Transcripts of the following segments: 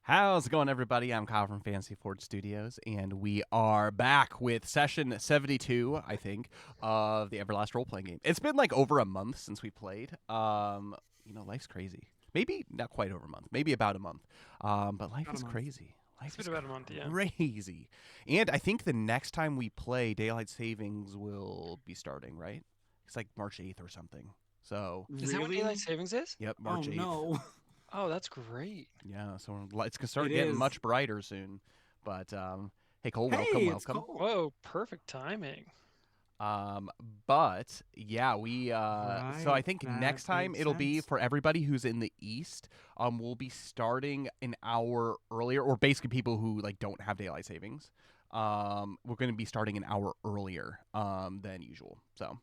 How's it going, everybody? I'm Kyle from Fantasy Ford Studios, and we are back with session 72, I think, of the Everlast role-playing game. It's been like over a month since we played. Life's crazy. Maybe not quite over a month. Maybe about a month. But life is crazy. Life is about a month, yeah. crazy. And I think the next time we play, Daylight Savings will be starting, right? It's like March 8th or something. So Is that what Daylight Savings is? Yep, March 8th. No. Oh, that's great. Yeah, so it's gonna start getting much brighter soon. But hey, Cole, welcome. Cole. Whoa, perfect timing. But yeah, we so I think next time it'll be for everybody who's in the East. We'll be starting an hour earlier, or basically people who like don't have daylight savings. We're going to be starting an hour earlier than usual. So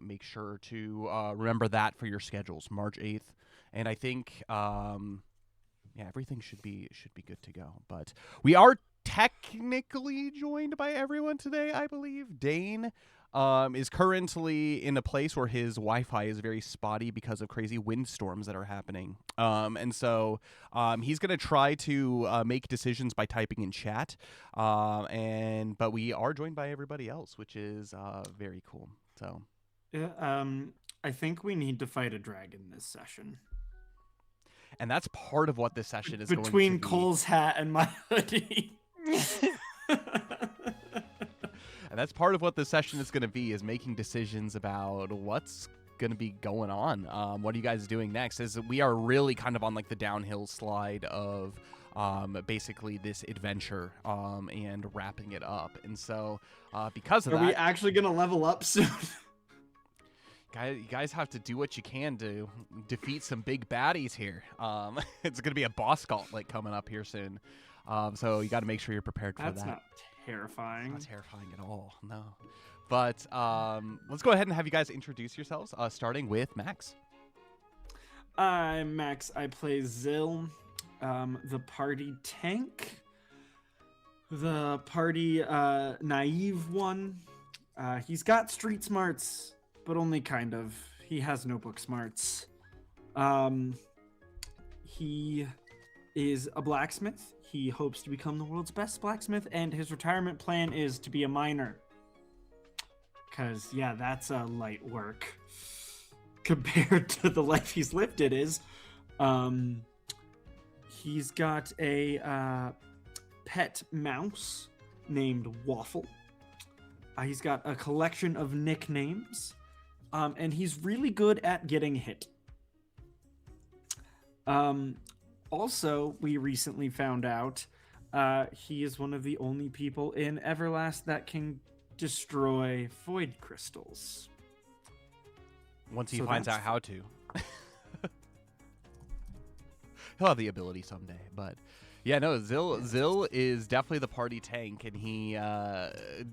make sure to remember that for your schedules. March 8th. And I think, everything should be good to go. But we are technically joined by everyone today, I believe. Dane is currently in a place where his Wi-Fi is very spotty because of crazy windstorms that are happening. And so he's going to try to make decisions by typing in chat. But we are joined by everybody else, which is very cool. So I think we need to fight a dragon this session. And that's part of what this session is going to be. Between Cole's hat and my hoodie. And that's part of what this session is going to be, is making decisions about what's going to be going on. What are you guys doing next? As we are really kind of on like the downhill slide of basically this adventure and wrapping it up. And so because of that... Are we actually going to level up soon? You guys have to do what you can to defeat some big baddies here. It's going to be a boss gauntlet coming up here soon. So you got to make sure you're prepared for that. That's not terrifying. It's not terrifying at all, no. But let's go ahead and have you guys introduce yourselves, starting with Max. I'm Max. I play Zill, the party tank, the party naive one. He's got street smarts, but only kind of. He has no book smarts. He is a blacksmith. He hopes to become the world's best blacksmith, and his retirement plan is to be a miner. Because, yeah, that's a light work. Compared to the life he's lived, it is. He's got a pet mouse named Waffle. He's got a collection of nicknames. And he's really good at getting hit. Also, we recently found out he is one of the only people in Everlast that can destroy void crystals. Once he finds out how to. He'll have the ability someday, but... Yeah, no, Zill is definitely the party tank, and he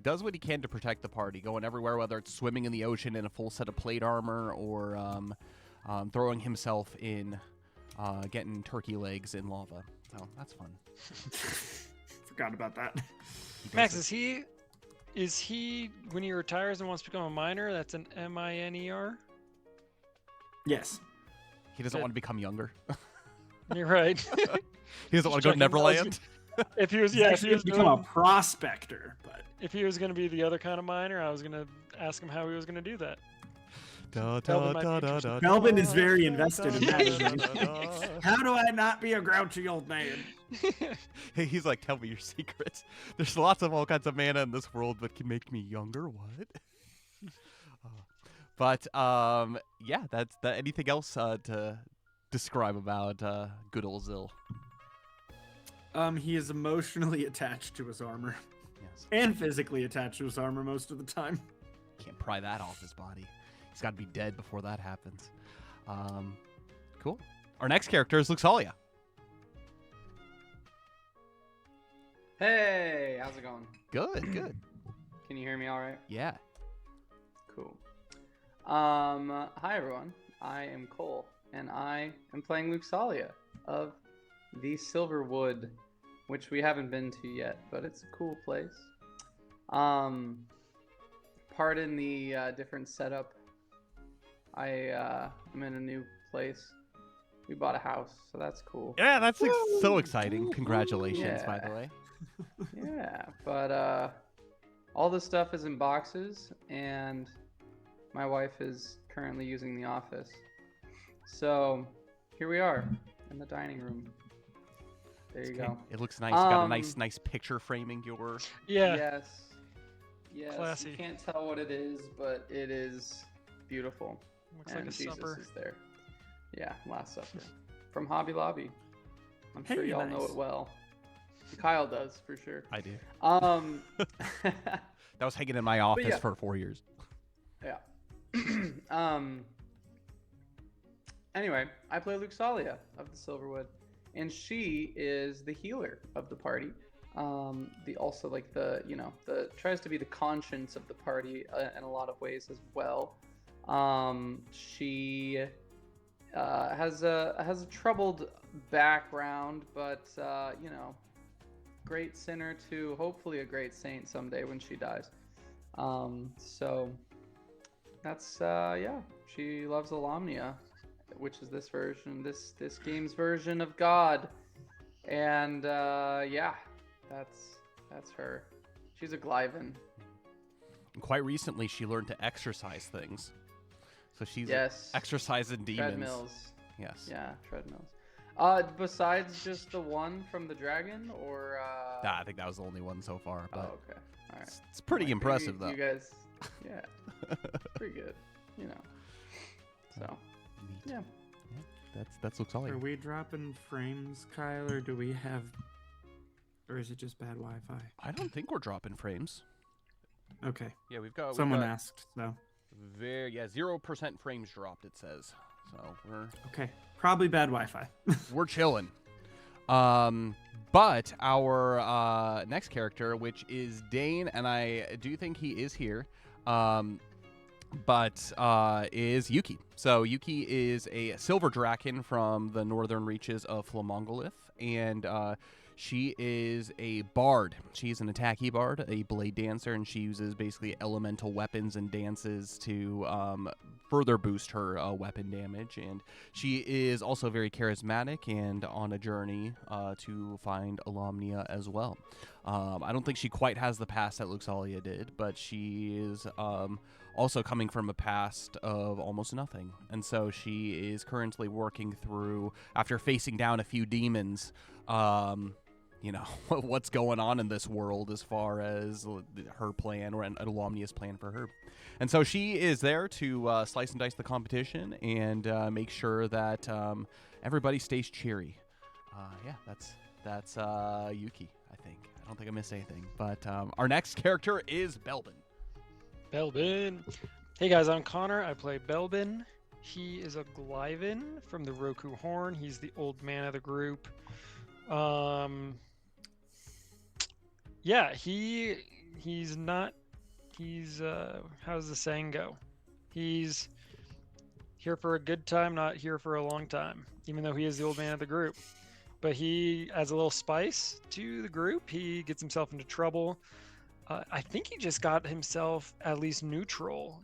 does what he can to protect the party, going everywhere, whether it's swimming in the ocean in a full set of plate armor or throwing himself in, getting turkey legs in lava. So that's fun. Forgot about that. Max, is he, when he retires and wants to become a miner, that's an M-I-N-E-R? Yes. He doesn't want to become younger. You're right. He doesn't want to go to Neverland. If he was, if he was become a prospector, but if he was going to be the other kind of miner, I was going to ask him how he was going to do that. Melvin is very invested in that. How do I not be a grouchy old man? He's like, tell me your secrets. There's lots of all kinds of mana in this world that can make me younger. What? But yeah, that's that. Anything else to describe about good old Zill? He is emotionally attached to his armor. Yes. And physically attached to his armor most of the time. Can't pry that off his body. He's got to be dead before that happens. Cool. Our next character is Luxalia. Hey, how's it going? Good, good. Can you hear me all right? Yeah. Cool. Hi everyone. I am Cole, and I am playing Luxalia of the Silverwood, which we haven't been to yet, but it's a cool place. Pardon the different setup. I'm in a new place, we bought a house, so that's cool. Yeah, that's so exciting. Congratulations, by the Yeah. way. Yeah, but all this stuff is in boxes, and my wife is currently using the office. So here we are in the dining room. There you go. It looks nice. You got a nice picture framing your. Yeah. Yes. Yes. Classy. You can't tell what it is, but it is beautiful. Looks And like a Jesus supper. is there. Yeah, Last Supper from Hobby Lobby. I'm sure Hey, y'all know nice. it well. Kyle does for sure. I do. That was hanging in my office yeah. for 4 years. Yeah. Anyway, I play Luxalia of the Silverwood, and she is the healer of the party. Also like the tries to be the conscience of the party in a lot of ways as well. She has a troubled background, but great sinner to hopefully a great saint someday when she dies. So that's she loves Alamnia, which is this game's version of God, and that's her. She's a Glyven. And quite recently, she learned to exercise things. So she's exercising demons. Treadmills. Yes. Yeah, treadmills. Besides just the one from the dragon, or I think that was the only one so far. But oh, okay. All right. It's pretty impressive, though. You guys, yeah, pretty good. So, Neat. yeah. That's Luxalia. Are we dropping frames, Kyle, or do we have, or is it just bad Wi-Fi? I don't think we're dropping frames. Okay. Yeah, we've got. Someone asked, so. 0% frames dropped. It says. So we're okay. Probably bad Wi-Fi. we're chilling. But our next character, which is Dane, and I do think he is here. Is Yuki. So Yuki is a silver draken from the northern reaches of Flamongolith, and she is a bard. She's an attacky bard, a blade dancer, and she uses basically elemental weapons and dances to further boost her weapon damage. And she is also very charismatic and on a journey to find Alamnia as well. I don't think she quite has the past that Luxalia did, but she is also coming from a past of almost nothing. And so she is currently working through, after facing down a few demons, what's going on in this world as far as her plan or Alamnia's plan for her. And so she is there to slice and dice the competition and make sure that everybody stays cheery. That's Yuki, I think. I don't think I missed anything. But our next character is Belbin. Belbin. Hey guys, I'm Connor. I play Belbin. He is a Glyven from the Roku Horn. He's the old man of the group. How's the saying go? He's here for a good time, not here for a long time, even though he is the old man of the group. But he adds a little spice to the group. He gets himself into trouble. I think he just got himself at least neutral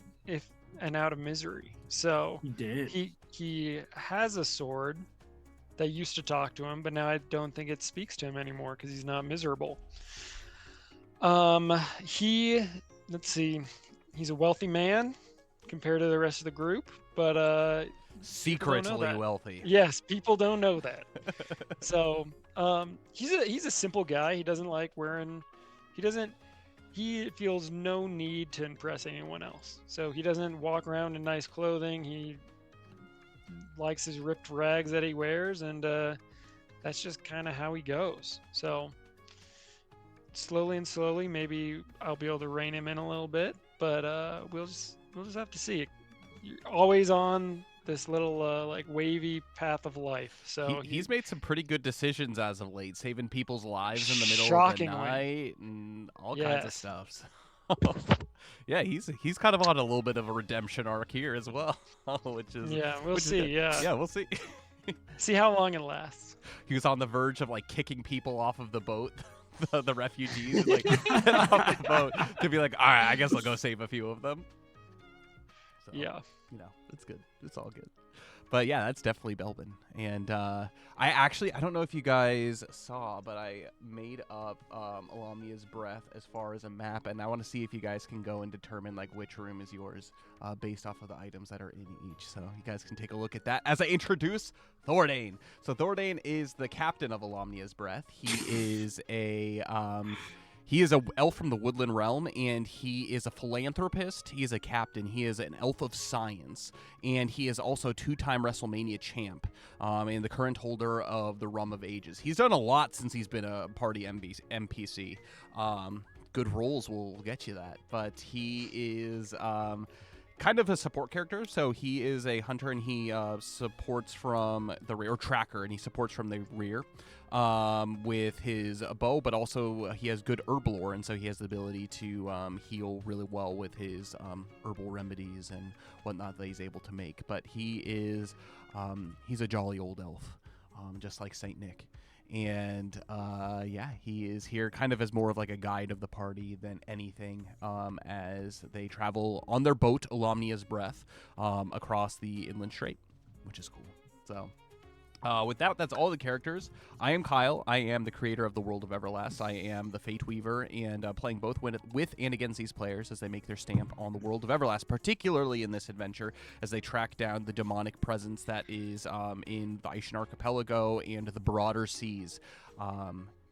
and out of misery. So He did. He has a sword that used to talk to him, but now I don't think it speaks to him anymore because he's not miserable. Let's see, he's a wealthy man compared to the rest of the group, but secretly wealthy. Yes, people don't know that. So he's a simple guy. He doesn't like wearing. He feels no need to impress anyone else. So he doesn't walk around in nice clothing. He likes his ripped rags that he wears, and that's just kind of how he goes. So slowly, maybe I'll be able to rein him in a little bit, but we'll just have to see. You're always on this little wavy path of life. So he's made some pretty good decisions as of late, saving people's lives in the middle Shockingly. of the night and all kinds of stuff. So, yeah, he's kind of on a little bit of a redemption arc here as well, which is we'll see. Yeah, we'll see. See how long it lasts. He was on the verge of kicking people off of the boat. The refugees off the boat to be like, all right, I guess I'll go save a few of them. So, Yeah. it's good. It's all good. But yeah, that's definitely Belbin. And I don't know if you guys saw, but I made up Alamia's Breath as far as a map, and I want to see if you guys can go and determine like which room is yours based off of the items that are in each. So you guys can take a look at that as I introduce Thordane. So Thordane is the captain of Alamia's Breath. He is a elf from the Woodland Realm, and he is a philanthropist. He is a captain. He is an elf of science, and he is also 2-time WrestleMania champ, and the current holder of the Rum of Ages. He's done a lot since he's been a party NPC. Good roles will get you that, but he is kind of a support character. So he is a hunter, and he supports from the rear, or tracker, and he supports from the rear with his bow, but also he has good herb lore, and so he has the ability to heal really well with his herbal remedies and whatnot that he's able to make. But he is he's a jolly old elf, just like Saint Nick. And yeah, he is here kind of as more of like a guide of the party than anything, as they travel on their boat, Alamia's Breath, across the Inland Strait, which is cool. So with that, that's all the characters. I am Kyle. I am the creator of the World of Everlast. I am the Fate Weaver, and playing both with and against these players as they make their stamp on the World of Everlast, particularly in this adventure as they track down the demonic presence that is in the Aishan Archipelago and the broader seas.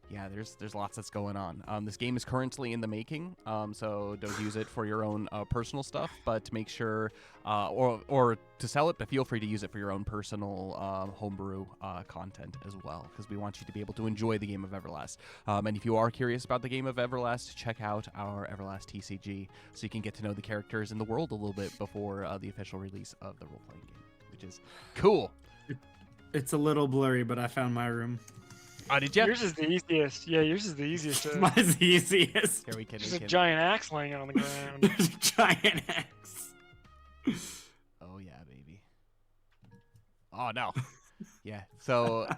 Yeah, there's lots that's going on. This game is currently in the making, so don't use it for your own personal stuff, but to make sure, or to sell it, but feel free to use it for your own personal homebrew content as well, because we want you to be able to enjoy the game of Everlast. And if you are curious about the game of Everlast, check out our Everlast TCG, so you can get to know the characters in the world a little bit before the official release of the role-playing game, which is cool. It's a little blurry, but I found my room. Oh, did you? Yours is the easiest. Yeah, yours is the easiest. Mine's the easiest. Here we can. There's a giant axe laying on the ground. There's a giant axe. Oh yeah, baby. Oh no. Yeah. So.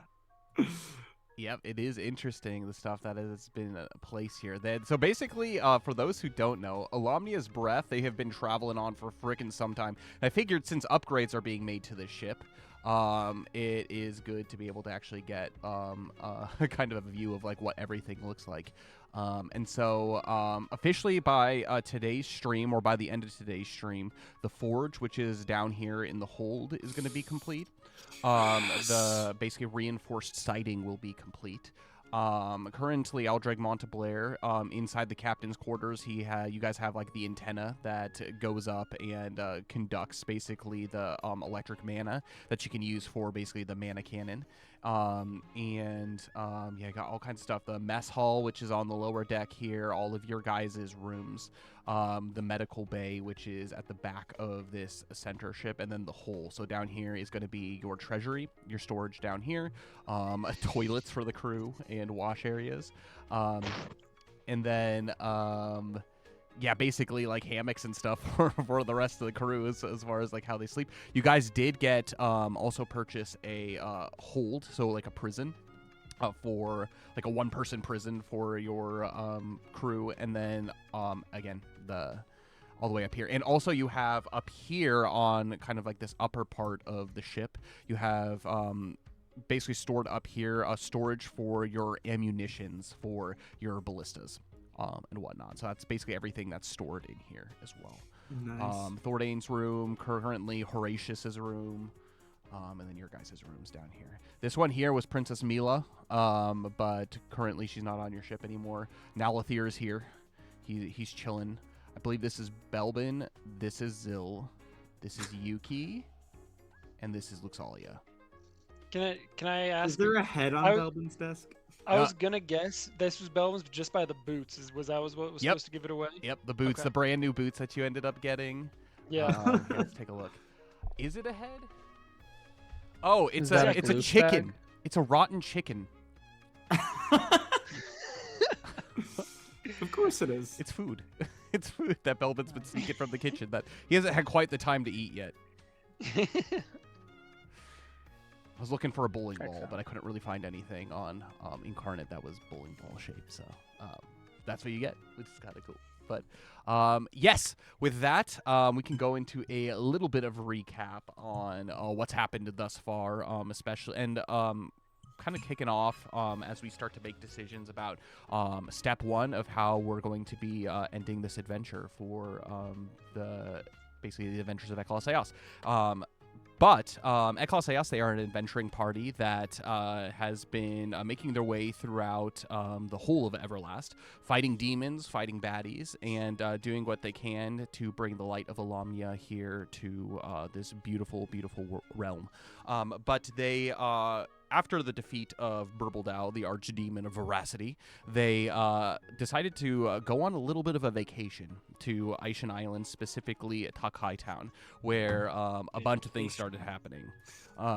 Yep, it is interesting, the stuff that has been placed here. So basically, for those who don't know, Alamia's Breath, they have been traveling on for frickin' some time. I figured since upgrades are being made to the ship, it is good to be able to actually get kind of a view of like what everything looks like. And so officially by today's stream, or by the end of today's stream, the forge, which is down here in the hold, is going to be complete. The basically reinforced siding will be complete. Currently, Aldreg Monteblair, inside the captain's quarters, you guys have like the antenna that goes up and conducts basically the electric mana that you can use for basically the mana cannon. Yeah, got all kinds of stuff. The mess hall, which is on the lower deck here, all of your guys' rooms, the medical bay, which is at the back of this center ship, and then the hull. So down here is going to be your treasury, your storage down here, toilets for the crew, and wash areas. And then, yeah, basically like hammocks and stuff for the rest of the crew as far as like how they sleep. You guys did get also purchase a hold, so like a prison for like a 1-person prison for your crew, and then again all the way up here. And also you have up here on kind of like this upper part of the ship, you have basically stored up here storage for your ammunitions for your ballistas and whatnot. So that's basically everything that's stored in here as well. Nice. Thordane's room, currently Horatius's room, and then your guys' rooms down here. This one here was Princess Mila, but currently she's not on your ship anymore. Nalathir is here. He's chilling. I believe this is Belbin, this is Zil, this is Yuki, and this is Luxalia. Can I ask? Is there a head on Belbin's desk? I was gonna guess this was Belvin's, but just by the boots. Was that what was supposed to give it away? Yep, the boots, the brand new boots that you ended up getting. Yeah. Let's take a look. Is it a head? Oh, it's a chicken. bag? It's a rotten chicken. Of course it is. It's food. It's food that Belvin's been sneaking from the kitchen that he hasn't had quite the time to eat yet. I was looking for a bowling ball, but I couldn't really find anything on Incarnate that was bowling ball shaped. So that's what you get, which is kind of cool. But yes, with that, we can go into a little bit of recap on what's happened thus far, especially, and kind of kicking off as we start to make decisions about step one of how we're going to be ending this adventure for basically the adventures of Eclaas. But Eclaas, they are an adventuring party that has been making their way throughout the whole of Everlast, fighting demons, fighting baddies, and doing what they can to bring the light of Alamnia here to this beautiful, beautiful realm. But they... after the defeat of Burbledao, the archdemon of veracity, they decided to go on a little bit of a vacation to Aishan Island, specifically Takai Town, where a bunch of things started happening.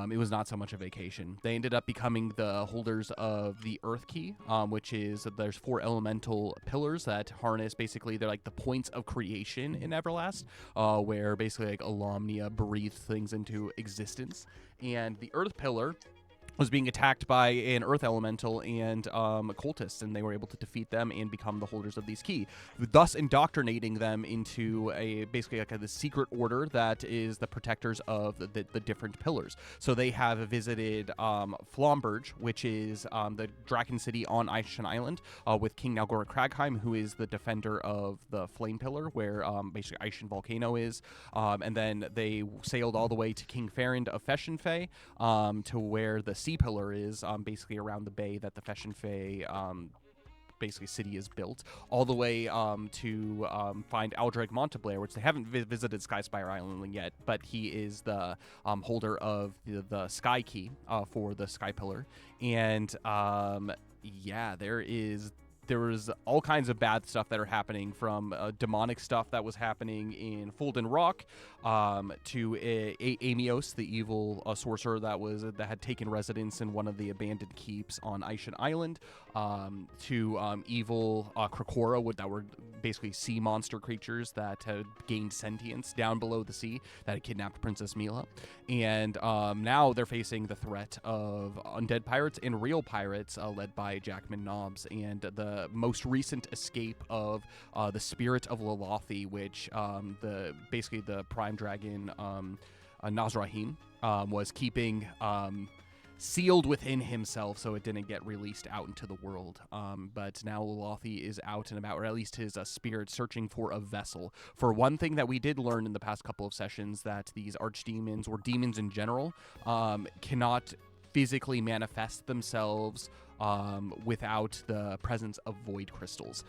It was not so much a vacation. They ended up becoming the holders of the Earth Key, which is, there's 4 elemental pillars that harness, basically, they're like the points of creation in Everlast, where basically like Alamnia breathes things into existence. And the Earth Pillar was being attacked by an earth elemental and cultists, and they were able to defeat them and become the holders of these key, thus indoctrinating them into a basically like the secret order that is the protectors of the different pillars. So they have visited Flomberge, which is the Draken City on Aishan Island, with King Nalgora Cragheim, who is the defender of the Flame Pillar, where basically Aishan Volcano is, and then they sailed all the way to King Ferrand of Feshenfey, to where the Sea Pillar is, basically around the bay that the Feshenfey basically city is built, all the way to find Aldreg Monteblair, which they haven't visited Skyspire Island yet, but he is the holder of the Sky Key for the Sky Pillar. And yeah, there was all kinds of bad stuff that are happening, from demonic stuff that was happening in Fulden Rock, to Amios, the evil sorcerer that had taken residence in one of the abandoned keeps on Aishan Island, to evil Krakora, that were basically sea monster creatures that had gained sentience down below the sea that had kidnapped Princess Mila. And now they're facing the threat of undead pirates and real pirates, led by Jackman Nobbs, and the most recent escape of the spirit of Lalathi, which basically the prime dragon Nazrahim was keeping sealed within himself, so it didn't get released out into the world. But now Lalathi is out and about, or at least his spirit, searching for a vessel. For one thing that we did learn in the past couple of sessions, that these archdemons, or demons in general, cannot physically manifest themselves without the presence of void crystals.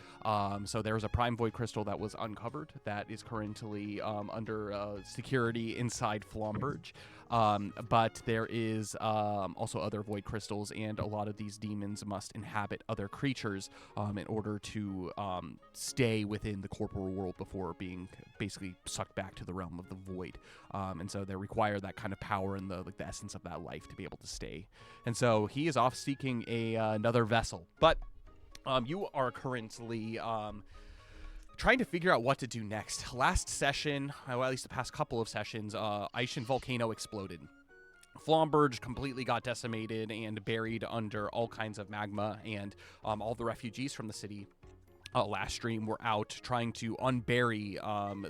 So there's a prime void crystal that was uncovered that is currently under security inside Flomberge. But there is also other void crystals, and a lot of these demons must inhabit other creatures in order to stay within the corporal world before being basically sucked back to the realm of the void. And so they require that kind of power and the essence of that life to be able to stay. And so he is off seeking another vessel. But you are currently trying to figure out what to do next. Last session, well, at least the past couple of sessions, Aishan Volcano exploded. Flomberge completely got decimated and buried under all kinds of magma, and all the refugees from the city last stream were out trying to unbury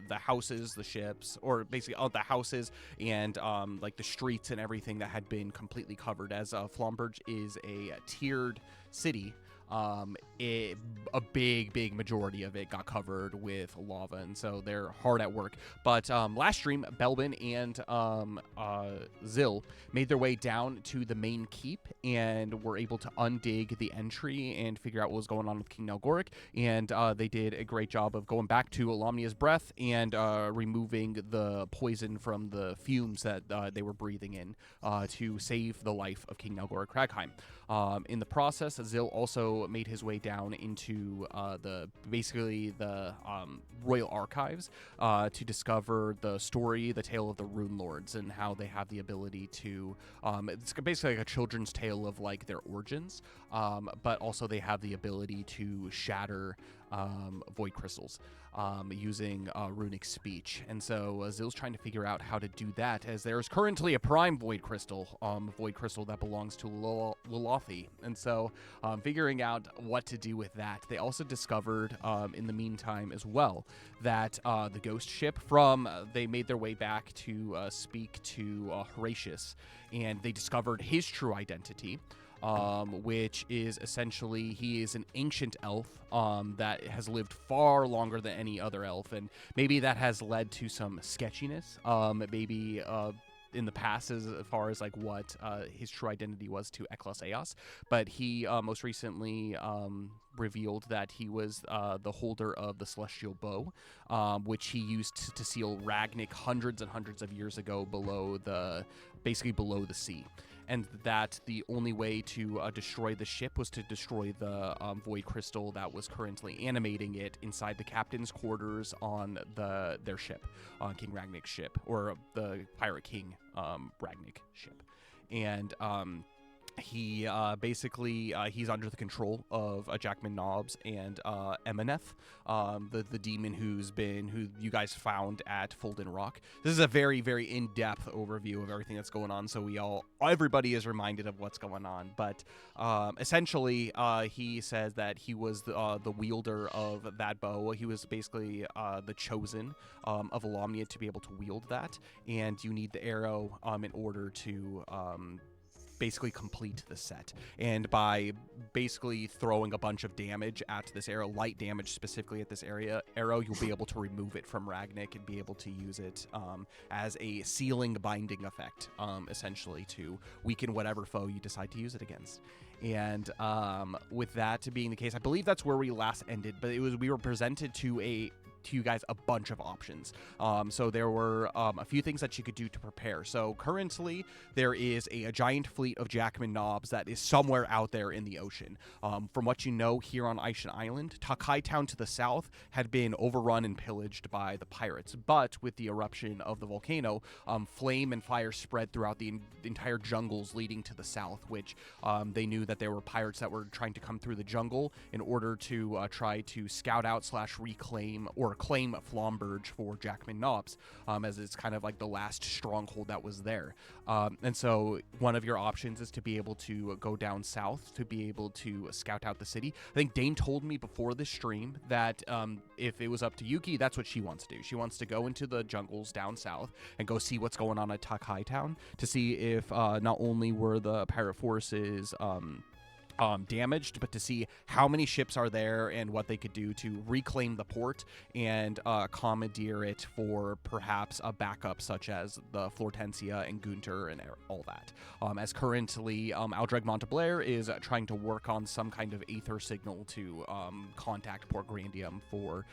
the houses, the ships, or basically all the houses and like the streets and everything that had been completely covered, as Flomberge is a tiered city. A big majority of it got covered with lava, and so they're hard at work. But last stream, Belbin and Zil made their way down to the main keep and were able to undig the entry and figure out what was going on with King Nalgoric, and they did a great job of going back to Alamnia's breath and removing the poison from the fumes that they were breathing in to save the life of King Nalgoric Cragheim. In the process, Zil also made his way down into the Royal Archives to discover the story, the tale of the Rune Lords, and how they have the ability to it's basically like a children's tale of like their origins, but also they have the ability to shatter void crystals using runic speech. And so Zill's trying to figure out how to do that, as there is currently a prime void crystal that belongs to LaFonte. And so figuring out what to do with that. They also discovered in the meantime as well that the ghost ship they made their way back to speak to Horatius, and they discovered his true identity. Which is essentially he is an ancient elf that has lived far longer than any other elf, and maybe that has led to some sketchiness. Maybe in the past as far as like what his true identity was to Eclaas, but he most recently revealed that he was the holder of the celestial bow, which he used to seal Ragnik hundreds and hundreds of years ago below the sea. And that the only way to destroy the ship was to destroy the void crystal that was currently animating it inside the captain's quarters on their ship, on King Ragnik's ship, or the Pirate King Ragnik ship. And he basically he's under the control of Jackman Nobbs and Emaneth, the demon who you guys found at Folden Rock. This is a very, very in-depth overview of everything that's going on, so everybody is reminded of what's going on. But essentially, he says that he was the wielder of that bow. He was basically the chosen of Alomnia to be able to wield that, and you need the arrow in order to basically complete the set. And by basically throwing a bunch of damage at this arrow, light damage specifically at this arrow, you'll be able to remove it from Ragnik and be able to use it as a sealing binding effect, essentially to weaken whatever foe you decide to use it against. And with that being the case, I believe that's where we last ended, but we were presented to you guys a bunch of options. So there were a few things that you could do to prepare. So currently there is a giant fleet of Jackman Nobbs that is somewhere out there in the ocean. From what you know, here on Aishan Island, Takai Town to the south had been overrun and pillaged by the pirates, but with the eruption of the volcano, flame and fire spread throughout the entire jungles leading to the south, which they knew that there were pirates that were trying to come through the jungle in order to try to scout out / reclaim or claim Flomberge for Jackman Nobbs, as it's kind of like the last stronghold that was there. And so one of your options is to be able to go down south to be able to scout out the city. I think Dane told me before this stream that if it was up to Yuki, that's what she wants to do. She wants to go into the jungles down south and go see what's going on at Takai Town to see if not only were the pirate forces damaged, but to see how many ships are there and what they could do to reclaim the port and commandeer it for perhaps a backup such as the Flortensia and Gunter and all that. As currently Aldreg Monteblair is trying to work on some kind of aether signal to contact Port Grandium for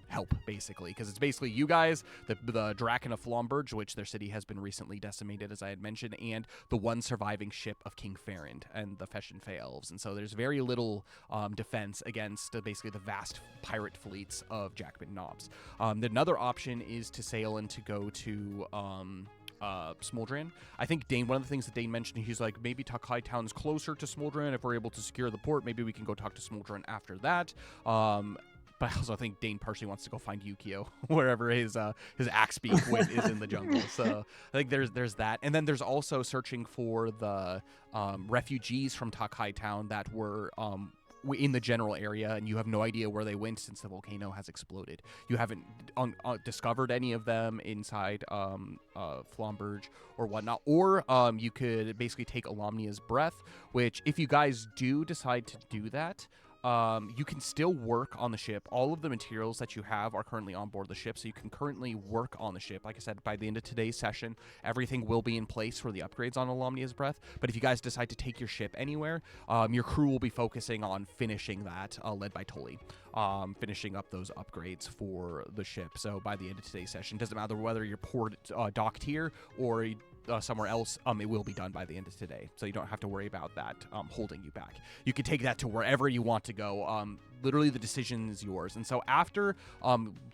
help, basically, because it's basically you guys, the Draken of Flomberge, which their city has been recently decimated, as I had mentioned, and the one surviving ship of King Farrand and the Fesh and Fey elves. And so there's very little defense against basically the vast pirate fleets of Jackman Nobbs. Another option is to sail and to go to Smoldran. I think Dane, one of the things that Dane mentioned, he's like, maybe Takai Town's closer to Smoldran. If we're able to secure the port, maybe we can go talk to Smoldran after that. But I also think Dane personally wants to go find Yukio wherever his axe beak wit is in the jungle. So I think there's that. And then there's also searching for the refugees from Takai Town that were in the general area, and you have no idea where they went since the volcano has exploded. You haven't discovered any of them inside Flomberge or whatnot. Or you could basically take Alomnia's breath, which if you guys do decide to do that, you can still work on the ship. All of the materials that you have are currently on board the ship, so you can currently work on the ship. Like I said, by the end of today's session, everything will be in place for the upgrades on Alomnia's Breath. But if you guys decide to take your ship anywhere, your crew will be focusing on finishing that, led by Tully, finishing up those upgrades for the ship. So by the end of today's session, doesn't matter whether you're docked here or somewhere else, it will be done by the end of today, so you don't have to worry about that holding you back. You can take that to wherever you want to go. literally the decision is yours. And so after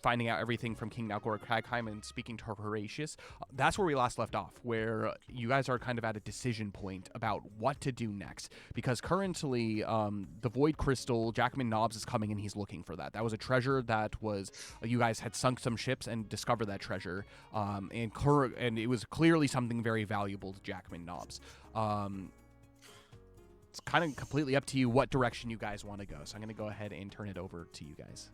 finding out everything from King Nalgor Kragheim and speaking to Horatius, that's where we last left off, where you guys are kind of at a decision point about what to do next. Because currently, the Void Crystal, Jackman Nobbs is coming and he's looking for that. That was a treasure that was, you guys had sunk some ships and discovered that treasure. And it was clearly something very valuable to Jackman Nobbs. It's kind of completely up to you what direction you guys want to go. So I'm going to go ahead and turn it over to you guys.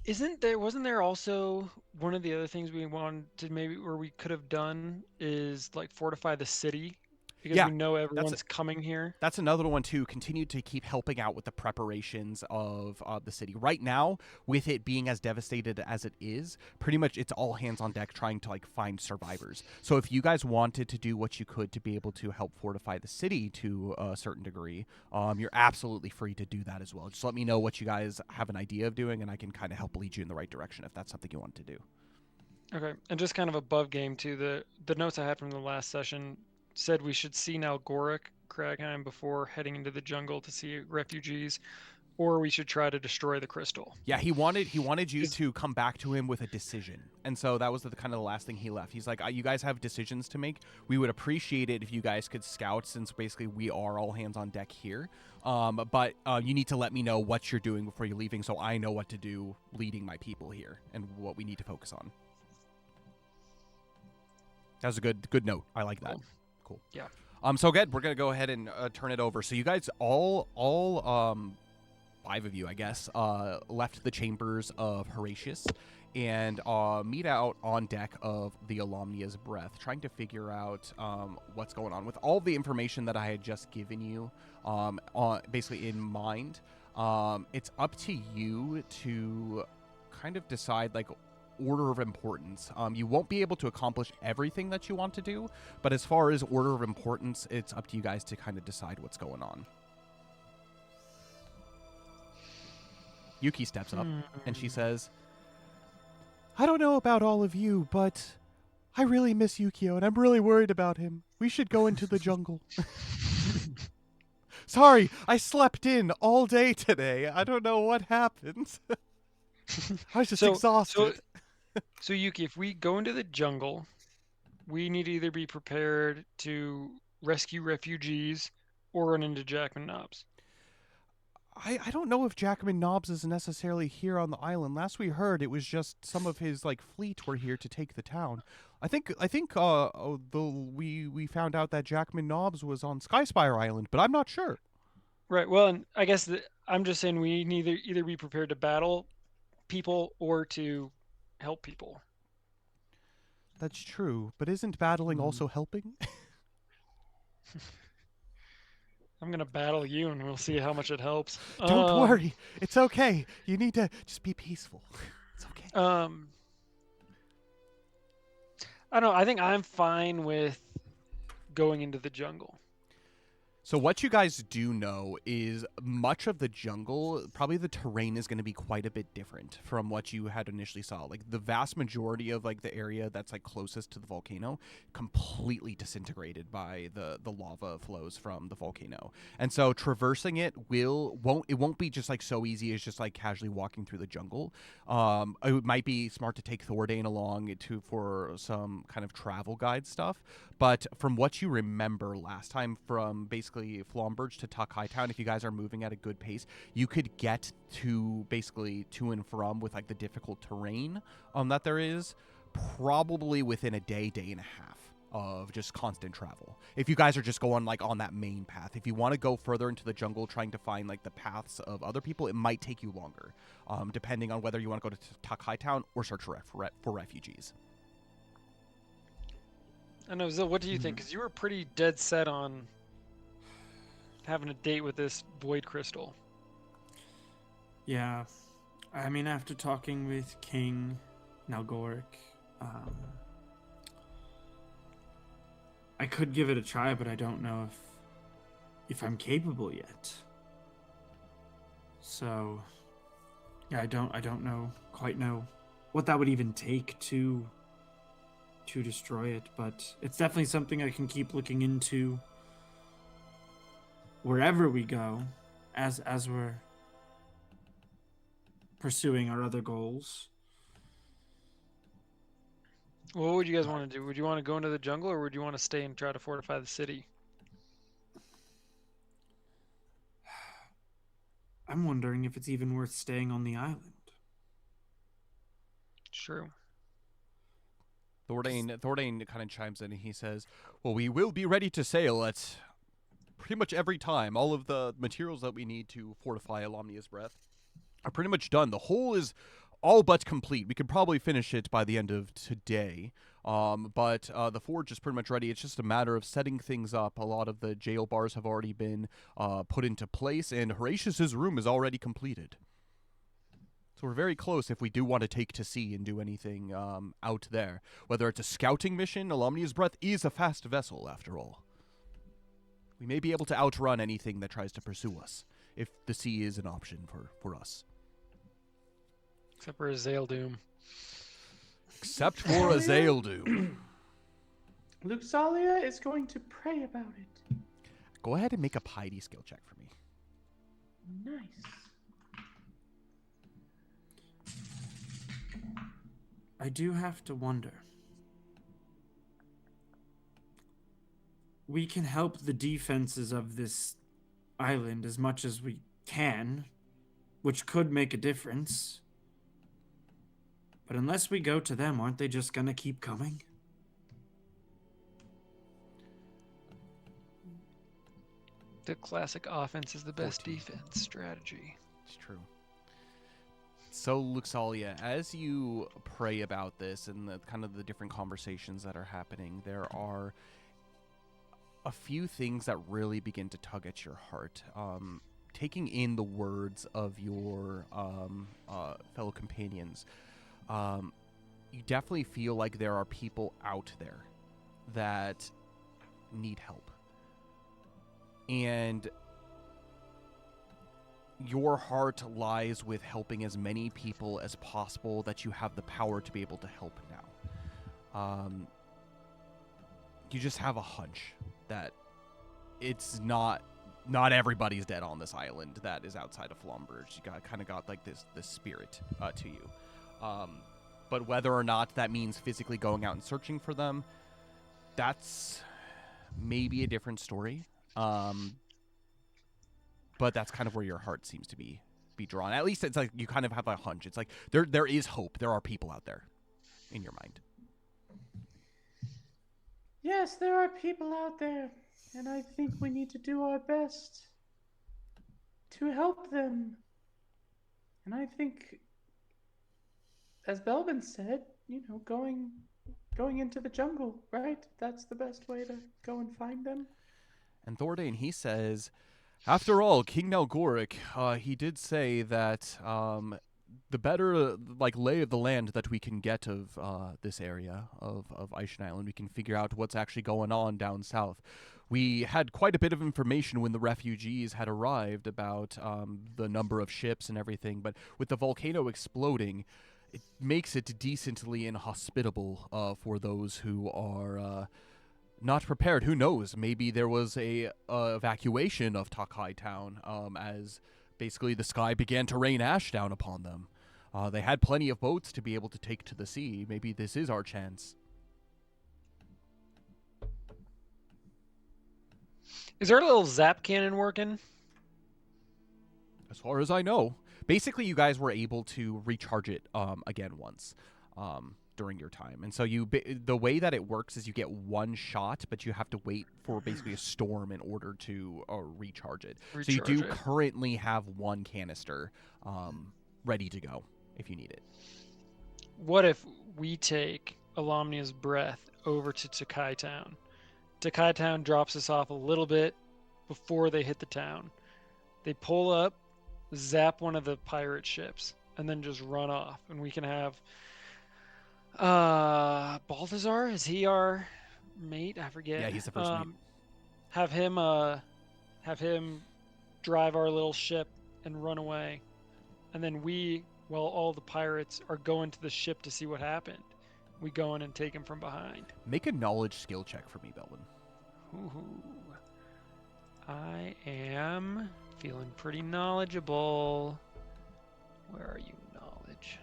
Wasn't there also one of the other things we wanted to maybe, or we could have done, is like fortify the city? Because we know everyone's coming here. That's another one too. Continue to keep helping out with the preparations of the city. Right now, with it being as devastated as it is, pretty much it's all hands on deck trying to like find survivors. So if you guys wanted to do what you could to be able to help fortify the city to a certain degree, you're absolutely free to do that as well. Just let me know what you guys have an idea of doing, and I can kind of help lead you in the right direction if that's something you want to do. Okay, and just kind of above game too, the notes I had from the last session said we should see Nalgoric Kragheim before heading into the jungle to see refugees, or we should try to destroy the crystal. Yeah, he wanted you to come back to him with a decision, and so that was the kind of the last thing he left. He's like, you guys have decisions to make. We would appreciate it if you guys could scout, since basically we are all hands on deck here. But you need to let me know what you're doing before you're leaving, so I know what to do leading my people here and what we need to focus on. That was a good note. I like that. Cool. Yeah. So good. We're gonna go ahead and turn it over. So you guys all 5 of you, I guess, left the chambers of Horatius and meet out on deck of the Alomnia's Breath, trying to figure out what's going on with all the information that I had just given you, basically in mind. It's up to you to kind of decide like order of importance. You won't be able to accomplish everything that you want to do, but as far as order of importance, it's up to you guys to kind of decide what's going on. Yuki steps up and she says, I don't know about all of you, but I really miss Yukio and I'm really worried about him. We should go into the jungle. Sorry, I slept in all day today. I don't know what happened. I was just exhausted. So Yuki, if we go into the jungle, we need to either be prepared to rescue refugees or run into Jackman Nobbs. I don't know if Jackman Nobbs is necessarily here on the island. Last we heard, it was just some of his like fleet were here to take the town. I think we found out that Jackman Nobbs was on Skyspire Island, but I'm not sure. Right. Well, and I guess I'm just saying we need to either be prepared to battle people or to help people. That's true, but isn't battling also helping? I'm gonna battle you, and we'll see how much it helps. Don't worry, it's okay. You need to just be peaceful. It's okay. I don't know. I think I'm fine with going into the jungle. So what you guys do know is much of the jungle, probably the terrain is going to be quite a bit different from what you had initially saw. Like the vast majority of like the area that's like closest to the volcano completely disintegrated by the lava flows from the volcano. And so traversing it won't be just like so easy as just like casually walking through the jungle. It might be smart to take Thordane along for some kind of travel guide stuff. But from what you remember last time, from basically Flomberge to Tuck Hightown, if you guys are moving at a good pace, you could get to basically to and from with like the difficult terrain that there is, probably within a day and a half of just constant travel. If you guys are just going like on that main path, if you want to go further into the jungle trying to find like the paths of other people, it might take you longer, depending on whether you want to go to Tuck Hightown or search for refugees. I know, Zil, what do you think? Because you were pretty dead set on having a date with this void crystal. Yeah. I mean, after talking with King Nalgoric, I could give it a try, but I don't know if I'm capable yet. So, yeah, I don't quite know what that would even take to destroy it, but it's definitely something I can keep looking into. wherever we go, as we're pursuing our other goals. What would you guys want to do? Would you want to go into the jungle, or would you want to stay and try to fortify the city? I'm wondering if it's even worth staying on the island. True. Thordain kind of chimes in and he says, well, we will be ready to sail at pretty much every time. All of the materials that we need to fortify Alomnia's Breath are pretty much done. The whole is all but complete. We could probably finish it by the end of today. But the forge is pretty much ready. It's just a matter of setting things up. A lot of the jail bars have already been put into place, and Horatius's room is already completed. So we're very close if we do want to take to sea and do anything out there. Whether it's a scouting mission, Alomnia's Breath is a fast vessel, after all. We may be able to outrun anything that tries to pursue us, if the sea is an option for us. Except for Azaledoom. Except for Azaledoom. Luxalia is going to pray about it. Go ahead and make a piety skill check for me. Nice. I do have to wonder. We can help the defenses of this island as much as we can, which could make a difference. But unless we go to them, aren't they just gonna keep coming? The classic offense is the best 14. defense strategy. It's true. So, Luxalia, as you pray about this and the kind of the different conversations that are happening, there are a few things that really begin to tug at your heart. Taking in the words of your fellow companions, you definitely feel like there are people out there that need help. And your heart lies with helping as many people as possible that you have the power to be able to help now. You just have a hunch that it's not everybody's dead on this island that is outside of Flomberge. You kind of got like this spirit to you. But whether or not that means physically going out and searching for them, that's maybe a different story. But that's kind of where your heart seems to be drawn. At least it's like you kind of have a hunch. It's like there is hope. There are people out there in your mind. Yes, there are people out there, and I think we need to do our best to help them. And I think, as Belvin said, going into the jungle, right? That's the best way to go and find them. And Thordain, he says, after all, King Nalgoric, he did say that the better lay of the land that we can get of this area of Aishan Island, we can figure out what's actually going on down south. We had quite a bit of information when the refugees had arrived about the number of ships and everything, but with the volcano exploding, it makes it decently inhospitable for those who are not prepared. Who knows? Maybe there was a evacuation of Takai Town as basically the sky began to rain ash down upon them. They had plenty of boats to be able to take to the sea. Maybe this is our chance. Is our little zap cannon working? As far as I know. Basically, you guys were able to recharge it again once during your time. And so the way that it works is you get one shot, but you have to wait for basically a storm in order to recharge it. So you do currently have one canister ready to go if you need it. What if we take Alomnia's Breath over to Takai Town? Takai Town drops us off a little bit before they hit the town. They pull up, zap one of the pirate ships, and then just run off. And we can have Balthazar, is he our mate? I forget. Yeah, he's the first mate. Have him drive our little ship and run away. And then while all the pirates are going to the ship to see what happened, we go in and take him from behind. Make a knowledge skill check for me, Belvin. Ooh. I am feeling pretty knowledgeable. Where are you, knowledge?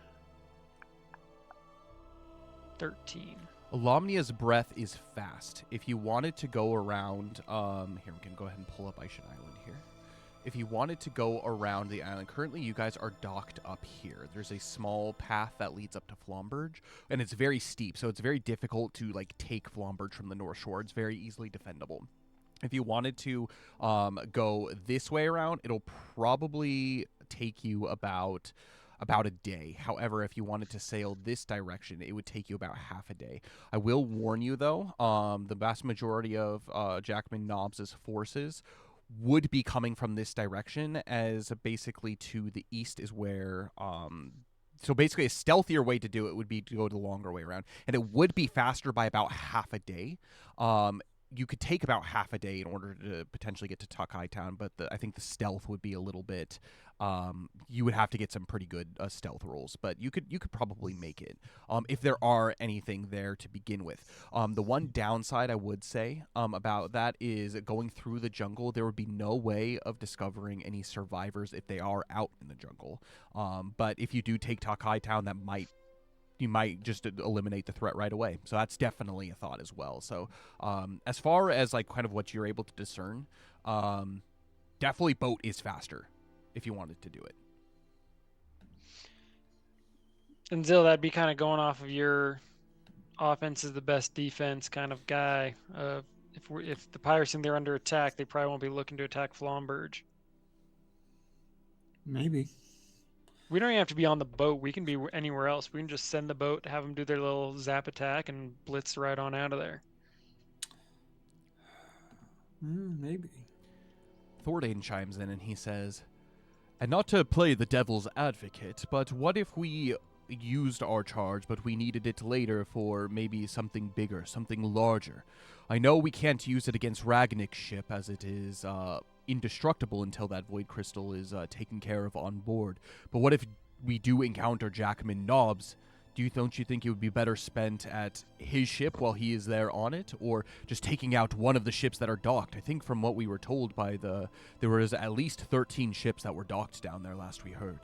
13. Alomnia's breath is fast. If you wanted to go around, here we can go ahead and pull up Aishan Island here. If you wanted to go around the island, currently you guys are docked up here. There's a small path that leads up to Flomberge, and it's very steep, so it's very difficult to like take Flomberge from the North Shore. It's very easily defendable. If you wanted to go this way around, it'll probably take you about a day. However, if you wanted to sail this direction, it would take you about half a day. I will warn you, though, the vast majority of Jackman Nobbs' forces would be coming from this direction, as basically to the east is where... So basically a stealthier way to do it would be to go the longer way around. And it would be faster by about half a day. You could take about half a day in order to potentially get to Tuck Town, but I think the stealth would be a little bit... you would have to get some pretty good stealth rolls, but you could probably make it if there are anything there to begin with. The one downside I would say about that is going through the jungle. There would be no way of discovering any survivors if they are out in the jungle. But if you do take Tuck Town, you might just eliminate the threat right away. So that's definitely a thought as well. So as far as like kind of what you're able to discern, definitely boat is faster if you wanted to do it. And Zill, that'd be kind of going off of your offense is the best defense kind of guy. If the pirates think they're under attack, they probably won't be looking to attack Flomberge. Maybe. We don't even have to be on the boat. We can be anywhere else. We can just send the boat, have them do their little zap attack, and blitz right on out of there. Maybe. Thordain chimes in and he says, and not to play the devil's advocate, but what if we used our charge, but we needed it later for maybe something bigger, something larger? I know we can't use it against Ragnik's ship, as it is indestructible until that void crystal is taken care of on board. But what if we do encounter Jackman Nobbs? Don't you think it would be better spent at his ship while he is there on it, or just taking out one of the ships that are docked? I think from what we were told there was at least 13 ships that were docked down there last we heard.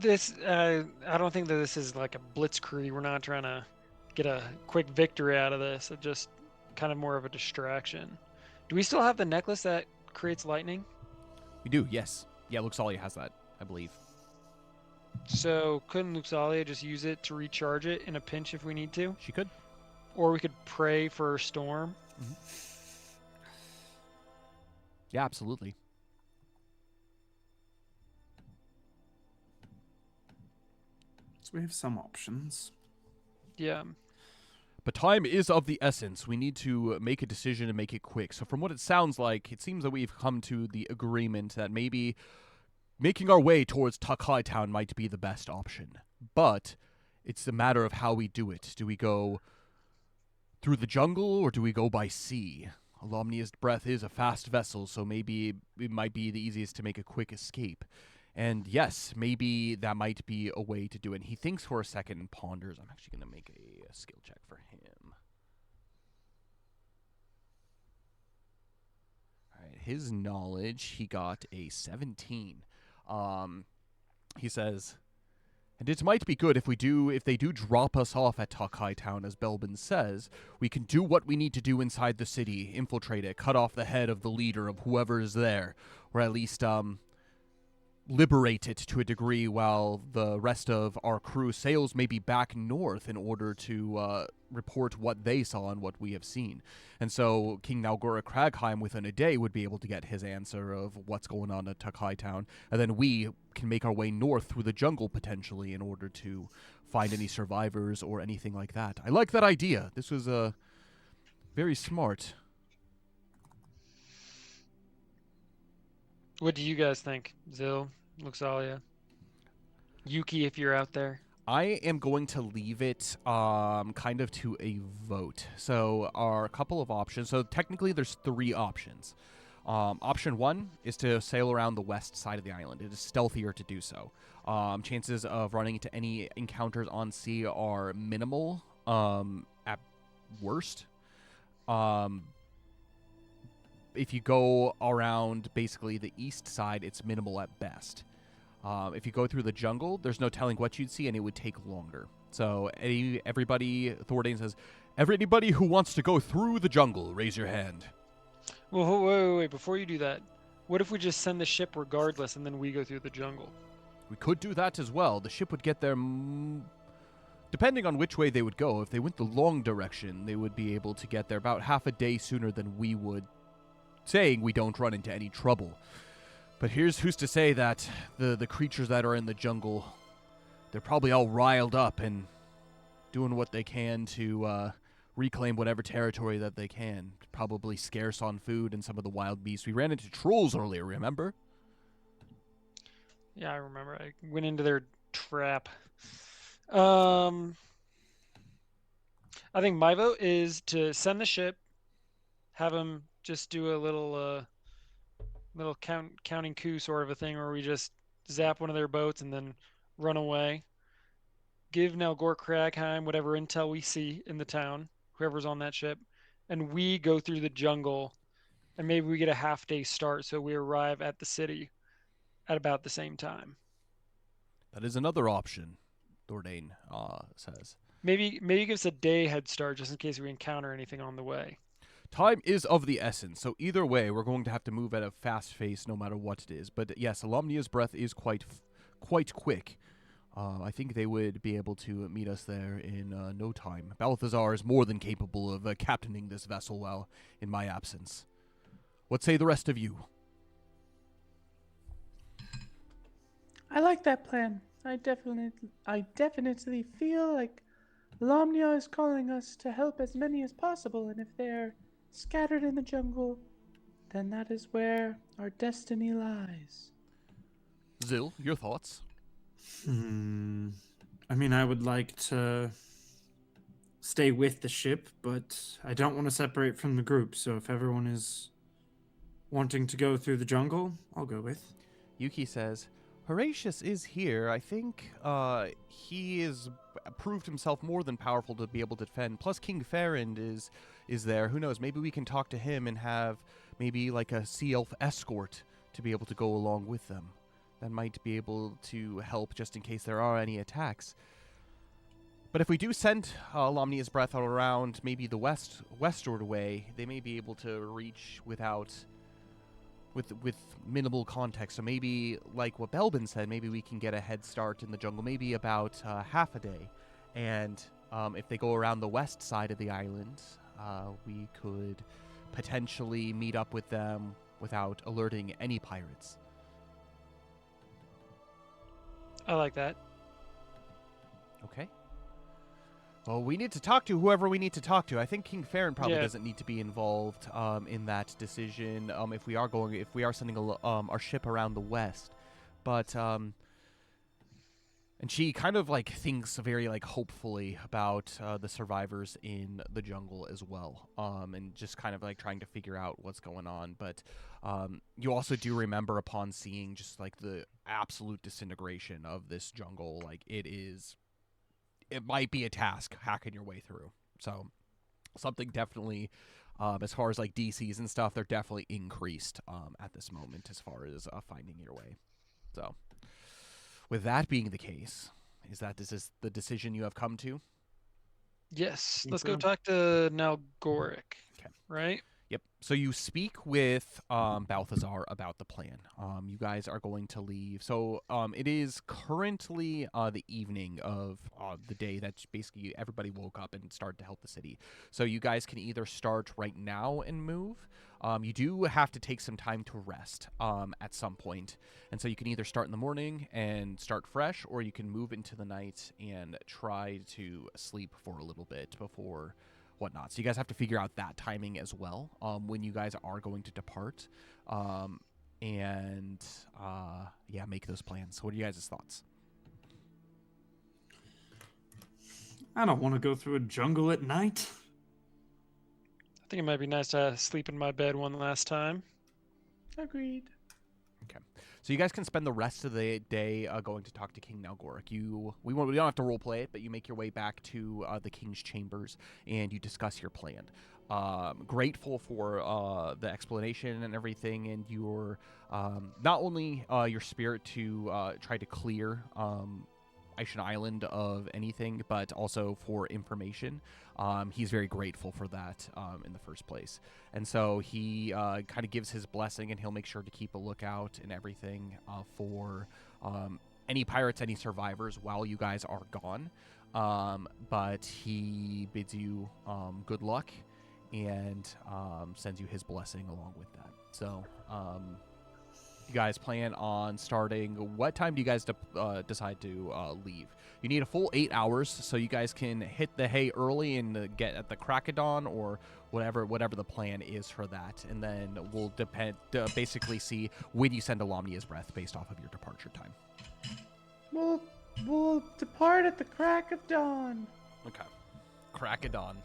I don't think that this is like a blitzkrieg. We're not trying to get a quick victory out of this. It's just kind of more of a distraction. Do we still have the necklace that creates lightning? We do, yes. Yeah, Luxalia has that, I believe. So couldn't Luxalia just use it to recharge it in a pinch if we need to? She could. Or we could pray for a storm. Mm-hmm. Yeah, absolutely. So we have some options. Yeah. But time is of the essence. We need to make a decision and make it quick. So from what it sounds like, it seems that we've come to the agreement that maybe making our way towards Tuck Town might be the best option. But it's a matter of how we do it. Do we go through the jungle, or do we go by sea? Alomnia's breath is a fast vessel, so maybe it might be the easiest to make a quick escape. And yes, maybe that might be a way to do it. And he thinks for a second and ponders. I'm actually going to make a skill check for him. All right, his knowledge, he got a 17. He says, and it might be good if they do drop us off at Tuck Town, as Belbin says. We can do what we need to do inside the city, infiltrate it, cut off the head of the leader of whoever is there, or at least liberate it to a degree, while the rest of our crew sails maybe back north in order to report what they saw and what we have seen. And so King Nalgora Cragheim within a day would be able to get his answer of what's going on at Tuck Town, and then we can make our way north through the jungle potentially in order to find any survivors or anything like that. I like that idea. This was very smart. What do you guys think? Zill, Luxalia, Yuki, if you're out there? I am going to leave it kind of to a vote. So our couple of options. So technically there's 3 options. Option 1 is to sail around the west side of the island. It is stealthier to do so. Chances of running into any encounters on sea are minimal at worst. if you go around basically the east side, it's minimal at best. If you go through the jungle, there's no telling what you'd see, and it would take longer. So everybody, Thordane says, everybody who wants to go through the jungle, raise your hand. Well, wait. Before you do that, what if we just send the ship regardless, and then we go through the jungle? We could do that as well. The ship would get there, depending on which way they would go. If they went the long direction, they would be able to get there about half a day sooner than we would, saying we don't run into any trouble. But who's to say that the creatures that are in the jungle, they're probably all riled up and doing what they can to reclaim whatever territory that they can. Probably scarce on food and some of the wild beasts. We ran into trolls earlier, remember? Yeah, I remember. I went into their trap. I think my vote is to send the ship, have them just do a little counting coup sort of a thing where we just zap one of their boats and then run away. Give Nalgor Cragheim whatever intel we see in the town, whoever's on that ship, and we go through the jungle, and maybe we get a half-day start so we arrive at the city at about the same time. That is another option, Thordane says. Maybe give us a day head start just in case we encounter anything on the way. Time is of the essence, so either way, we're going to have to move at a fast pace no matter what it is. But yes, Alomnia's breath is quite quick. I think they would be able to meet us there in no time. Balthazar is more than capable of captaining this vessel while in my absence. What say the rest of you? I like that plan. I definitely feel like Lomnia is calling us to help as many as possible, and if they're scattered in the jungle, then that is where our destiny lies. Zil, your thoughts? I mean, I would like to stay with the ship, but I don't want to separate from the group, so if everyone is wanting to go through the jungle, I'll go with. Yuki says, Horatius is here. I think he has proved himself more than powerful to be able to defend. Plus, King Farrand is there. Who knows? Maybe we can talk to him and have maybe like a sea elf escort to be able to go along with them. That might be able to help just in case there are any attacks. But if we do send Lomnia's breath around maybe the westward way, they may be able to reach with minimal context. So maybe, like what Belbin said, maybe we can get a head start in the jungle, maybe about half a day. And if they go around the west side of the island, we could potentially meet up with them without alerting any pirates. I like that. Okay. Well, we need to talk to whoever we need to talk to. I think King Farron probably doesn't need to be involved in that decision if we are sending our ship around the west. But and she kind of like thinks very like hopefully about the survivors in the jungle as well, and just kind of like trying to figure out what's going on. But you also do remember upon seeing just like the absolute disintegration of this jungle, like it might be a task hacking your way through. So something definitely, as far as like DCs and stuff, they're definitely increased at this moment as far as finding your way. So with that being the case, this is the decision you have come to? Yes. Let's go talk to Nalgoric. Okay. Right? Yep. So you speak with Balthazar about the plan. You guys are going to leave. So it is currently the evening of the day that basically everybody woke up and started to help the city. So you guys can either start right now and move. You do have to take some time to rest at some point. And so you can either start in the morning and start fresh, or you can move into the night and try to sleep for a little bit before whatnot. So you guys have to figure out that timing as well when you guys are going to depart and make those plans. So what are you guys' thoughts? I don't want to go through a jungle at night. I think it might be nice to sleep in my bed one last time. Agreed. Okay. So you guys can spend the rest of the day going to talk to King Nalgoric. We don't have to roleplay it, but you make your way back to the King's chambers and you discuss your plan. grateful for the explanation and everything, and your not only your spirit to try to clear Aishan Island of anything, but also for information. He's very grateful for that in the first place. And so he kind of gives his blessing, and he'll make sure to keep a lookout and everything for any pirates, any survivors while you guys are gone. But he bids you good luck and sends you his blessing along with that. So you guys plan on starting. What time do you guys decide to leave? You need a full 8 hours, so you guys can hit the hay early and get at the crack of dawn, or whatever the plan is for that. And then we'll basically see when you send Alamnia's breath based off of your departure time. We'll depart at the crack of dawn. Okay, crack of dawn.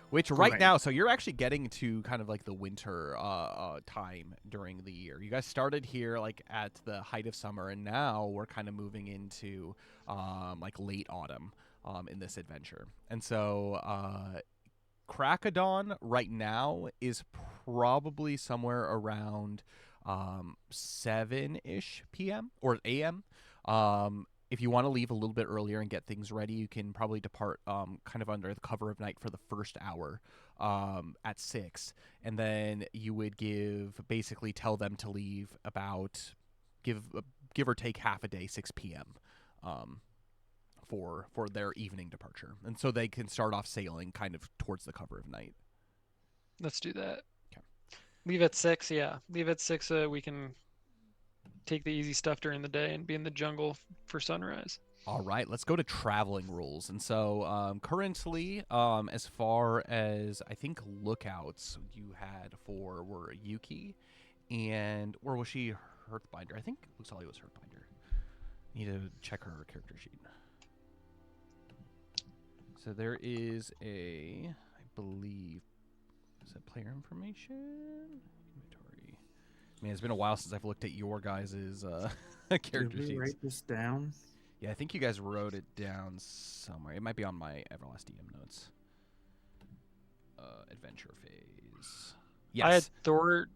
Which right now, so you're actually getting to kind of like the winter time during the year. You guys started here like at the height of summer, and now we're kind of moving into like late autumn in this adventure. And so crack of dawn right now is probably somewhere around 7-ish p.m. or a.m. If you want to leave a little bit earlier and get things ready, you can probably depart kind of under the cover of night for the first hour at 6. And then you would basically tell them to leave about, give or take half a day, 6 p.m. For their evening departure. And so they can start off sailing kind of towards the cover of night. Let's do that. Okay. Leave at 6, yeah. Leave at 6, we can take the easy stuff during the day and be in the jungle for sunrise. All right, let's go to traveling rules. And so currently, as far as I think lookouts you had for were Yuki, or was she Hearthbinder? I think Luxalia was Hearthbinder. Need to check her character sheet. So there is I believe, is it player information? Inventory. Man, it's been a while since I've looked at your guys' character Did we sheets. write this down? Yeah, I think you guys wrote it down somewhere. It might be on my Everlast DM notes. Adventure phase. Yes. I had Thor.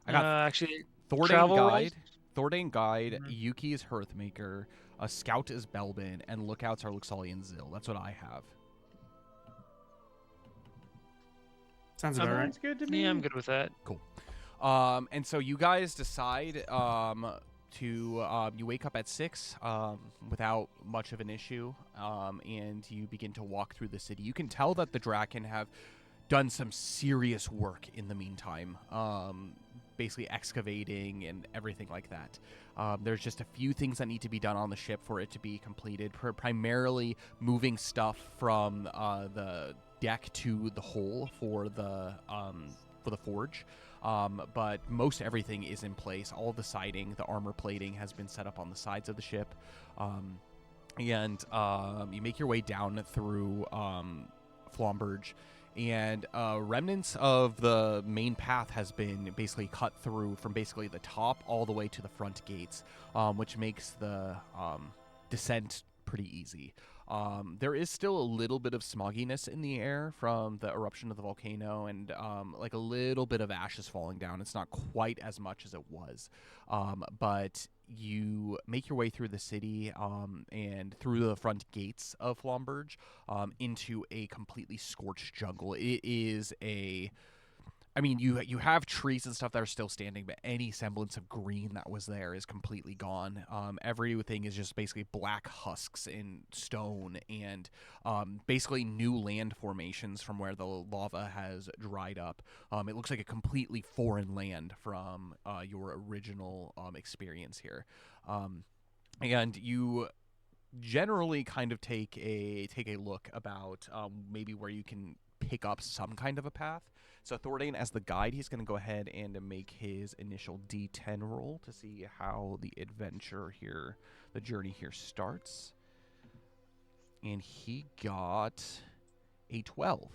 I got actually Thordane travel Guide. rolls? Thordane Guide. Mhm. Yuki is Hearthmaker. A Scout is Belbin, and Lookouts are Luxalia and Zill. That's what I have. Sounds about right. Sounds good to me. Yeah, I'm good with that. And so you guys decide you wake up at 6 without much of an issue, and you begin to walk through the city. You can tell that the Draken have done some serious work in the meantime, basically excavating and everything like that. There's just a few things that need to be done on the ship for it to be completed, primarily moving stuff from the deck to the hull for the forge. But most everything is in place. All of the siding, the armor plating has been set up on the sides of the ship. And you make your way down through Flomberge, and remnants of the main path has been basically cut through from basically the top all the way to the front gates, which makes the descent pretty easy. There is still a little bit of smogginess in the air from the eruption of the volcano, and like a little bit of ashes falling down. It's not quite as much as it was, but you make your way through the city and through the front gates of Flomberge into a completely scorched jungle. It is you have trees and stuff that are still standing, but any semblance of green that was there is completely gone. Everything is just basically black husks and stone and basically new land formations from where the lava has dried up. It looks like a completely foreign land from your original experience here. And you generally kind of take a look about maybe where you can pick up some kind of a path. So Thordane, as the guide, he's going to go ahead and make his initial D10 roll to see how the journey here starts. And he got a 12.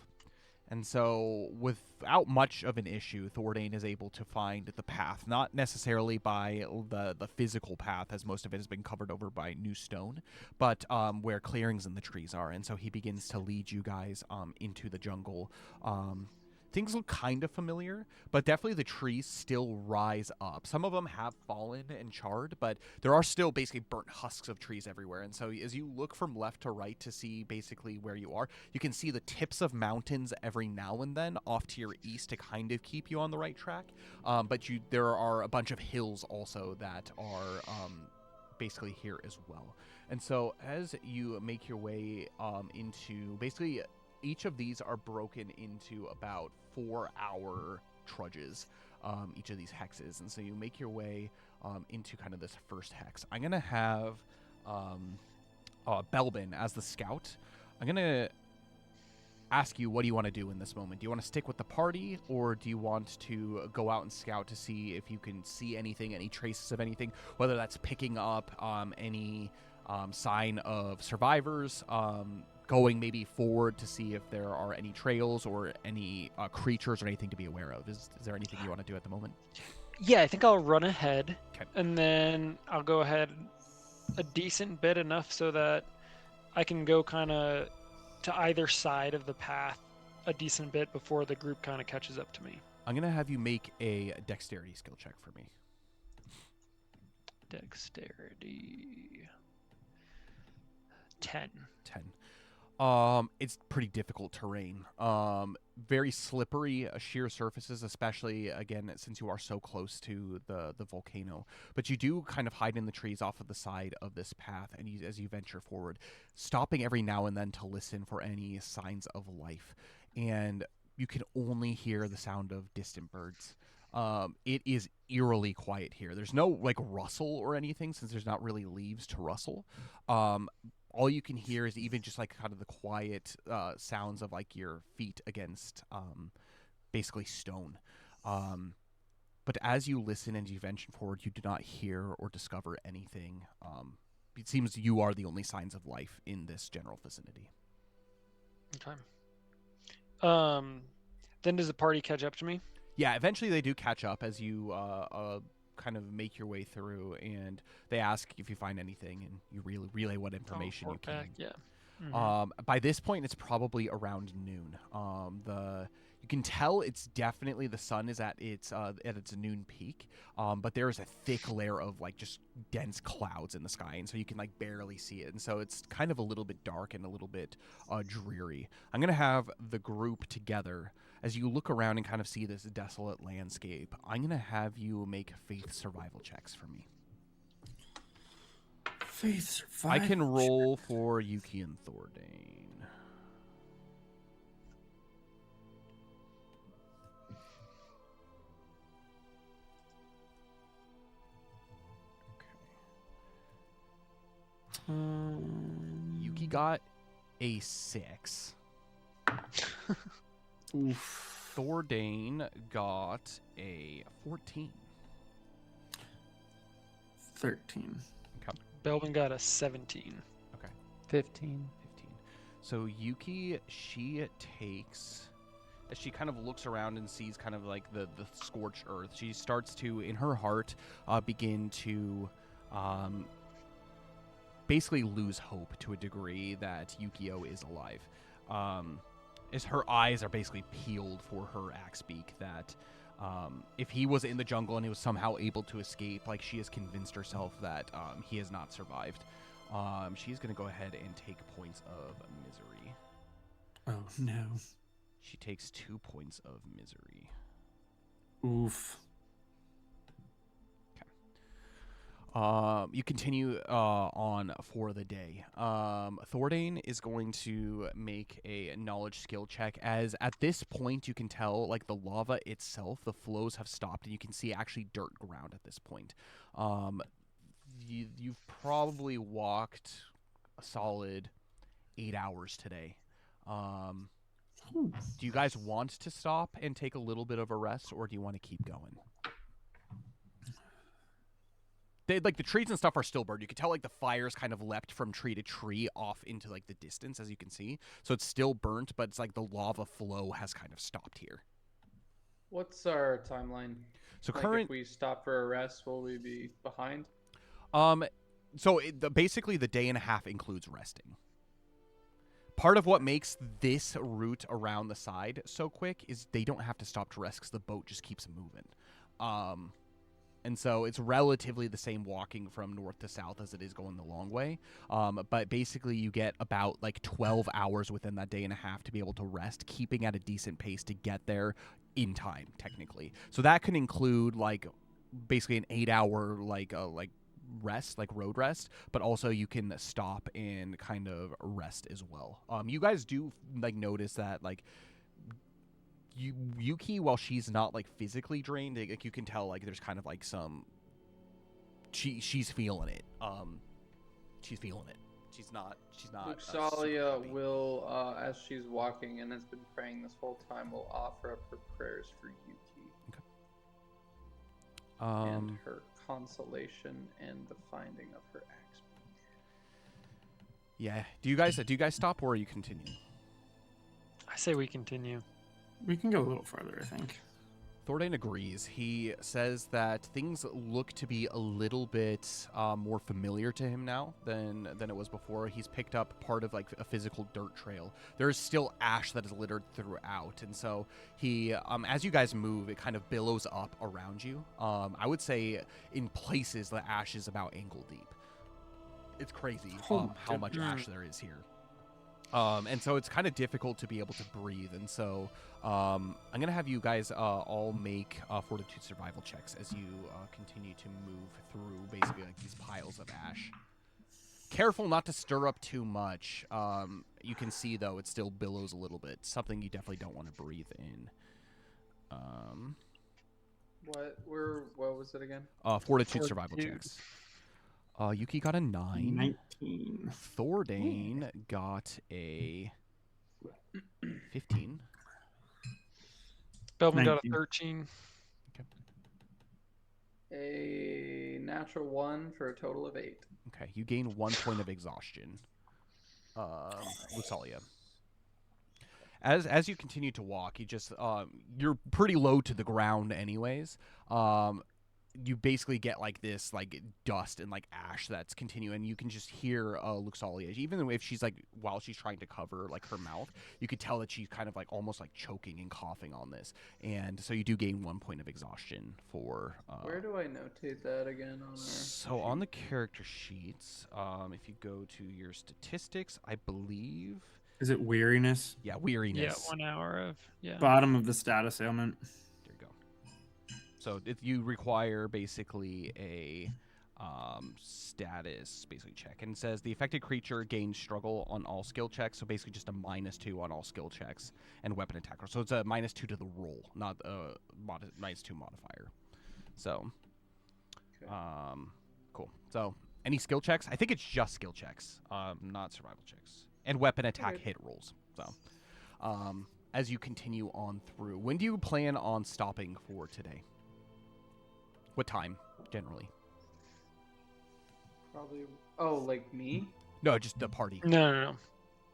And so, without much of an issue, Thordane is able to find the path, not necessarily by the physical path, as most of it has been covered over by new stone, but where clearings in the trees are. And so he begins to lead you guys into the jungle. Things look kind of familiar, but definitely the trees still rise up. Some of them have fallen and charred, but there are still basically burnt husks of trees everywhere. And so as you look from left to right to see basically where you are, you can see the tips of mountains every now and then off to your east to kind of keep you on the right track. But there are a bunch of hills also that are basically here as well. And so as you make your way into basically... Each of these are broken into about 4-hour trudges, each of these hexes. And so you make your way into kind of this first hex. I'm going to have Belbin as the scout. I'm going to ask you, what do you want to do in this moment? Do you want to stick with the party, or do you want to go out and scout to see if you can see anything, any traces of anything, whether that's picking up any sign of survivors, going maybe forward to see if there are any trails or any creatures or anything to be aware of? Is there anything you want to do at the moment? Yeah, I think I'll run ahead, Okay. and then I'll go ahead a decent bit, enough so that I can go kind of to either side of the path a decent bit before the group kind of catches up to me. I'm going to have you make a dexterity skill check for me. Dexterity 10. 10. It's pretty difficult terrain. Very slippery, sheer surfaces, especially, again, since you are so close to the volcano. But you do kind of hide in the trees off of the side of this path, and as you venture forward, stopping every now and then to listen for any signs of life. And you can only hear the sound of distant birds. It is eerily quiet here. There's no, like, rustle or anything, since there's not really leaves to rustle. All you can hear is even just like kind of the quiet sounds of like your feet against basically stone. But as you listen and you venture forward, you do not hear or discover anything. It seems you are the only signs of life in this general vicinity. Okay. Then does the party catch up to me? Yeah, eventually they do catch up as you kind of make your way through, and they ask if you find anything, and you relay what information you can. Back, yeah. Mm-hmm. By this point, it's probably around noon. You can tell it's definitely the sun is at its noon peak, but there is a thick layer of like just dense clouds in the sky, and so you can like barely see it, and so it's kind of a little bit dark and a little bit dreary. I'm gonna have the group together. As you look around and kind of see this desolate landscape, I'm going to have you make faith survival checks for me. Faith survival. I can roll for Yuki and Thordane. Okay. Yuki got a 6. Oof. Thordane got a 14. 13. Okay. Belvin got a 17. Okay. 15. So Yuki, she takes... As she kind of looks around and sees kind of like the scorched earth, she starts to, in her heart, begin to basically lose hope to a degree that Yukio is alive. As her eyes are basically peeled for her axe beak, that if he was in the jungle and he was somehow able to escape, like she has convinced herself that he has not survived. She's going to go ahead and take points of misery. Oh, no. She takes 2 points of misery. Oof. You continue on for the day. Thordane is going to make a knowledge skill check, as at this point you can tell like the lava itself, the flows have stopped, and you can see actually dirt ground at this point. You've probably walked a solid 8 hours today. Do you guys want to stop and take a little bit of a rest, or do you want to keep going? like the trees and stuff are still burned. You can tell like the fires kind of leapt from tree to tree off into like the distance, as you can see. So it's still burnt, but it's like the lava flow has kind of stopped here. What's our timeline? So like current, if we stop for a rest, will we be behind? So basically the day and a half includes resting. Part of what makes this route around the side so quick is they don't have to stop to rest because the boat just keeps moving. And so it's relatively the same walking from north to south as it is going the long way. But basically you get about like 12 hours within that day and a half to be able to rest, keeping at a decent pace to get there in time, technically. So that can include like basically an 8-hour rest, like road rest, but also you can stop and kind of rest as well. You guys do like notice that like Yuki, while she's not like physically drained, like you can tell like there's kind of like some she's feeling it. She's feeling it. She's not Luxalia will, as she's walking and has been praying this whole time, will offer up her prayers for Yuki. Okay. And her consolation and the finding of her axe. Yeah. Do you guys stop or are you continuing? I say we continue. We can go a little farther, I think. Thordain agrees. He says that things look to be a little bit more familiar to him now than it was before. He's picked up part of like a physical dirt trail. There's still ash that is littered throughout, and so he, as you guys move, it kind of billows up around you. I would say in places the ash is about ankle deep. It's crazy how much ash there is here. And so it's kind of difficult to be able to breathe. And so I'm going to have you guys all make fortitude survival checks as you continue to move through basically like these piles of ash. Careful not to stir up too much. You can see, though, it still billows a little bit. Something you definitely don't want to breathe in. What was it again? Fortitude survival checks. Yuki got a 9. 19. Thordain got a 15. Belvin got a 19. 13. A natural 1 for a total of 8. Okay, you gain 1 point of exhaustion. Luxalia. As you continue to walk, you just you're pretty low to the ground anyways. You basically get like this like dust and like ash that's continuing. You can just hear Luxalia, even if she's like, while she's trying to cover like her mouth, you could tell that she's kind of like almost like choking and coughing on this. And so you do gain 1 point of exhaustion for where do I notate that again on our so on the character sheets, if you go to your statistics, I believe, Is it weariness? yeah, weariness. Yeah, 1 hour of, yeah. Bottom of the status ailment. There you go. So if you require basically a status basically check, and it says the affected creature gains struggle on all skill checks, so basically just a -2 on all skill checks and weapon attack. So it's a -2 to the roll, not a -2 modifier. So Okay. cool. So any skill checks? I think it's just skill checks, not survival checks, and weapon attack hit rolls. So as you continue on through, when do you plan on stopping for today? What time, generally? Probably. Oh, like me? No, just the party. No.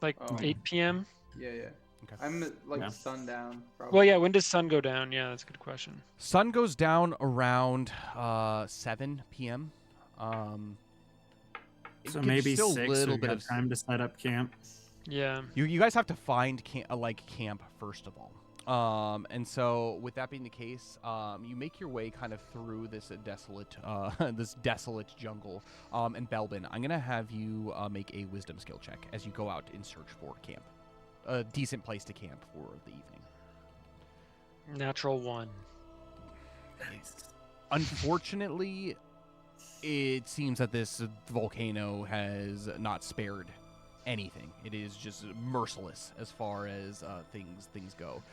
Like Oh. 8 p.m.? Yeah. Okay. I'm at, like Yeah. sundown. Probably. Well, yeah, when does sun go down? Yeah, that's a good question. Sun goes down around 7 p.m. It So gives maybe still 6 a little we bit got of time to set up camp. Yeah. You guys have to find camp first of all. And so with that being the case, you make your way kind of through this desolate jungle. And Belbin, I'm gonna have you make a wisdom skill check as you go out in search for camp, a decent place to camp for the evening. Natural 1. Unfortunately, it seems that this volcano has not spared anything. It is just merciless as far as things go.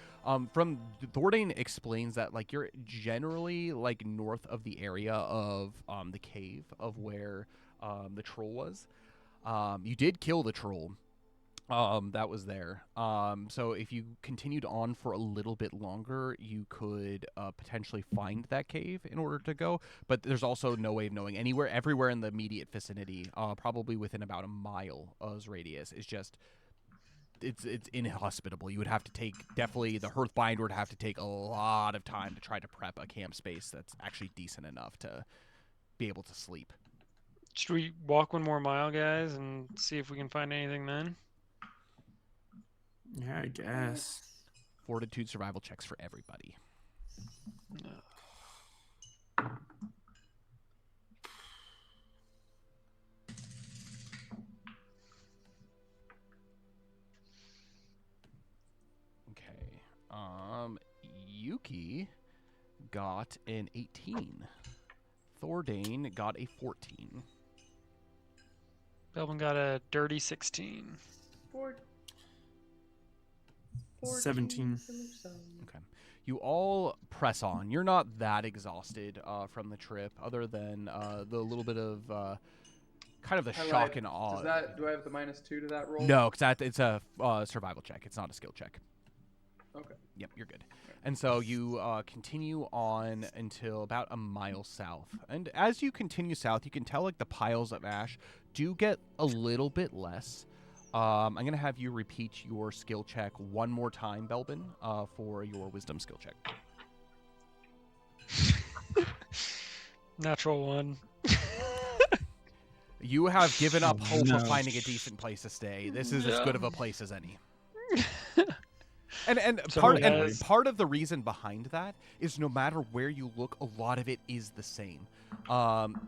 From Thordain explains that like you're generally like north of the area of the cave of where the troll was. You did kill the troll. That was there. So if you continued on for a little bit longer, you could potentially find that cave in order to go. But there's also no way of knowing everywhere in the immediate vicinity, probably within about a mile's radius, is just it's inhospitable. You would have to definitely the Hearthbind would have to take a lot of time to try to prep a camp space that's actually decent enough to be able to sleep. Should we walk 1 more mile, guys, and see if we can find anything then? Yeah, I guess. Fortitude survival checks for everybody. Okay. Yuki got an 18. Thordane got a 14. Belvin got a dirty 16. 17. Okay. You all press on. You're not that exhausted from the trip, other than the little bit of kind of the shock and awe. Do I have the -2 to that roll? No, because it's a survival check. It's not a skill check. Okay. Yep, you're good. And so you continue on until about a mile south. And as you continue south, you can tell like the piles of ash do get a little bit less. I'm going to have you repeat your skill check 1 more time, Belbin, for your wisdom skill check. Natural 1. You have given up hope of finding a decent place to stay. This is as good of a place as any. And part of the reason behind that is no matter where you look, a lot of it is the same.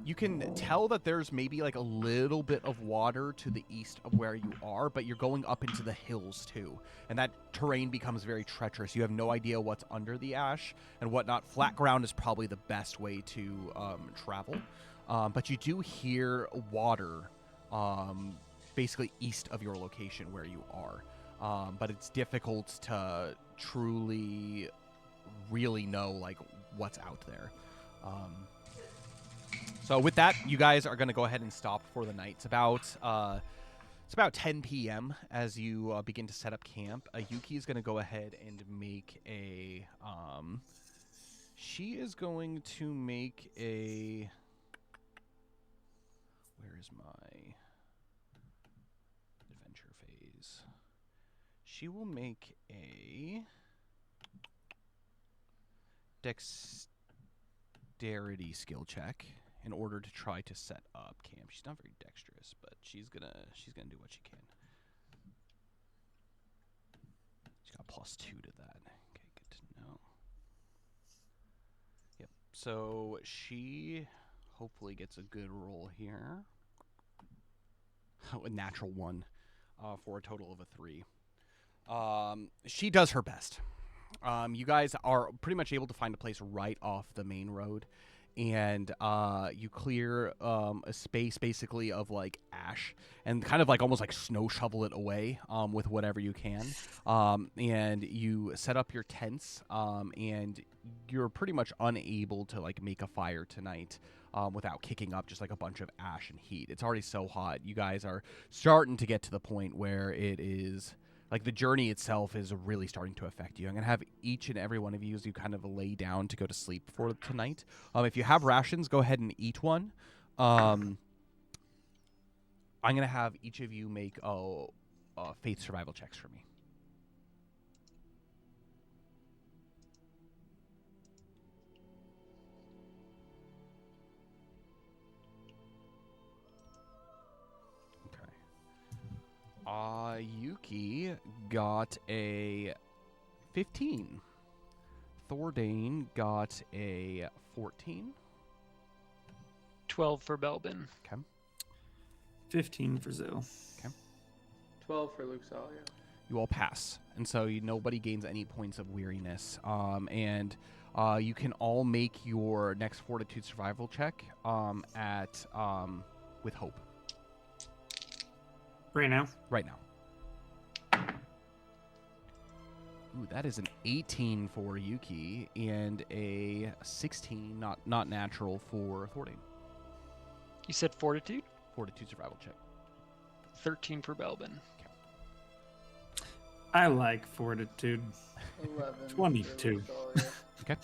You can tell that there's maybe like a little bit of water to the east of where you are, but you're going up into the hills too. And that terrain becomes very treacherous. You have no idea what's under the ash and whatnot. Flat ground is probably the best way to travel. But you do hear water basically east of your location where you are. But it's difficult to truly really know like what's out there. So with that, you guys are going to go ahead and stop for the night. It's about 10 p.m. as you begin to set up camp. Yuki is going to go ahead and make a she is going to make a where is my adventure phase? She will make a dexterity skill check in order to try to set up camp. She's not very dexterous, but she's gonna do what she can. She's got +2 to that. Okay, good to know. Yep. So she hopefully gets a good roll here. A natural 1 for a total of a 3. She does her best. You guys are pretty much able to find a place right off the main road, and you clear a space basically of like ash and kind of like almost like snow shovel it away with whatever you can. And you set up your tents, and you're pretty much unable to like make a fire tonight without kicking up just like a bunch of ash and heat. It's already so hot. You guys are starting to get to the point where it is like the journey itself is really starting to affect you. I'm going to have each and every one of you as you kind of lay down to go to sleep for tonight. If you have rations, go ahead and eat one. I'm going to have each of you make faith survival checks for me. Yuki got a 15. Thordane got a 14. 12 for Belbin. Okay. 15 for Zil. Okay. 12 for Luxalia. You all pass, and so nobody gains any points of weariness. And you can all make your next fortitude survival check with hope. Right now? Right now. Ooh, that is an 18 for Yuki and a 16, not natural, for Thordane. You said fortitude? Fortitude survival check. 13 for Belbin. Okay. I like fortitude. 11. 22. Okay.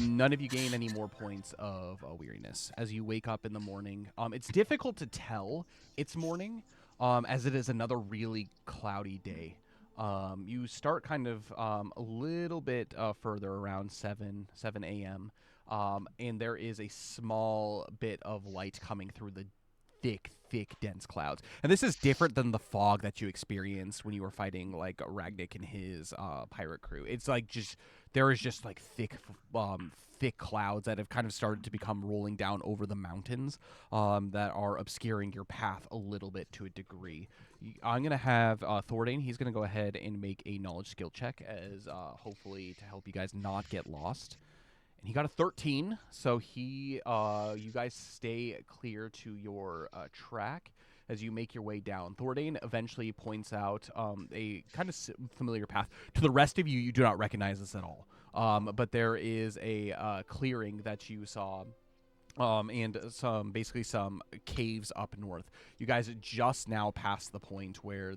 None of you gain any more points of weariness as you wake up in the morning. It's difficult to tell it's morning, as it is another really cloudy day. You start kind of a little bit further around 7 a.m. And there is a small bit of light coming through the thick, dense clouds. And this is different than the fog that you experienced when you were fighting like Ragnik and his pirate crew. It's like there is just like thick clouds that have kind of started to become rolling down over the mountains that are obscuring your path a little bit to a degree. I'm going to have Thordane. He's going to go ahead and make a knowledge skill check as hopefully to help you guys not get lost. And he got a 13, so you guys stay clear to your track as you make your way down. Thordane eventually points out a kind of familiar path. To the rest of you, you do not recognize this at all. But there is a clearing that you saw, and basically some caves up north. You guys just now passed the point where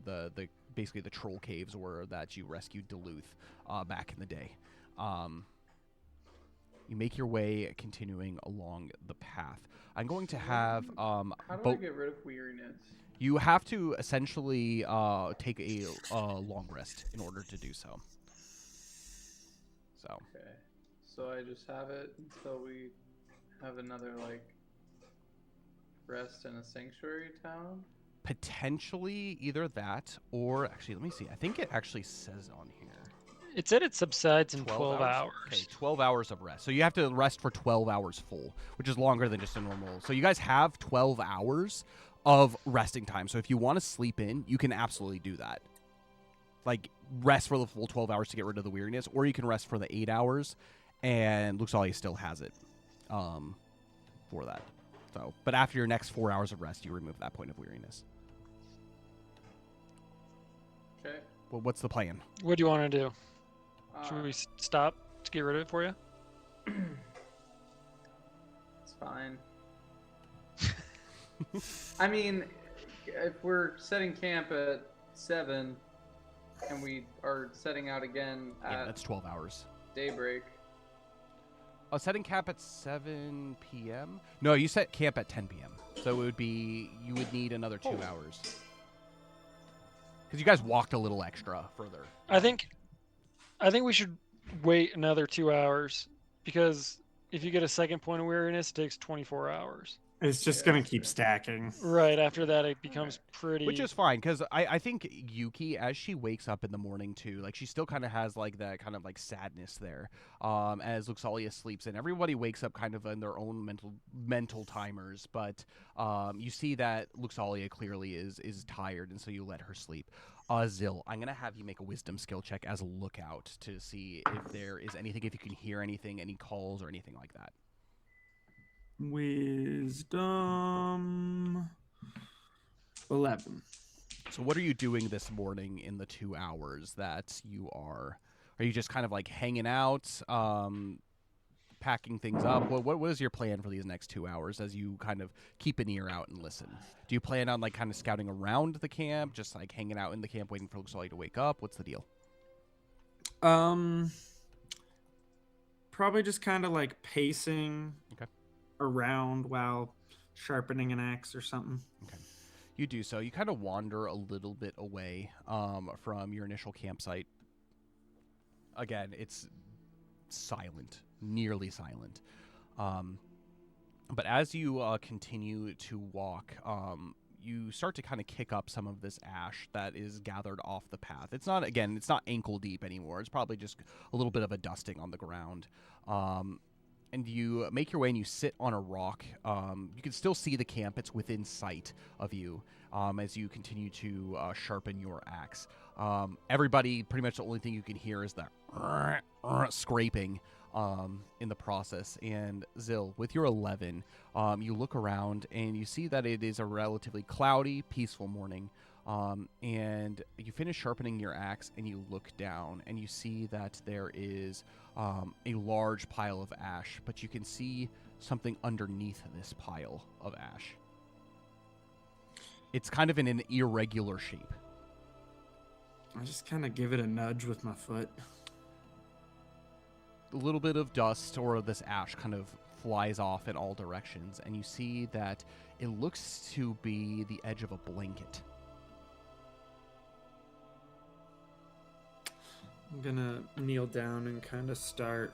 basically the troll caves were that you rescued Duluth back in the day. You make your way continuing along the path. I'm going to have How do I get rid of weariness? You have to essentially take a long rest in order to do so. So. Okay. So I just have it until we have another rest in a sanctuary town? Potentially either that or actually let me see. I think it actually says on here. It said it subsides in 12 hours. Okay, 12 hours of rest. So you have to rest for 12 hours full, which is longer than just a normal. So you guys have 12 hours of resting time. So if you want to sleep in, you can absolutely do that. Like, rest for the full 12 hours to get rid of the weariness, or you can rest for the 8 hours, and Luxalia still has it for that. So, but after your next 4 hours of rest, you remove that point of weariness. Okay. Well, what's the plan? What do you want to do? Should we stop to get rid of it for you? It's fine. I mean, if we're setting camp at 7 and we are setting out again at that's 12 hours. Daybreak. Setting camp at 7 p.m.? No, you set camp at 10 p.m. So it would be, you would need another 2 hours. Because you guys walked a little extra further. I think we should wait another 2 hours, because if you get a second point of weariness, it takes 24 hours. It's just going to keep stacking. Right, after that it becomes pretty... Which is fine, because I think Yuki, as she wakes up in the morning too, like she still kind of has like that kind of like sadness there as Luxalia sleeps in. Everybody wakes up kind of in their own mental timers, but you see that Luxalia clearly is tired, and so you let her sleep. Zil, I'm going to have you make a wisdom skill check as a lookout to see if there is anything, if you can hear anything, any calls or anything like that. Wisdom 11. So what are you doing this morning in the 2 hours that you are you just kind of like hanging out, packing things up? What is your plan for these next 2 hours as you kind of keep an ear out and listen? Do you plan on like kind of scouting around the camp, just like hanging out in the camp waiting for Luxalia to wake up? What's the deal? Probably just kind of like pacing around while sharpening an axe or something. Okay. You do so. You kind of wander a little bit away from your initial campsite. Again, it's silent, nearly silent. But as you continue to walk, you start to kind of kick up some of this ash that is gathered off the path. It's not ankle deep anymore. It's probably just a little bit of a dusting on the ground. And you make your way and you sit on a rock. You can still see the camp. It's within sight of you as you continue to sharpen your axe. Everybody, pretty much the only thing you can hear is that scraping in the process. And Zil, with your 11, you look around and you see that it is a relatively cloudy, peaceful morning. And you finish sharpening your axe and you look down and you see that there is a large pile of ash, but you can see something underneath this pile of ash. It's kind of in an irregular shape. I just kind of give it a nudge with my foot. A little bit of dust or this ash kind of flies off in all directions, and you see that it looks to be the edge of a blanket. I'm gonna kneel down and kind of start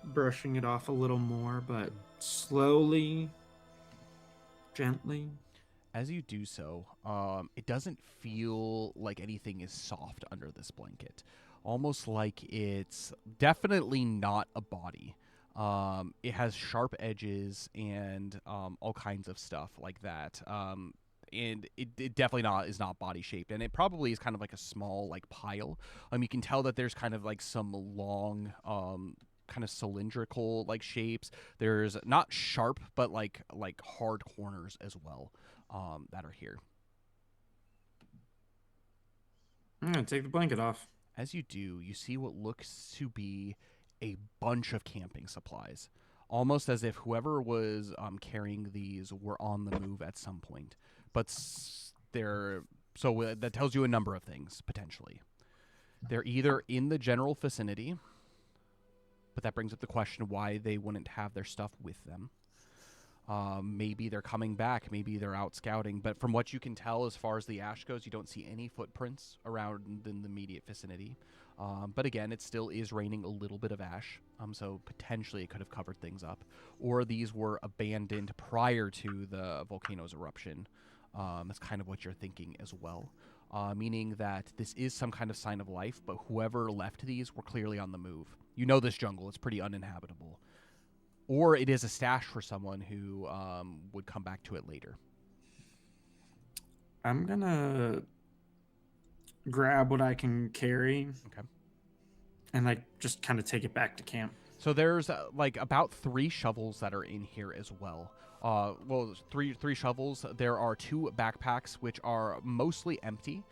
brushing it off a little more, but slowly, gently. As you do so, it doesn't feel like anything is soft under this blanket. Almost like it's definitely not a body. It has sharp edges and all kinds of stuff like that. And it definitely is not body shaped, and it probably is kind of like a small like pile. You can tell that there's kind of like some long kind of cylindrical like shapes. There's not sharp but like hard corners as well that are here. I'm gonna take the blanket off. As you do, you see what looks to be a bunch of camping supplies, almost as if whoever was carrying these were on the move at some point. But that tells you a number of things, potentially. They're either in the general vicinity, but that brings up the question why they wouldn't have their stuff with them. Maybe they're coming back. Maybe they're out scouting. But from what you can tell, as far as the ash goes, you don't see any footprints around in the immediate vicinity. But again, it still is raining a little bit of ash. So potentially it could have covered things up. Or these were abandoned prior to the volcano's eruption. That's kind of what you're thinking as well. Meaning that this is some kind of sign of life, but whoever left these were clearly on the move. You know this jungle. It's pretty uninhabitable. Or it is a stash for someone who would come back to it later. I'm gonna grab what I can carry. Okay. And like just kind of take it back to camp. So there's like about 3 shovels that are in here as well. Well, three shovels. There are 2 backpacks which are mostly empty.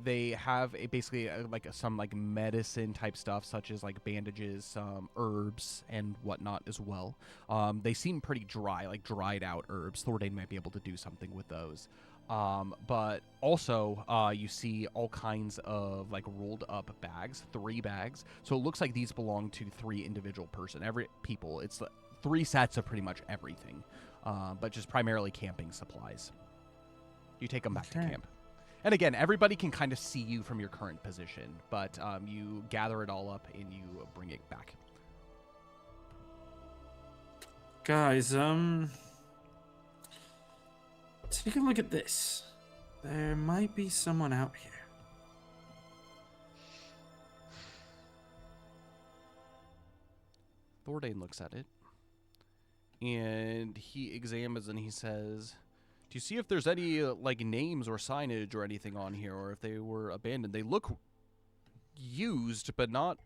They have basically some medicine type stuff, such as like bandages, some herbs and whatnot as well. They seem pretty dry, like dried out herbs. Thordane might be able to do something with those. But also, you see all kinds of like rolled up bags, 3 bags. So it looks like these belong to 3 individual people. It's 3 sets of pretty much everything, but just primarily camping supplies. You take them back to camp. And again, everybody can kind of see you from your current position, but you gather it all up and you bring it back. Guys, take a look at this. There might be someone out here. Thordane looks at it, and he examines and he says, do you see if there's any like names or signage or anything on here, or if they were abandoned? They look used, but not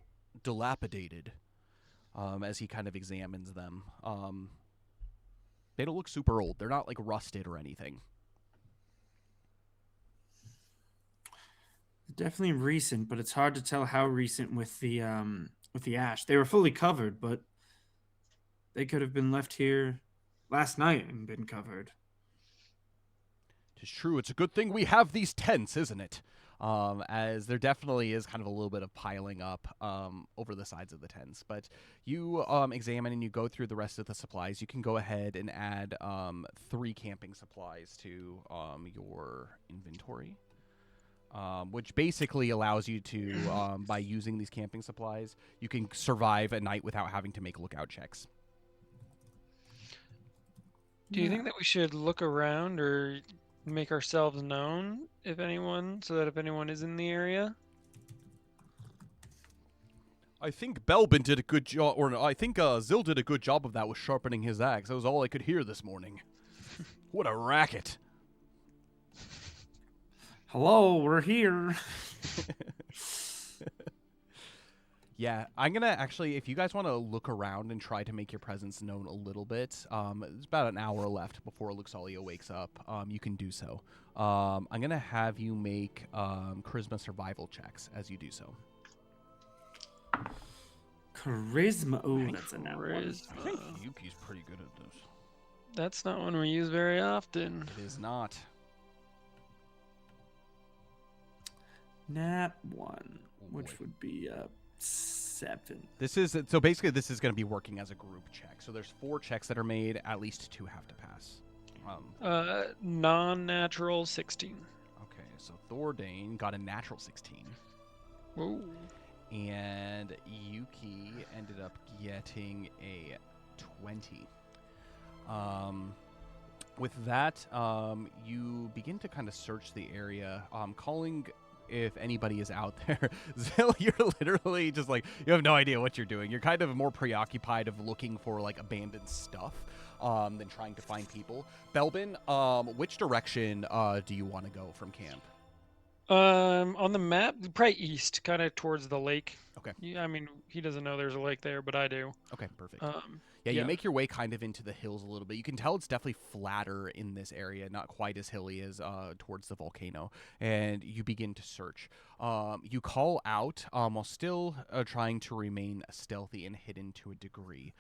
dilapidated, as he kind of examines them. They don't look super old. They're not like rusted or anything. Definitely recent, but it's hard to tell how recent with the ash. They were fully covered, but they could have been left here last night and been covered. 'Tis true. It's a good thing we have these tents, isn't it? As there definitely is kind of a little bit of piling up over the sides of the tents. But you examine and you go through the rest of the supplies. You can go ahead and add 3 camping supplies to your inventory, which basically allows you to, by using these camping supplies, you can survive a night without having to make lookout checks. Do you think that we should look around or make ourselves known so that if anyone is in the area? I think Belbin did a good job, or I think Zil did a good job of that with sharpening his axe. That was all I could hear this morning. What a racket. Hello, we're here. Yeah, I'm going to actually, if you guys want to look around and try to make your presence known a little bit, there's about an hour left before Luxalia wakes up. You can do so. I'm going to have you make charisma survival checks as you do so. Charisma. Oh, that's a nat one. I think Yuki's pretty good at this. That's not one we use very often. It is not. Nat 1, Oh, which boy. would be 7. This is so basically this is going to be working as a group check. So there's 4 checks that are made. At least 2 have to pass. Non-natural 16. Okay, so Thordane got a natural 16. Whoa. And Yuki ended up getting a 20. With that, you begin to kind of search the area, calling if anybody is out there. Zill, you're literally just like, you have no idea what you're doing. You're kind of more preoccupied of looking for like abandoned stuff than trying to find people. Belbin, which direction do you want to go from camp? On the map, probably east, kind of towards the lake. Okay. Yeah, I mean, he doesn't know there's a lake there, but I do. Okay, perfect. Yeah. You make your way kind of into the hills a little bit. You can tell it's definitely flatter in this area, not quite as hilly as towards the volcano. And you begin to search. You call out while still trying to remain stealthy and hidden to a degree.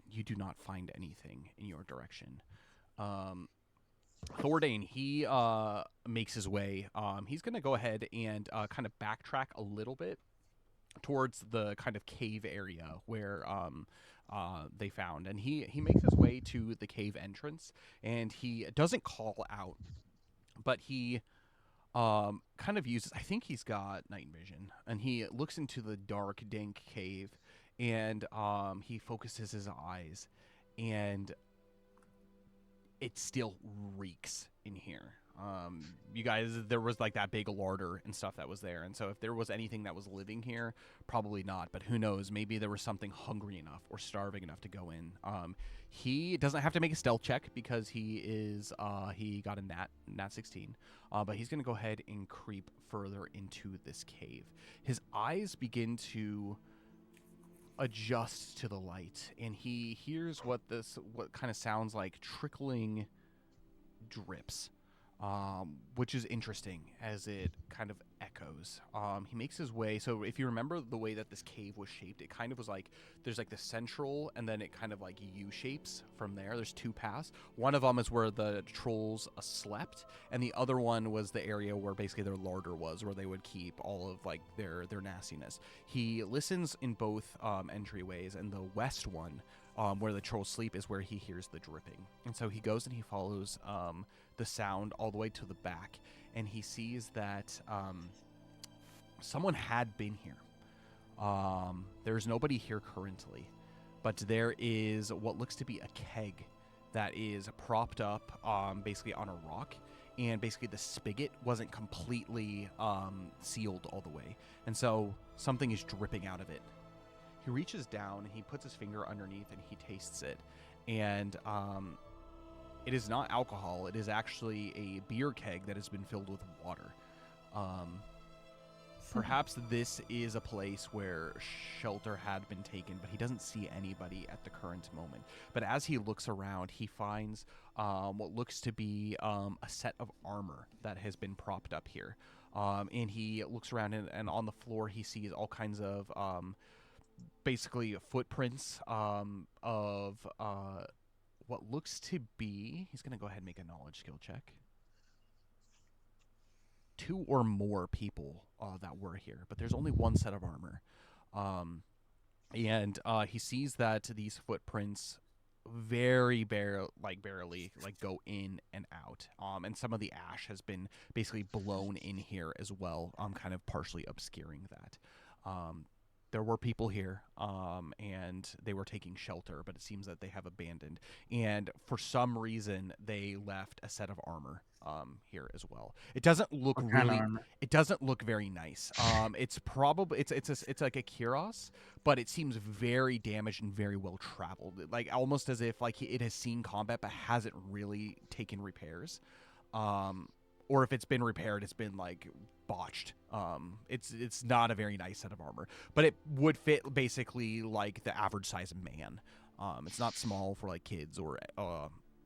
You do not find anything in your direction. Thordane, he makes his way. He's going to go ahead and kind of backtrack a little bit towards the kind of cave area where they found. And he makes his way to the cave entrance, and he doesn't call out, but he kind of uses, I think he's got night vision, and he looks into the dark, dank cave, and he focuses his eyes, and it still reeks in here. You guys, there was like that big larder and stuff that was there, and so if there was anything that was living here, probably not, but who knows, maybe there was something hungry enough or starving enough to go in. He doesn't have to make a stealth check because he got a nat 16, but he's gonna go ahead and creep further into this cave. His eyes begin to adjust to the light, and he hears what kind of sounds like trickling drips, which is interesting as it kind of echoes. He makes his way. So if you remember the way that this cave was shaped, it kind of was like there's like the central, and then it kind of like U shapes from there. There's 2 paths. One of them is where the trolls slept, and the other one was the area where basically their larder was, where they would keep all of like their nastiness. He listens in both entryways, and the west one, where the trolls sleep, is where he hears the dripping. And so he goes and he follows the sound all the way to the back, and he sees that someone had been here. There's nobody here currently, but there is what looks to be a keg that is propped up basically on a rock, and basically the spigot wasn't completely sealed all the way, and so something is dripping out of it. He reaches down and he puts his finger underneath and he tastes it, and it is not alcohol. It is actually a beer keg that has been filled with water. Perhaps this is a place where shelter had been taken, but he doesn't see anybody at the current moment. But as he looks around, he finds what looks to be a set of armor that has been propped up here. And he looks around, and on the floor he sees all kinds of basically footprints of what looks to be, he's going to go ahead and make a knowledge skill check, 2 or more people that were here, but there's only 1 set of armor. And he sees that these footprints barely go in and out. And some of the ash has been basically blown in here as well, kind of partially obscuring that. There were people here, and they were taking shelter, but it seems that they have abandoned. And for some reason, they left a set of armor here as well. It doesn't look it doesn't look very nice. It's probably it's like a Eclaas, but it seems very damaged and very well traveled, like almost as if like it has seen combat but hasn't really taken repairs. Or if it's been repaired, it's been like botched. It's not a very nice set of armor, but it would fit basically like the average size man. It's not small for like kids or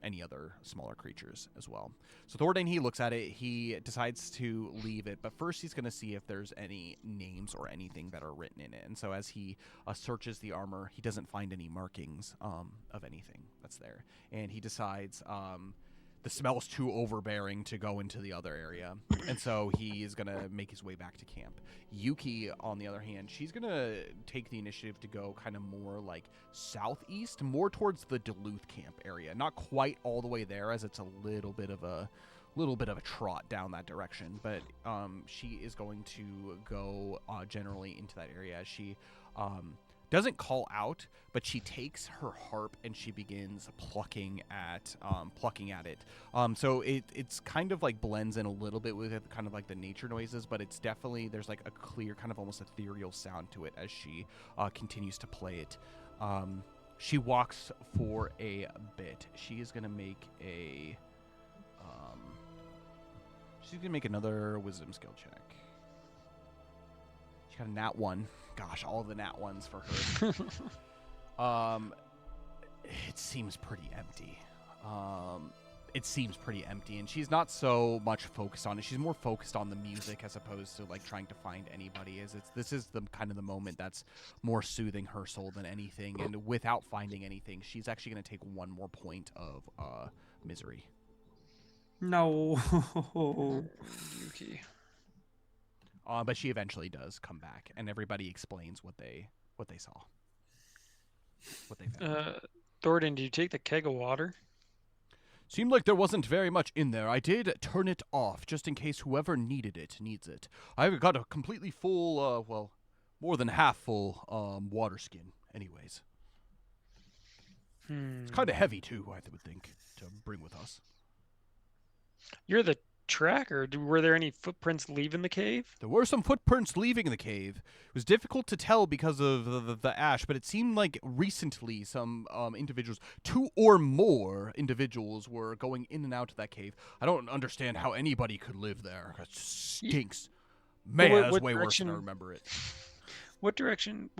any other smaller creatures as well. So Thordane, he looks at it, he decides to leave it, but first he's going to see if there's any names or anything that are written in it. And so as he searches the armor, he doesn't find any markings of anything that's there, and he decides the smell's too overbearing to go into the other area, and so he is gonna make his way back to camp. Yuki, on the other hand, she's gonna take the initiative to go kind of more like southeast, more towards the Duluth camp area. Not quite all the way there, as it's a little bit of a trot down that direction, but she is going to go generally into that area. As she doesn't call out, but she takes her harp and she begins plucking at it. So it's kind of like blends in a little bit with kind of like the nature noises, but it's definitely, there's like a clear kind of almost ethereal sound to it as she continues to play it. She walks for a bit. She is gonna make a she's gonna make another wisdom skill check. She got a nat 1. Gosh, all the nat 1s for her. It seems pretty empty. And she's not so much focused on it. She's more focused on the music as opposed to like trying to find anybody. This is the kind of the moment that's more soothing her soul than anything. And without finding anything, she's actually going to take 1 more point of misery. No. Yuki. But she eventually does come back, and everybody explains what they saw, what they found. Thornton, did you take the keg of water? Seemed like there wasn't very much in there. I did turn it off, just in case whoever needs it. I've got a completely full, well, more than half full, water skin, anyways. It's kind of heavy, too, I would think, to bring with us. You're the tracker. Were there any footprints leaving the cave? There were some footprints leaving the cave. It was difficult to tell because of the ash, but it seemed like recently some individuals, 2 or more individuals, were going in and out of that cave. I don't understand how anybody could live there. It stinks. Man, that's way worse than I remember it. What direction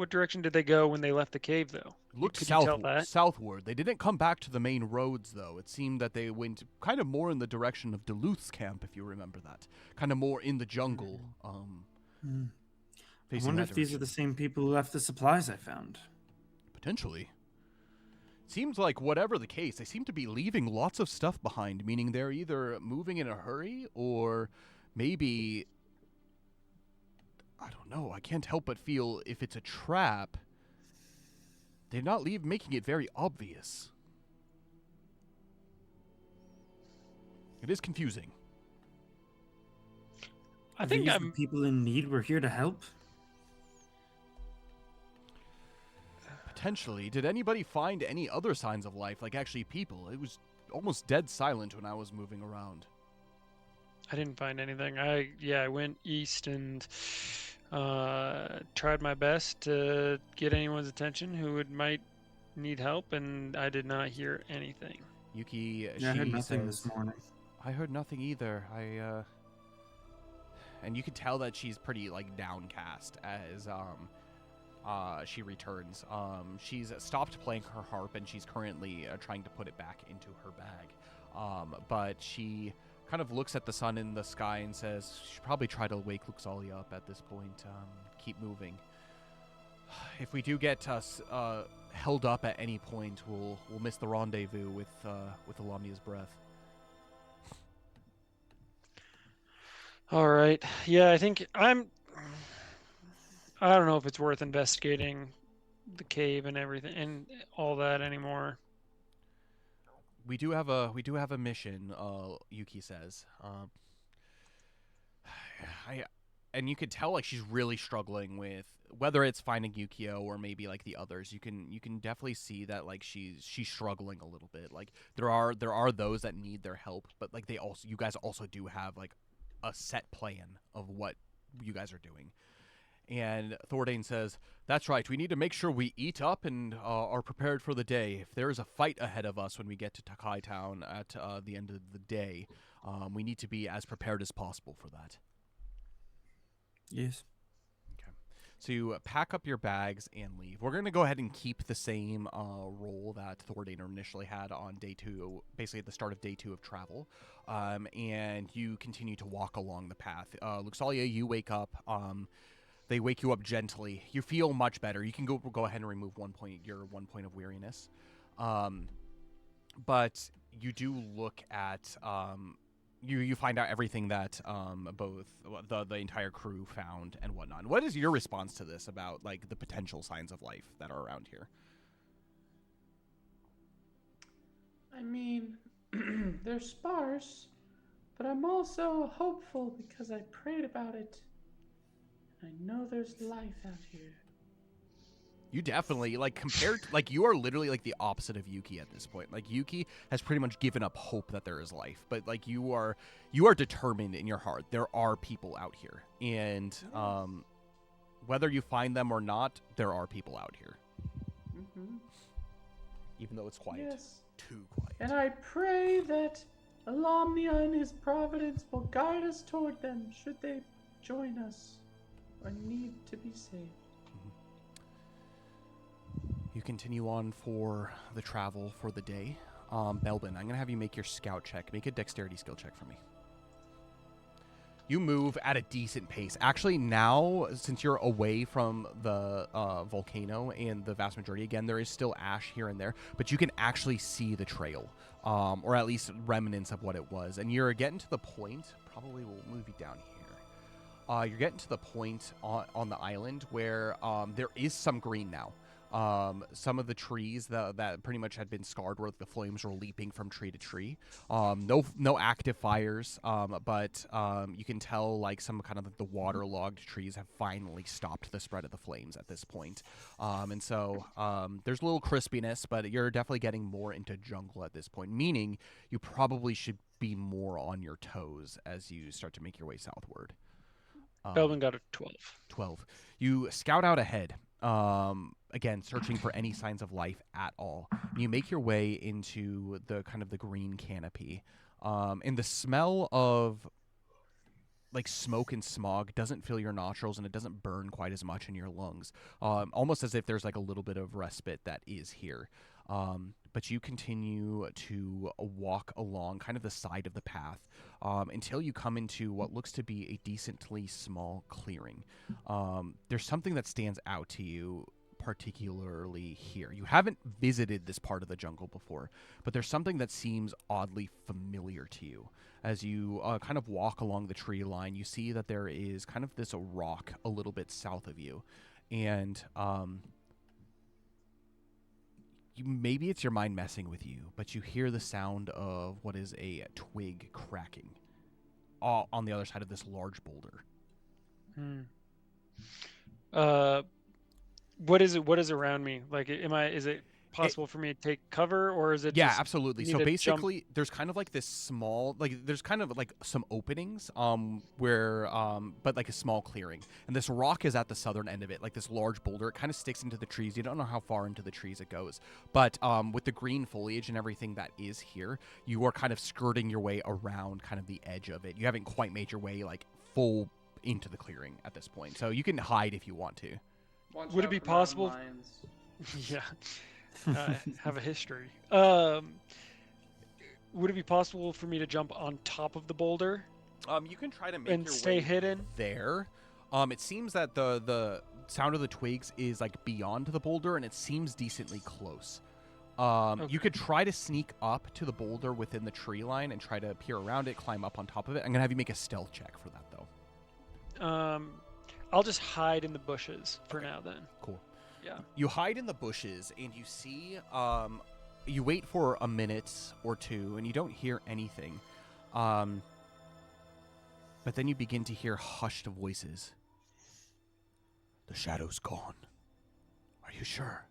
did they go when they left the cave, though? Looked southward. They didn't come back to the main roads, though. It seemed that they went kind of more in the direction of Duluth's camp, if you remember that. Kind of more in the jungle. I wonder if these are the same people who left the supplies I found. Potentially. Seems like whatever the case, they seem to be leaving lots of stuff behind, meaning they're either moving in a hurry or maybe... I don't know. I can't help but feel if it's a trap, they're not making it very obvious. It is confusing. I think people in need were here to help. Potentially. Did anybody find any other signs of life, like actually people? It was almost dead silent when I was moving around. I didn't find anything. I went east and tried my best to get anyone's attention who might need help, and I did not hear anything. Yuki, I heard nothing this morning. I heard nothing either. And you can tell that she's pretty like downcast as she returns. She's stopped playing her harp and she's currently trying to put it back into her bag. But she kind of looks at the sun in the sky and says she should probably try to wake Luxalia up at this point. Keep moving. If we do get us held up at any point, we'll miss the rendezvous with Alamia's breath. All right. Yeah, I think I don't know if it's worth investigating the cave and everything and all that anymore. We do have a mission, Yuki says. And you could tell like she's really struggling with whether it's finding Yukio or maybe like the others. You can definitely see that like she's struggling a little bit. Like there are those that need their help, but like you guys also do have like a set plan of what you guys are doing. And Thordane says, "That's right. We need to make sure we eat up and are prepared for the day. If there is a fight ahead of us when we get to Takai Town at the end of the day, we need to be as prepared as possible for that." Yes. Okay. So you pack up your bags and leave. We're going to go ahead and keep the same role that Thordane initially had on day 2, basically at the start of day 2 of travel. And you continue to walk along the path. Luxalia, you wake up. They wake you up gently. You feel much better. You can go ahead and remove 1 point of weariness. but you do look at you find out everything that both the entire crew found and whatnot. What is your response to this about like the potential signs of life that are around here? I mean, they're sparse, but I'm also hopeful because I prayed about it. I know there's life out here. You definitely, like, compared to, like, you are literally, like, the opposite of Yuki at this point. Like, Yuki has pretty much given up hope that there is life. But, like, you are determined in your heart. There are people out here. And whether you find them or not, there are people out here. Mm-hmm. Even though it's quiet. Yes. Too quiet. And I pray that Alamnia in his providence will guide us toward them should they join us or need to be saved. You continue on for the travel for the day. Belbin, I'm going to have you make your scout check. Make a dexterity skill check for me. You move at a decent pace. Actually, now, since you're away from the volcano and the vast majority, again, there is still ash here and there, but you can actually see the trail, or at least remnants of what it was. And you're getting to the point, probably we'll move you down here. You're getting to the point on the island where there is some green now. Some of the trees that pretty much had been scarred where the flames were leaping from tree to tree. No active fires, but you can tell like some kind of the waterlogged trees have finally stopped the spread of the flames at this point. And so there's a little crispiness, but you're definitely getting more into jungle at this point, meaning you probably should be more on your toes as you start to make your way southward. Belvin got a 12. 12. You scout out ahead. Again, searching for any signs of life at all. You make your way into the kind of the green canopy. And the smell of like smoke and smog doesn't fill your nostrils and it doesn't burn quite as much in your lungs. Almost as if there's like a little bit of respite that is here. But you continue to walk along kind of the side of the path until you come into what looks to be a decently small clearing. There's something that stands out to you particularly here. You haven't visited this part of the jungle before, but there's something that seems oddly familiar to you. As you kind of walk along the tree line, you see that there is kind of this rock a little bit south of you. And maybe it's your mind messing with you, but you hear the sound of what is a twig cracking on the other side of this large boulder. What is around me? Like, is it possible for me to take cover, or is it Yeah, just absolutely. So basically there's kind of like this small, like there's kind of like some openings where but like a small clearing, and this rock is at the southern end of it, like this large boulder. It kind of sticks into the trees. You don't know how far into the trees it goes, but with the green foliage and everything that is here, you are kind of skirting your way around kind of the edge of it. You haven't quite made your way like full into the clearing at this point, so you can hide if you want to. Would it be possible? Yeah. Have a history. Would it be possible for me to jump on top of the boulder? You can try to make and your stay way hidden there. It seems that the sound of the twigs is like beyond the boulder, and it seems decently close. Okay. You could try to sneak up to the boulder within the tree line and try to peer around it, climb up on top of it. I'm gonna have you make a stealth check for that, though. I'll just hide in the bushes for now, then. Cool. Yeah. You hide in the bushes, and you see, you wait for a minute or two, and you don't hear anything. But then you begin to hear hushed voices. The shadow's gone. Are you sure?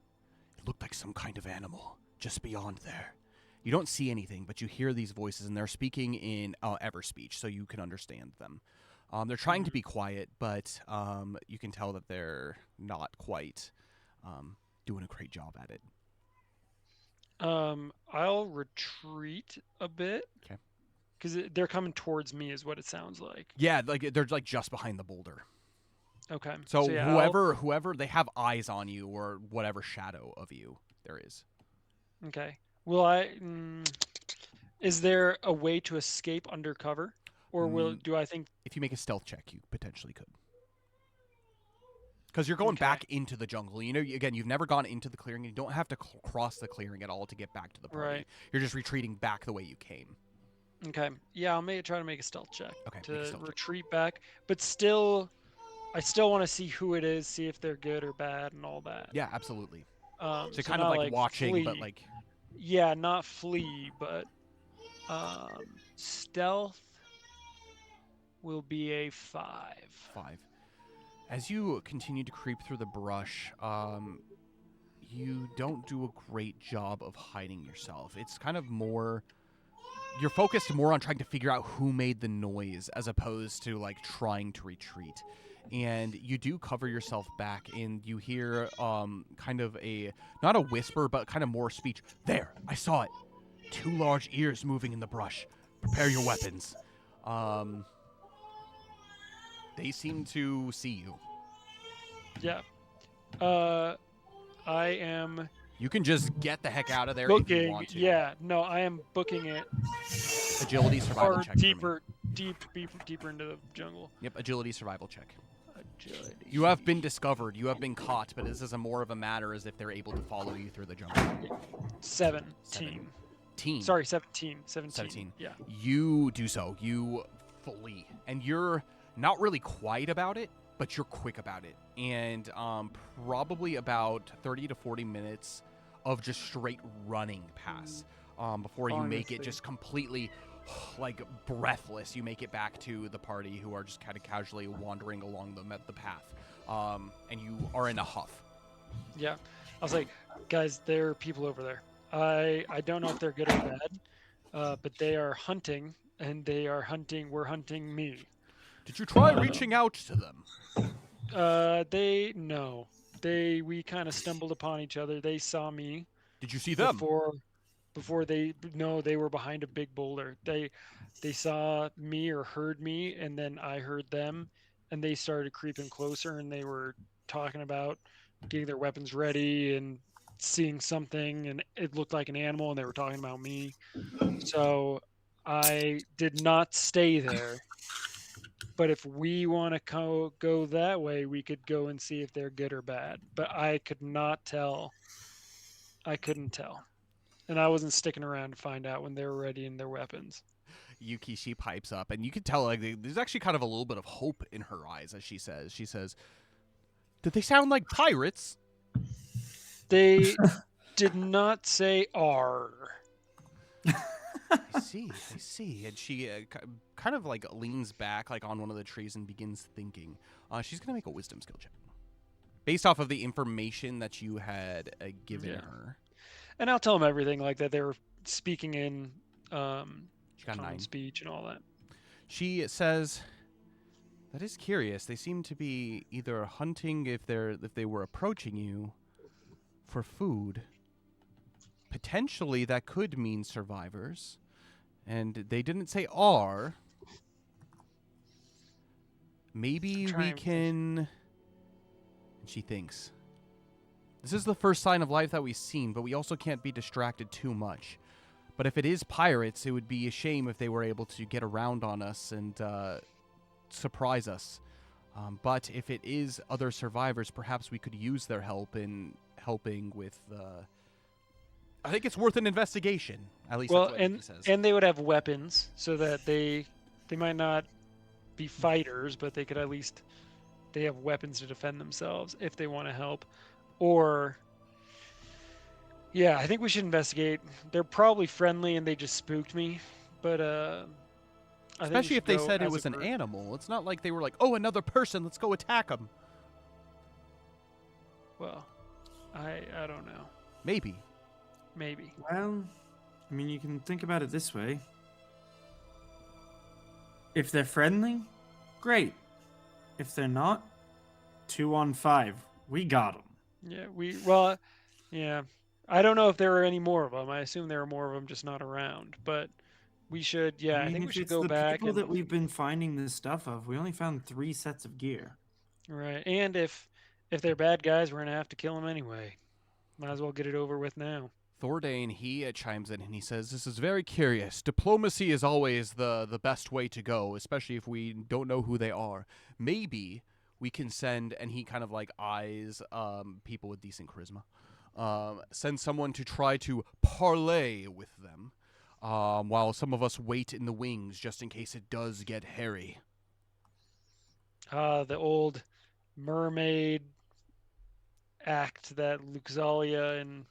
It looked like some kind of animal just beyond there. You don't see anything, but you hear these voices, and they're speaking in Everspeech, so you can understand them. They're trying to be quiet, but you can tell that they're not quite doing a great job at it. I'll retreat a bit. Okay. Because they're coming towards me is what it sounds like. Yeah, like they're like just behind the boulder. Okay. So yeah, whoever, they have eyes on you or whatever shadow of you there is. Okay. Is there a way to escape undercover? Or do I think... If you make a stealth check, you potentially could. Because you're going Okay. back into the jungle. You know, again, you've never gone into the clearing. You don't have to cross the clearing at all to get back to the party. Right. You're just retreating back the way you came. Okay. Yeah, I'll try to make a stealth check Okay, make a to stealth check. retreat back, but still, I still want to see who it is, see if they're good or bad, and all that. Yeah, absolutely. So So kind not of like watching, flee. but like... Yeah, not flee, but stealth will be a 5. 5. As you continue to creep through the brush, you don't do a great job of hiding yourself. It's kind of more... You're focused more on trying to figure out who made the noise as opposed to, like, trying to retreat. And you do cover yourself back, and you hear kind of a... Not a whisper, but kind of more speech. There! I saw it! 2 large ears moving in the brush. Prepare your weapons. They seem to see you. Yeah. I am You can just get the heck out of there if you booking. want to. Yeah, no, I am booking it Agility survival far check. For me. deeper into the jungle. Yep, agility survival check. Agility. You have been discovered. You have been caught, but this is more of a matter as if they're able to follow you through the jungle. 17. Sorry, 17. 17. Yeah. You do so. You flee. And you're not really quiet about it, but you're quick about it. And probably about 30 to 40 minutes of just straight running pass before you make it just completely, like, breathless. You make it back to the party who are just kind of casually wandering along the path. And you are in a huff. Yeah. I was like, guys, there are people over there. I don't know if they're good or bad, but they are hunting, and we're hunting me. Did you try reaching out to them? We kind of stumbled upon each other. They saw me. Did you see them? Before they were behind a big boulder. They saw me or heard me, and then I heard them, and they started creeping closer, and they were talking about getting their weapons ready and seeing something, and it looked like an animal, and they were talking about me. So I did not stay there. But if we want to go that way, we could go and see if they're good or bad. But I could not tell. I couldn't tell. And I wasn't sticking around to find out when they were ready in their weapons. Yuki, she pipes up, and you can tell like there's actually kind of a little bit of hope in her eyes as she says, did they sound like pirates? They did not say R. I see. And she kind of like leans back like on one of the trees and begins thinking. She's going to make a wisdom skill check. Based off of the information that you had given her. And I'll tell them everything like that. They were speaking in She got common 9. speech and all that. She says, that is curious. They seem to be either hunting if they were approaching you for food. Potentially that could mean survivors. And they didn't say are. Maybe we can... And she thinks. This is the first sign of life that we've seen, but we also can't be distracted too much. But if it is pirates, it would be a shame if they were able to get around on us and surprise us. But if it is other survivors, perhaps we could use their help in helping with... I think it's worth an investigation. At least that's what he says. And they would have weapons, so that they might not be fighters, but they could at least they have weapons to defend themselves if they want to help. Or yeah, I think we should investigate. They're probably friendly and they just spooked me, but especially if they said it was an animal. It's not like they were like, "Oh, another person, let's go attack them." Well, I don't know. Maybe. Well, I mean, you can think about it this way. If they're friendly, great. If they're not, 2 on 5. We got them. Yeah, I don't know if there are any more of them. I assume there are more of them, just not around. But we should, I think we should go back. People that we've been finding this stuff of, we only found 3 sets of gear. Right, and if they're bad guys, we're gonna have to kill them anyway. Might as well get it over with now. Thordane, he chimes in and he says, this is very curious. Diplomacy is always the best way to go, especially if we don't know who they are. Maybe we can send, and he kind of like eyes people with decent charisma, send someone to try to parlay with them, while some of us wait in the wings just in case it does get hairy. The old mermaid act that Luxalia and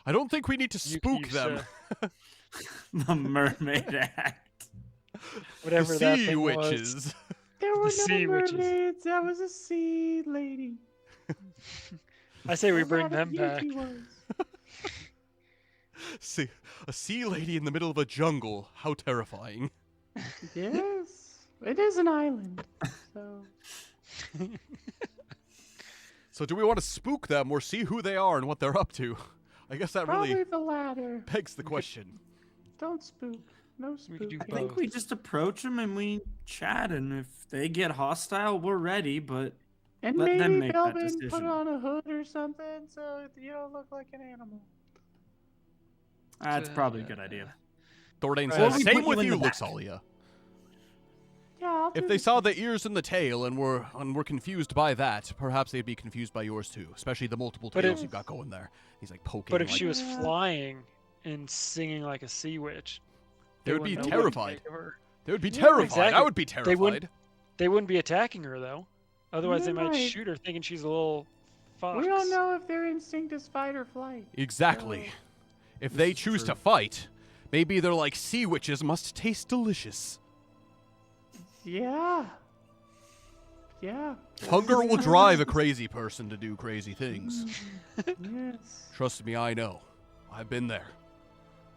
I don't think we need to Yuki spook used them. to- The mermaid act. whatever The that sea thing was. witches. There were The sea no witches. mermaids. That was a sea lady. I say we A bring lot of them back. beauty was. See, a sea lady in the middle of a jungle. How terrifying. Yes, it is an island. So So do we want to spook them or see who they are and what they're up to? I guess that probably really the latter. begs the question. Don't spook. No We could do spook. I think we just approach them and we chat, and if they get hostile, we're ready. But And let them maybe make that Belvin put decision. on a hood or something so you don't look like an animal. that's probably a good idea. Thordain Right. says, Or we same put you with in you, the back. Luxalia. Yeah, I'll If do they the saw same. the ears and the tail and were confused by that, perhaps they'd be confused by yours too, especially the multiple But tails if- you've got going there. He's like poking. But if like, she was Yeah. flying and singing like a sea witch, they would be wouldn't know what to terrified. make of her. They would be Yeah, terrified. I exactly. would be They wouldn't- terrified. They wouldn't be attacking her though. Otherwise, they They might might. shoot her, thinking she's a little fox. We don't know if their instinct is fight or flight. Exactly. So- If they is choose true. to fight, maybe they're like sea witches must taste delicious. Yeah. Yeah. Hunger will drive a crazy person to do crazy things. Yes. Trust me, I know. I've been there.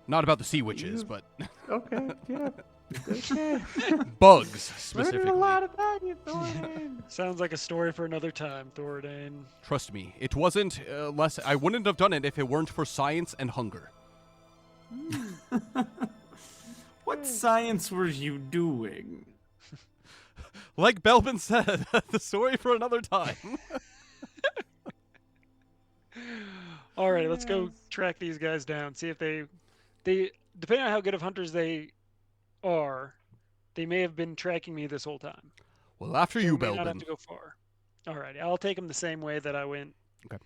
Not about the sea witches, You- but Okay. Yeah. Okay. bugs Learning specifically. a lot about you, Thornton. Sounds like a story for another time, Thordain. Trust me, it wasn't less. I wouldn't have done it if it weren't for science and hunger. What science were you doing? Like Belvin said, the story for another time. All right, let's go Yes. track these guys down. See if they depending on how good of hunters they are, they may have been tracking me this whole time. Well, after So you, we may not have Belvin, to go far. All right, I'll take them the same way that I went. Okay.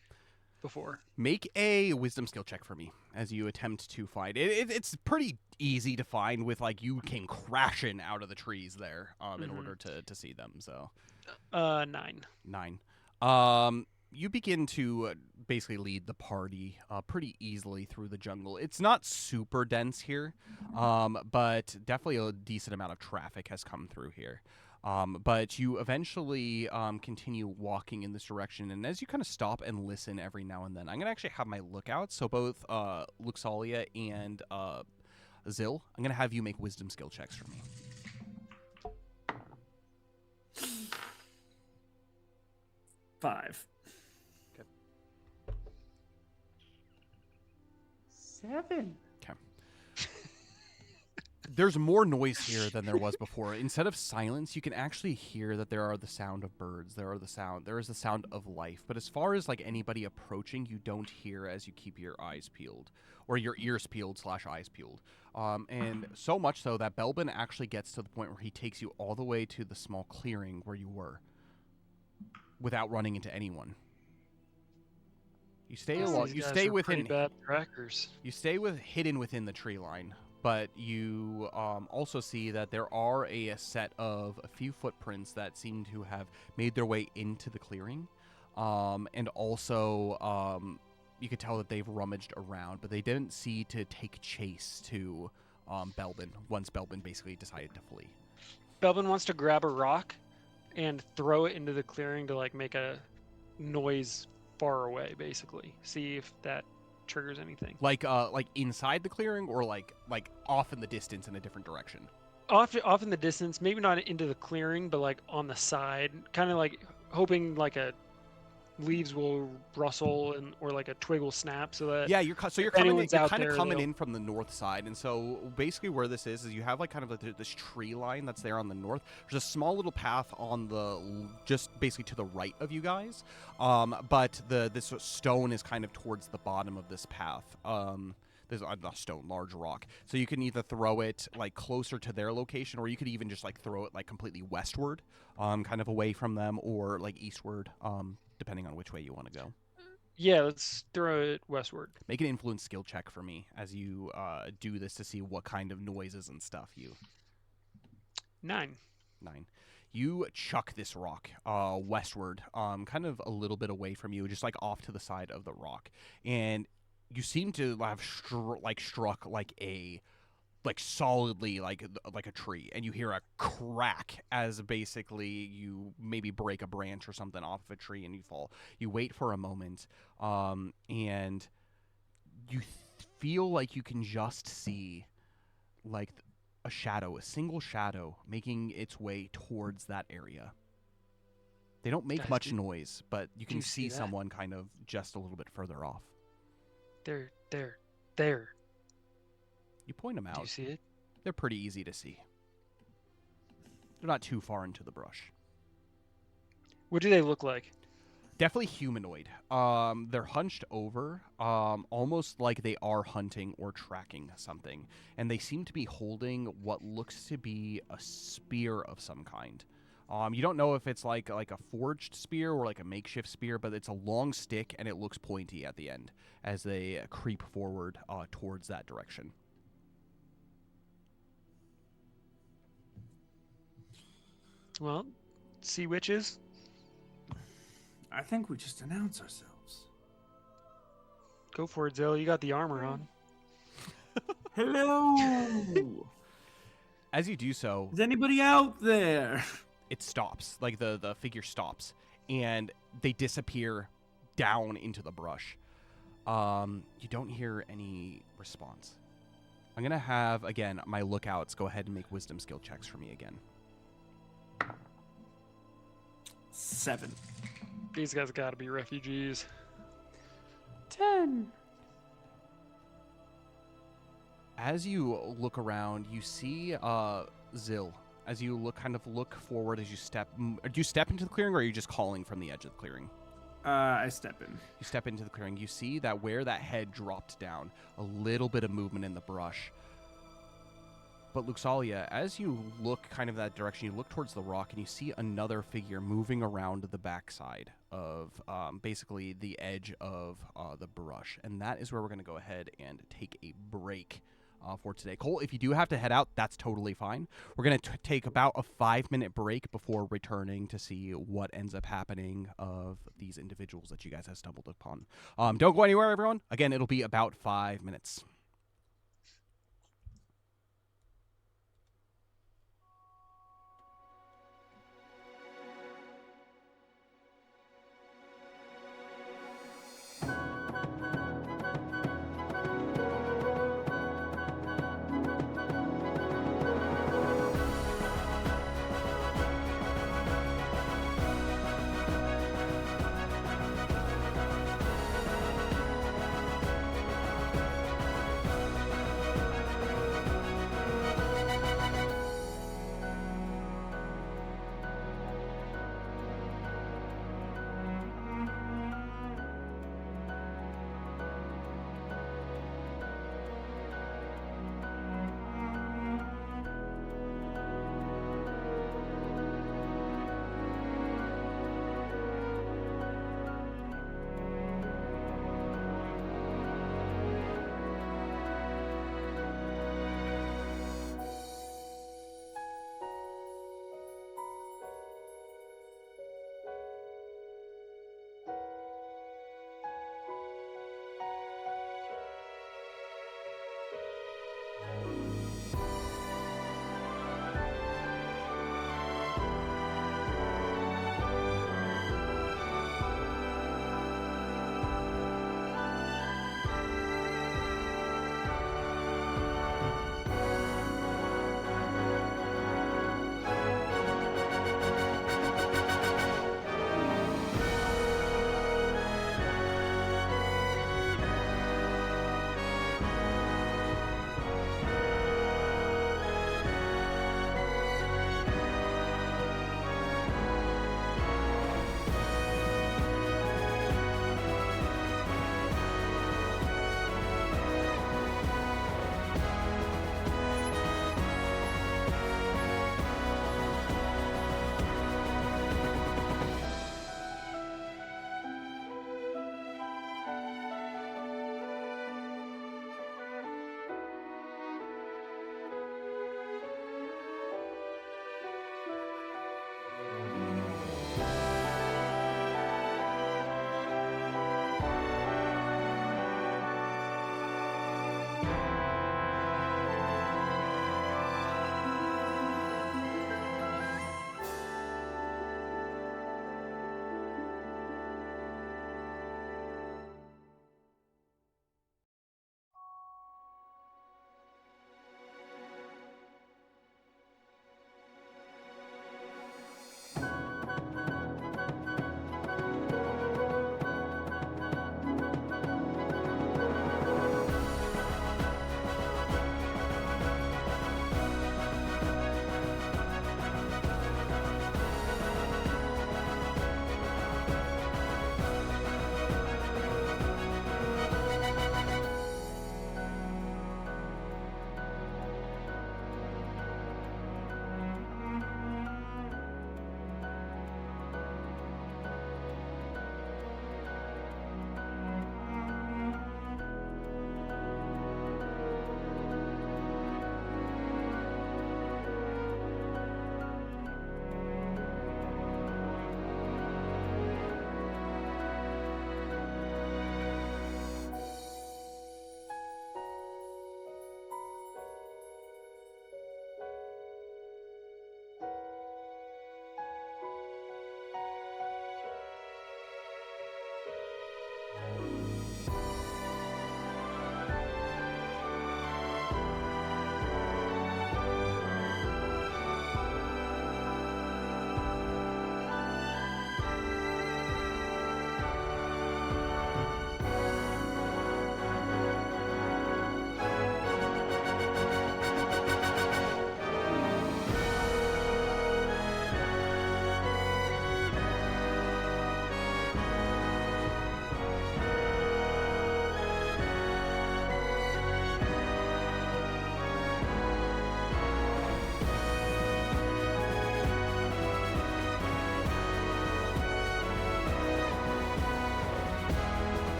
Before. make a wisdom skill check for me as you attempt to find it. It's pretty easy to find with like you came crashing out of the trees there in Mhm. order to see them. So 9. 9. You begin to basically lead the party pretty easily through the jungle. It's not super dense here, but definitely a decent amount of traffic has come through here. But you eventually continue walking in this direction, and as you kind of stop and listen every now and then, I'm going to actually have my lookouts, so both Luxalia and Zil, I'm going to have you make wisdom skill checks for me. Five. 7. There's more noise here than there was before. Instead of silence, you can actually hear that there are the sound of birds. There is the sound of life. But as far as like anybody approaching, you don't hear as you keep your eyes peeled or your ears peeled / eyes peeled. And so much so that Belbin actually gets to the point where he takes you all the way to the small clearing where you were without running into anyone. You stay along. These You guys stay are within. pretty bad trackers. You stay hidden within the tree line, but you also see that there are a set of a few footprints that seem to have made their way into the clearing, and also you could tell that they've rummaged around, but they didn't see to take chase to Belbin once Belbin basically decided to flee. Belbin wants to grab a rock and throw it into the clearing to like make a noise far away, basically. See if that triggers anything. Like inside the clearing, or like off in the distance in a different direction. Off in the distance, maybe not into the clearing, but like on the side, kind of like hoping like a leaves will rustle or like a twig will snap, so that Yeah, you're coming. if anyone's out Kind of there, coming they'll- in from the north side, and so basically where this is you have like kind of like this tree line that's there on the north. There's a small little path on the just basically to the right of you guys, but this stone is kind of towards the bottom of this path. There's a stone, large rock. So you can either throw it like closer to their location, or you could even just like throw it like completely westward, kind of away from them, or like eastward, depending on which way you want to go. Yeah, let's throw it westward. Make an influence skill check for me as you do this to see what kind of noises and stuff you. 9. 9. You chuck this rock westward, kind of a little bit away from you, just like off to the side of the rock, and you seem to have struck like solidly like a tree, and you hear a crack as basically you maybe break a branch or something off of a tree and you fall. You wait for a moment, and you feel like you can just see like a single shadow making its way towards that area. They don't make much noise, but you can see someone kind of just a little bit further off. There. You point them out. Do you see it? They're pretty easy to see. They're not too far into the brush. What do they look like? Definitely humanoid. They're hunched over, almost like they are hunting or tracking something. And they seem to be holding what looks to be a spear of some kind. You don't know if it's like a forged spear or like a makeshift spear, but it's a long stick and it looks pointy at the end as they creep forward towards that direction. Well, sea witches. I think we just announce ourselves. Go for it, Zill. You got the armor on. Hello. As you do so, Is anybody out there? it stops. Like the figure stops, and they disappear down into the brush. You don't hear any response. I'm gonna have again my lookouts go ahead and make wisdom skill checks for me again. 7. These guys gotta be refugees. 10. As you look around, you see Zill. As you look forward, as you step. Do you step into the clearing, or are you just calling from the edge of the clearing? I step in. You step into the clearing. You see that where that head dropped down, a little bit of movement in the brush. But Luxalia, as you look kind of that direction, you look towards the rock and you see another figure moving around the backside of basically the edge of the brush. And that is where we're going to go ahead and take a break for today. Cole, if you do have to head out, that's totally fine. We're going to take about a 5-minute break before returning to see what ends up happening of these individuals that you guys have stumbled upon. Don't go anywhere, everyone. Again, it'll be about 5 minutes.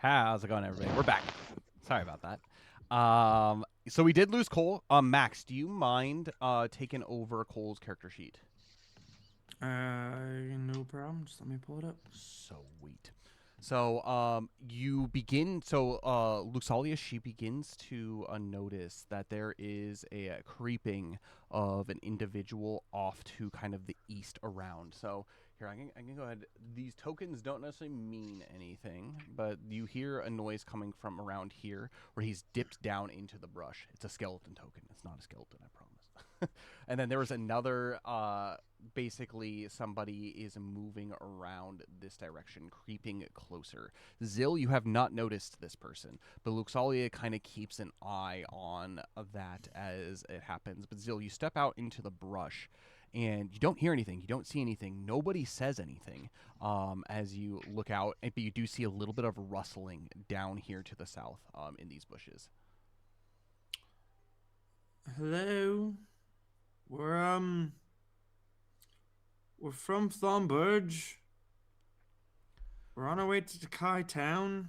How's it going, everybody? We're back. Sorry about that. So we did lose Cole. Max, do you mind taking over Cole's character sheet? No problem. Just let me pull it up. Sweet. So you begin. So Luxalia, she begins to notice that there is a creeping of an individual off to kind of the east around. So here, I can go ahead. These tokens don't necessarily mean anything, but you hear a noise coming from around here where he's dipped down into the brush. It's a skeleton token. It's not a skeleton, I promise. And then there was another, basically somebody is moving around this direction, creeping closer. Zil, you have not noticed this person, but Luxalia kind of keeps an eye on that as it happens. But Zil, you step out into the brush, and you don't hear anything. You don't see anything. Nobody says anything as you look out, but you do see a little bit of rustling down here to the south in these bushes. Hello. We're from Thornburge. We're on our way to Decay Town.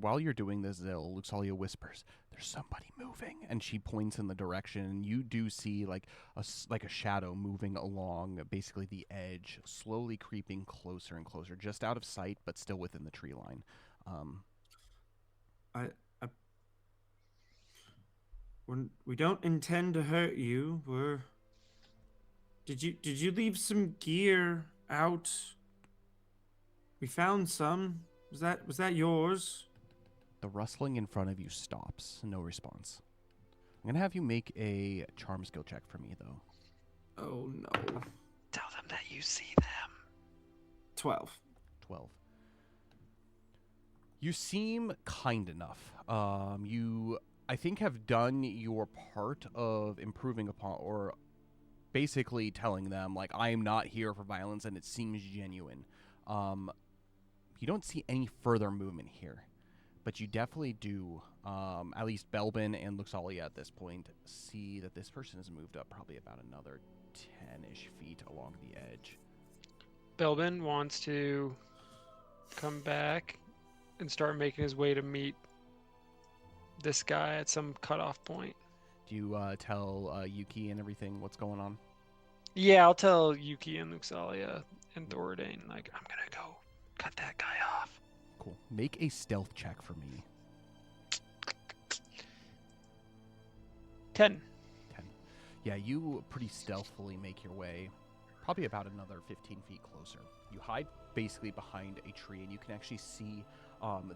While you're doing this, Zil, Luxalia whispers, "There's somebody moving," and she points in the direction, and you do see like a shadow moving along basically the edge, slowly creeping closer and closer, just out of sight, but still within the tree line. We don't intend to hurt you. Did you leave some gear out? We found some. Was that yours? The rustling in front of you stops. No response. I'm gonna have you make a charm skill check for me, though. Oh no. Tell them that you see them. 12. 12. You seem kind enough. You, I think, have done your part of improving upon, or basically telling them, like, I am not here for violence, and it seems genuine. You don't see any further movement here, but you definitely do, at least Belbin and Luxalia at this point, see that this person has moved up probably about another 10-ish feet along the edge. Belbin wants to come back and start making his way to meet this guy at some cutoff point. Do you tell Yuki and everything what's going on? Yeah, I'll tell Yuki and Luxalia and Thoradane, like, I'm gonna go cut that guy off. Cool. Make a stealth check for me. 10. 10. Yeah, you pretty stealthily make your way probably about another 15 feet closer. You hide basically behind a tree, and you can actually see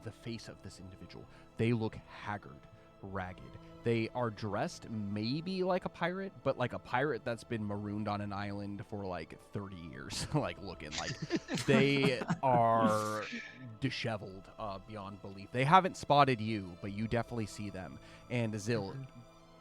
the face of this individual. They look haggard, ragged. They are dressed maybe like a pirate, but like a pirate that's been marooned on an island for like 30 years, like looking like they are disheveled beyond belief. They haven't spotted you, but you definitely see them. And Zil,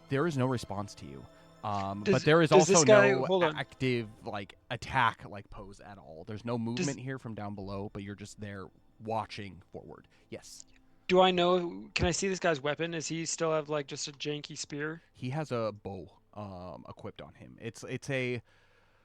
there is no response to you. But there is also no active like attack like pose at all. There's no movement here from down below, but you're just there watching forward. Yes. Do I know? Can I see this guy's weapon? Does he still have like just a janky spear? He has a bow equipped on him. It's a.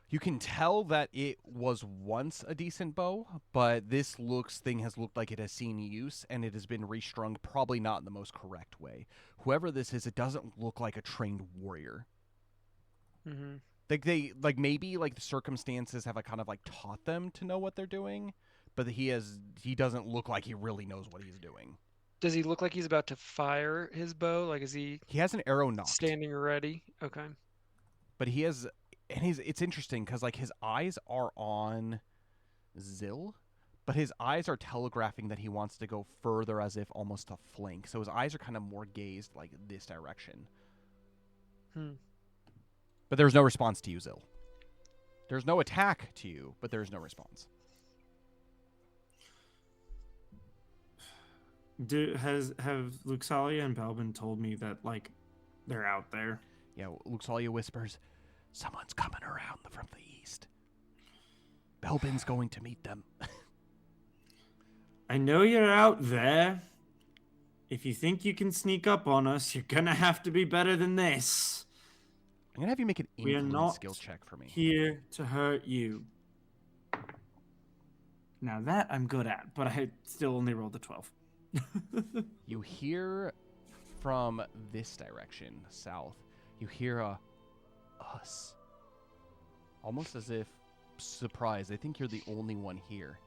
You can tell that it was once a decent bow, but this thing has looked like it has seen use, and it has been restrung probably not in the most correct way. Whoever this is, it doesn't look like a trained warrior. Mm-hmm. Like maybe like the circumstances have kind of like taught them to know what they're doing, but he doesn't look like he really knows what he's doing. Does he look like he's about to fire his bow? Like, is he? He has an arrow nocked, standing ready. Okay. But he has, and it's interesting because like his eyes are on Zil, but his eyes are telegraphing that he wants to go further, as if almost to flank. So his eyes are kind of more gazed like this direction. But there's no response to you, Zil. There's no attack to you, but there's no response. Have Luxalia and Belbin told me that like they're out there? Yeah, Luxalia whispers, "Someone's coming around from the east. Belbin's going to meet them." I know you're out there. If you think you can sneak up on us, you're gonna have to be better than this. I'm gonna have you make an influence skill check for me. Here to hurt you. Now that I'm good at, but I still only rolled a 12. You hear from this direction, south, you hear a us. Almost as if surprised. They think you're the only one here.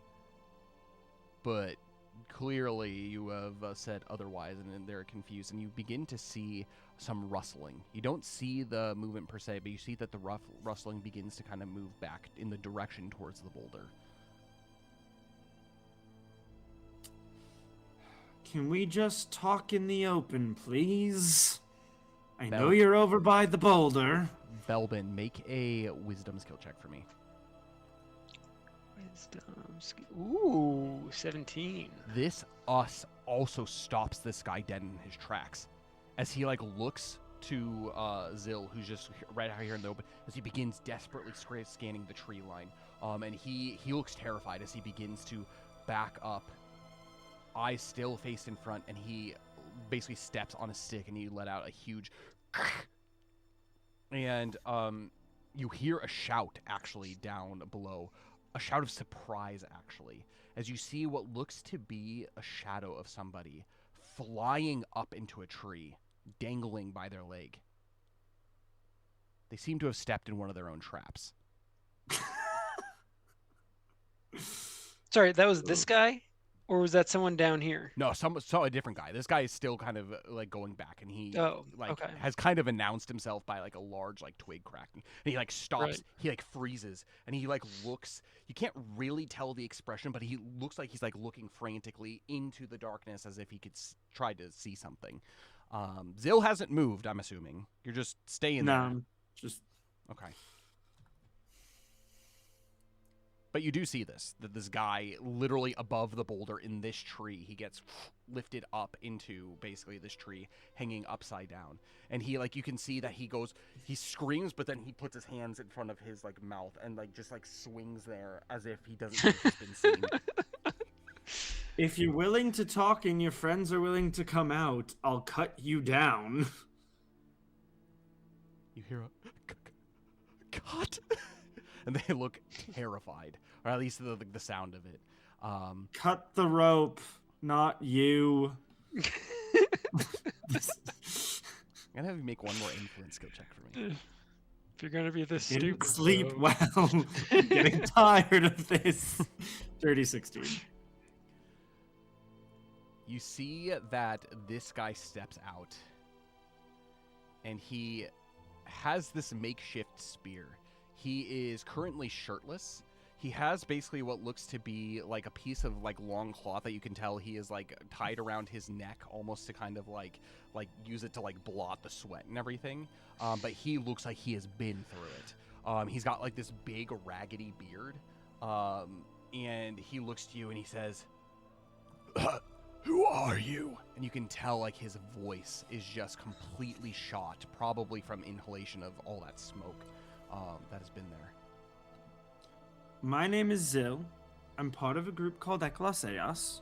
But clearly you have said otherwise, and they're confused, and you begin to see some rustling. You don't see the movement per se, but you see that the rustling begins to kind of move back in the direction towards the boulder. Can we just talk in the open, please? I know Bel- you're over by the boulder. Belbin, make a wisdom skill check for me. Wisdom skill. Ooh, 17. This us also stops this guy dead in his tracks as he like looks to Zill, who's just right out here in the open, as he begins desperately scanning the tree line. And he looks terrified as he begins to back up, eyes still faced in front, and he basically steps on a stick and he let out a huge and you hear a shout actually down below, a shout of surprise actually, as you see what looks to be a shadow of somebody flying up into a tree, dangling by their leg. They seem to have stepped in one of their own traps. Sorry, that was this guy? Or was that someone down here? No, a different guy. This guy is still kind of like going back, and he has kind of announced himself by like a large like twig cracking. And he like stops, Right. He like freezes, and he like looks. You can't really tell the expression, but he looks like he's like looking frantically into the darkness as if he could try to see something. Zill hasn't moved. I'm assuming you're just staying there. No, just Okay. But you do see that this guy literally above the boulder in this tree, he gets lifted up into basically this tree hanging upside down. And he like, you can see that he screams, but then he puts his hands in front of his like mouth and like just like swings there as if he doesn't think he's been seen. If you're willing to talk and your friends are willing to come out, I'll cut you down. You hear a cut, and they look terrified, or at least the sound of it. Cut the rope, not you. I'm gonna have you make one more influence skill check for me. If you're gonna be this Didn't stupid, sleep though. well. I'm getting tired of this. 30-16. You see that this guy steps out, and he has this makeshift spear. He is currently shirtless. He has basically what looks to be like a piece of like long cloth that you can tell he is like tied around his neck, almost to kind of like use it to like blot the sweat and everything. But he looks like he has been through it. He's got like this big raggedy beard, and he looks to you and he says, "Who are you?" And you can tell like his voice is just completely shot, probably from inhalation of all that smoke that has been there. My name is Zill. I'm part of a group called Eclaas.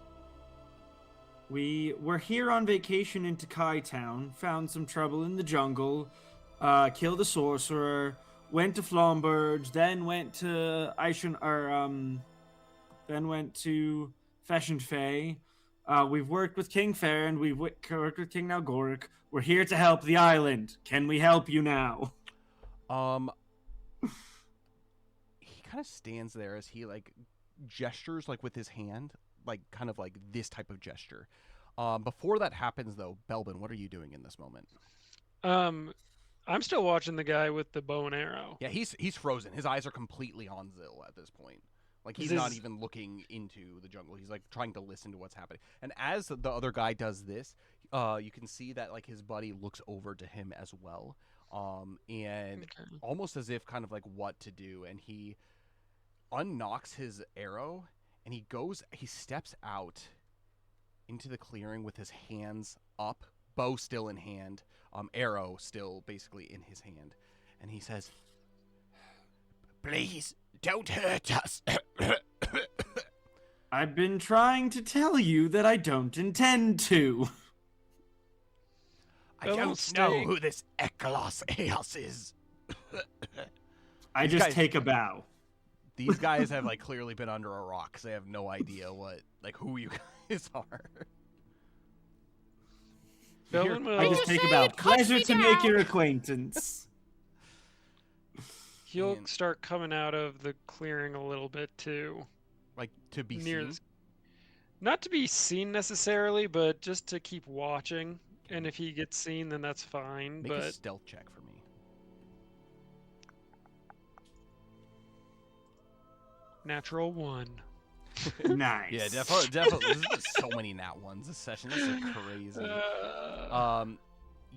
We were here on vacation in Decay Town, found some trouble in the jungle, killed a sorcerer, went to Flomberge, then went to Fashion Fae. We've worked with King Fair and we've worked with King Nalgoric. We're here to help the island. Can we help you now? He kind of stands there as he like gestures like with his hand, like kind of like this type of gesture. Before that happens though, Belbin, what are you doing in this moment? I'm still watching the guy with the bow and arrow. Yeah, he's frozen. His eyes are completely on Zill at this point. Like he's not even looking into the jungle. He's like trying to listen to what's happening. And as the other guy does this, you can see that like his buddy looks over to him as well. And almost as if kind of like what to do. And he unknocks his arrow and he steps out into the clearing with his hands up, bow still in hand, arrow still basically in his hand. And he says, "Please don't hurt us." I've been trying to tell you that I don't intend to. I don't know who this Eeas is. I just take a bow. These guys have like clearly been under a rock because they have no idea who you guys are. Belvin I just take about pleasure to make your acquaintance. He'll start coming out of the clearing a little bit too. Like to be seen? Not to be seen necessarily, but just to keep watching. And if he gets seen, then that's fine. Make a stealth check for me. Natural 1. Nice. Yeah, definitely. There's so many nat ones this session. This is crazy.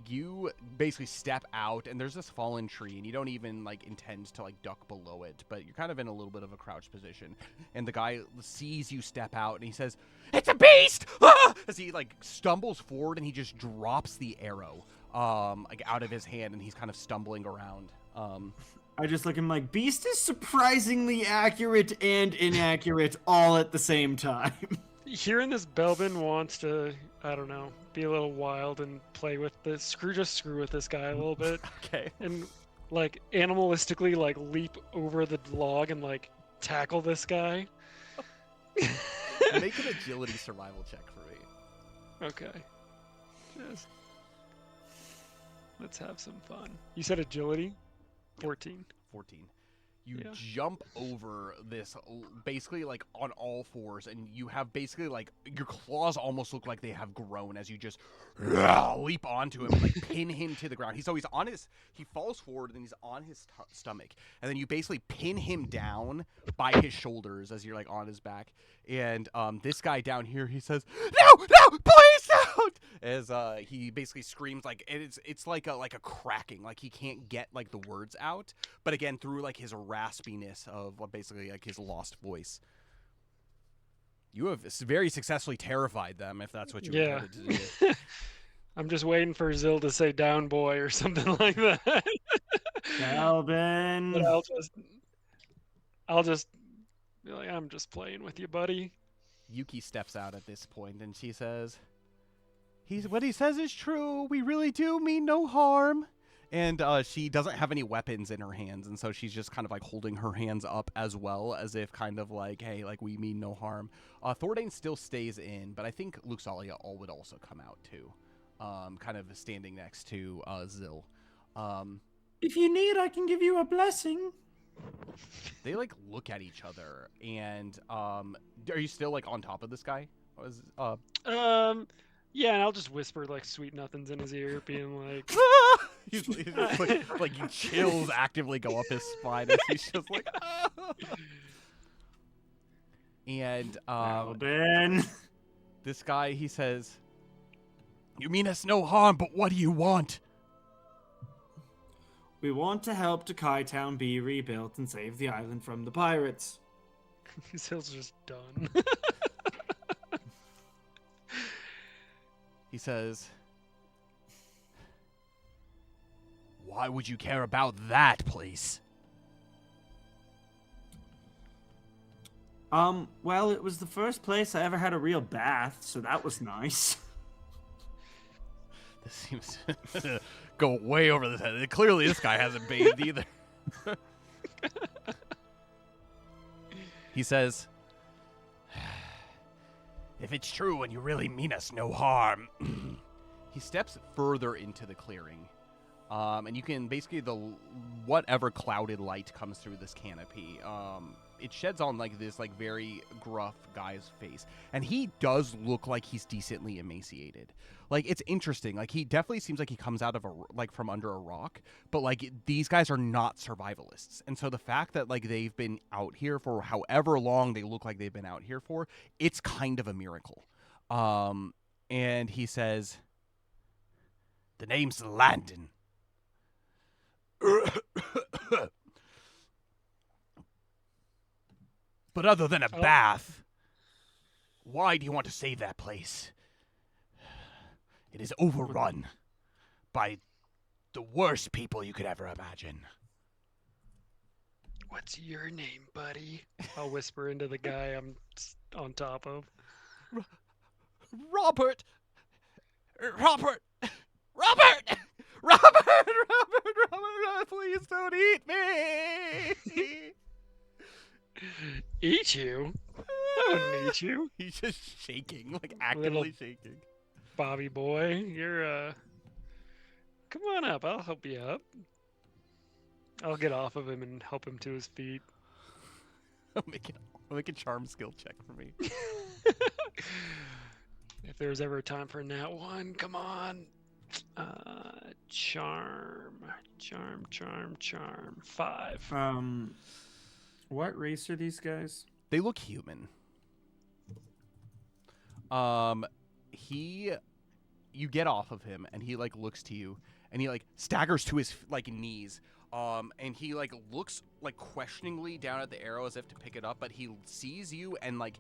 You basically step out, and there's this fallen tree, and you don't even like intend to like duck below it, but you're kind of in a little bit of a crouched position. And the guy sees you step out, and he says, "It's a beast!" Ah! As he like stumbles forward, and he just drops the arrow like out of his hand, and he's kind of stumbling around. I just look at him like, beast is surprisingly accurate and inaccurate all at the same time. Hearing this, Belvin wants to, I don't know, be a little wild and play with this. Screw with this guy a little bit. Okay. And like animalistically like leap over the log and like tackle this guy. Make an agility survival check for me. Okay. Let's have some fun. You said agility? 14. 14. You jump over this basically like on all fours, and you have basically like your claws almost look like they have grown as you just leap onto him and like pin him to the ground. He falls forward and he's on his stomach, and then you basically pin him down by his shoulders as you're like on his back. And this guy down here, he says, "No, please don't!" As he basically screams like it's like a cracking, like he can't get like the words out, but again through like his raspiness of basically like his lost voice. You have very successfully terrified them, if that's what you wanted to do. I'm just waiting for Zil to say "down, boy" or something like that. Alvin. But I'll just be like, "I'm just playing with you, buddy." Yuki steps out at this point, and she says, what he says is true. We really do mean no harm." And she doesn't have any weapons in her hands, and so she's just kind of like holding her hands up as well, as if kind of like, hey, like we mean no harm. Thordane still stays in, but I think Luxalia would also come out too, kind of standing next to Zil. If you need, I can give you a blessing. They like look at each other, and are you still like on top of this guy? Yeah, and I'll just whisper like sweet nothings in his ear, being like, he's like chills actively go up his spine as he's just like, ah. And Ben, this guy, he says, "You mean us no harm, but what do you want?" We want to help Decay Town be rebuilt and save the island from the pirates. Zil's just done. He says, "Why would you care about that place?" Well, it was the first place I ever had a real bath, so that was nice. This seems to go way over the head. Clearly, this guy hasn't bathed either. He says, "If it's true and you really mean us no harm." He steps further into the clearing. And you can basically, whatever clouded light comes through this canopy, it sheds on like this like very gruff guy's face, and he does look like he's decently emaciated. Like, it's interesting. Like, he definitely seems like he comes out of from under a rock, but like these guys are not survivalists, and so the fact that like they've been out here for however long they look like they've been out here for, it's kind of a miracle. And he says, "The name's Landon." "But other than a bath, why do you want to save that place? It is overrun by the worst people you could ever imagine." "What's your name, buddy?" I'll whisper into the guy I'm on top of. Robert! Please don't eat me!" Eat you? I wouldn't eat you. He's just shaking, like actively shaking. Bobby boy, you're come on up. I'll help you up. I'll get off of him and help him to his feet. Make a charm skill check for me. If there's ever a time for nat 1, come on. Charm. 5. What race are these guys? They look human. You get off of him, and he like looks to you, and he like staggers to his like knees. And he like looks like questioningly down at the arrow as if to pick it up, but he sees you, and like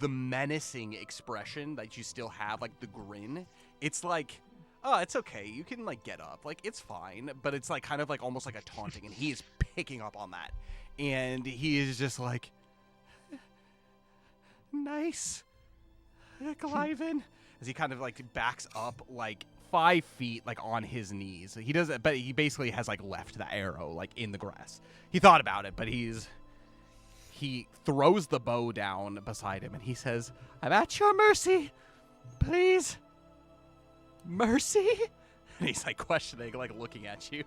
the menacing expression that you still have, like the grin. It's like, oh, it's okay. You can like get up. Like it's fine, but it's like kind of like almost like a taunting, and he is picking up on that, and he is just like, nice, Cliven, as he kind of like backs up like 5 feet like on his knees. He does it, but he basically has like left the arrow like in the grass. He thought about it, but he throws the bow down beside him, and he says, I'm at your mercy. Please. Mercy? And he's like questioning, like looking at you.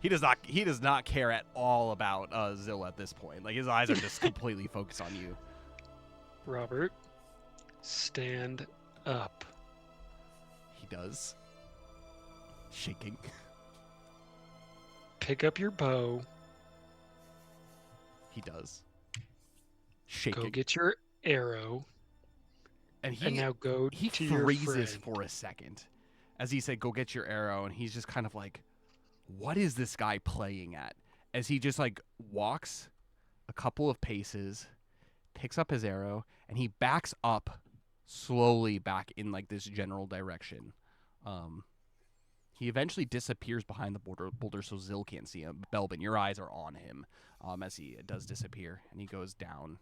He does not care at all about Zill at this point. Like his eyes are just completely focused on you. Robert, stand up. He does. Shaking. Pick up your bow. He does. Shaking. Go get your arrow. And now go he to your freezes friend. for a second as he said, go get your arrow. And he's just kind of like, what is this guy playing at? As he just like walks a couple of paces, picks up his arrow, and he backs up slowly back in like this general direction. He eventually disappears behind the boulder so Zill can't see him. Belbin, your eyes are on him as he does disappear, and he goes down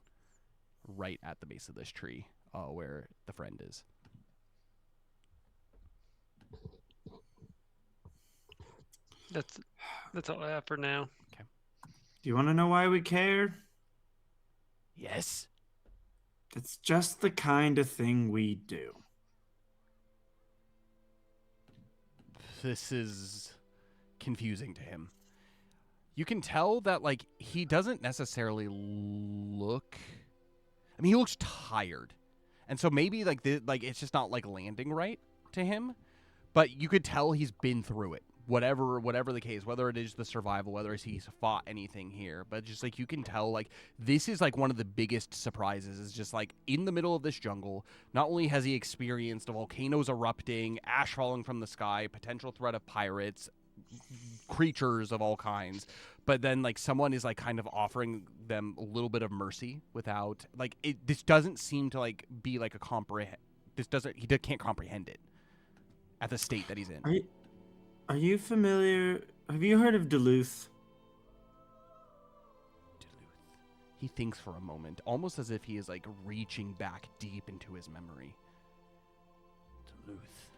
right at the base of this tree where the friend is. That's all I have for now. Okay. Do you want to know why we care? Yes. It's just the kind of thing we do. This is confusing to him. You can tell that like he doesn't necessarily look. I mean, he looks tired, and so maybe like it's just not like landing right to him. But you could tell he's been through it. Whatever the case, whether it is the survival, whether he's fought anything here, but just like you can tell, like this is like one of the biggest surprises. Is just like in the middle of this jungle. Not only has he experienced volcanoes erupting, ash falling from the sky, potential threat of pirates, creatures of all kinds, but then like someone is like kind of offering them a little bit of mercy without like it. This doesn't seem to like be like a comprehend. He can't comprehend it at the state that he's in. Are you familiar? Have you heard of Duluth? Duluth. He thinks for a moment, almost as if he is like reaching back deep into his memory. Duluth.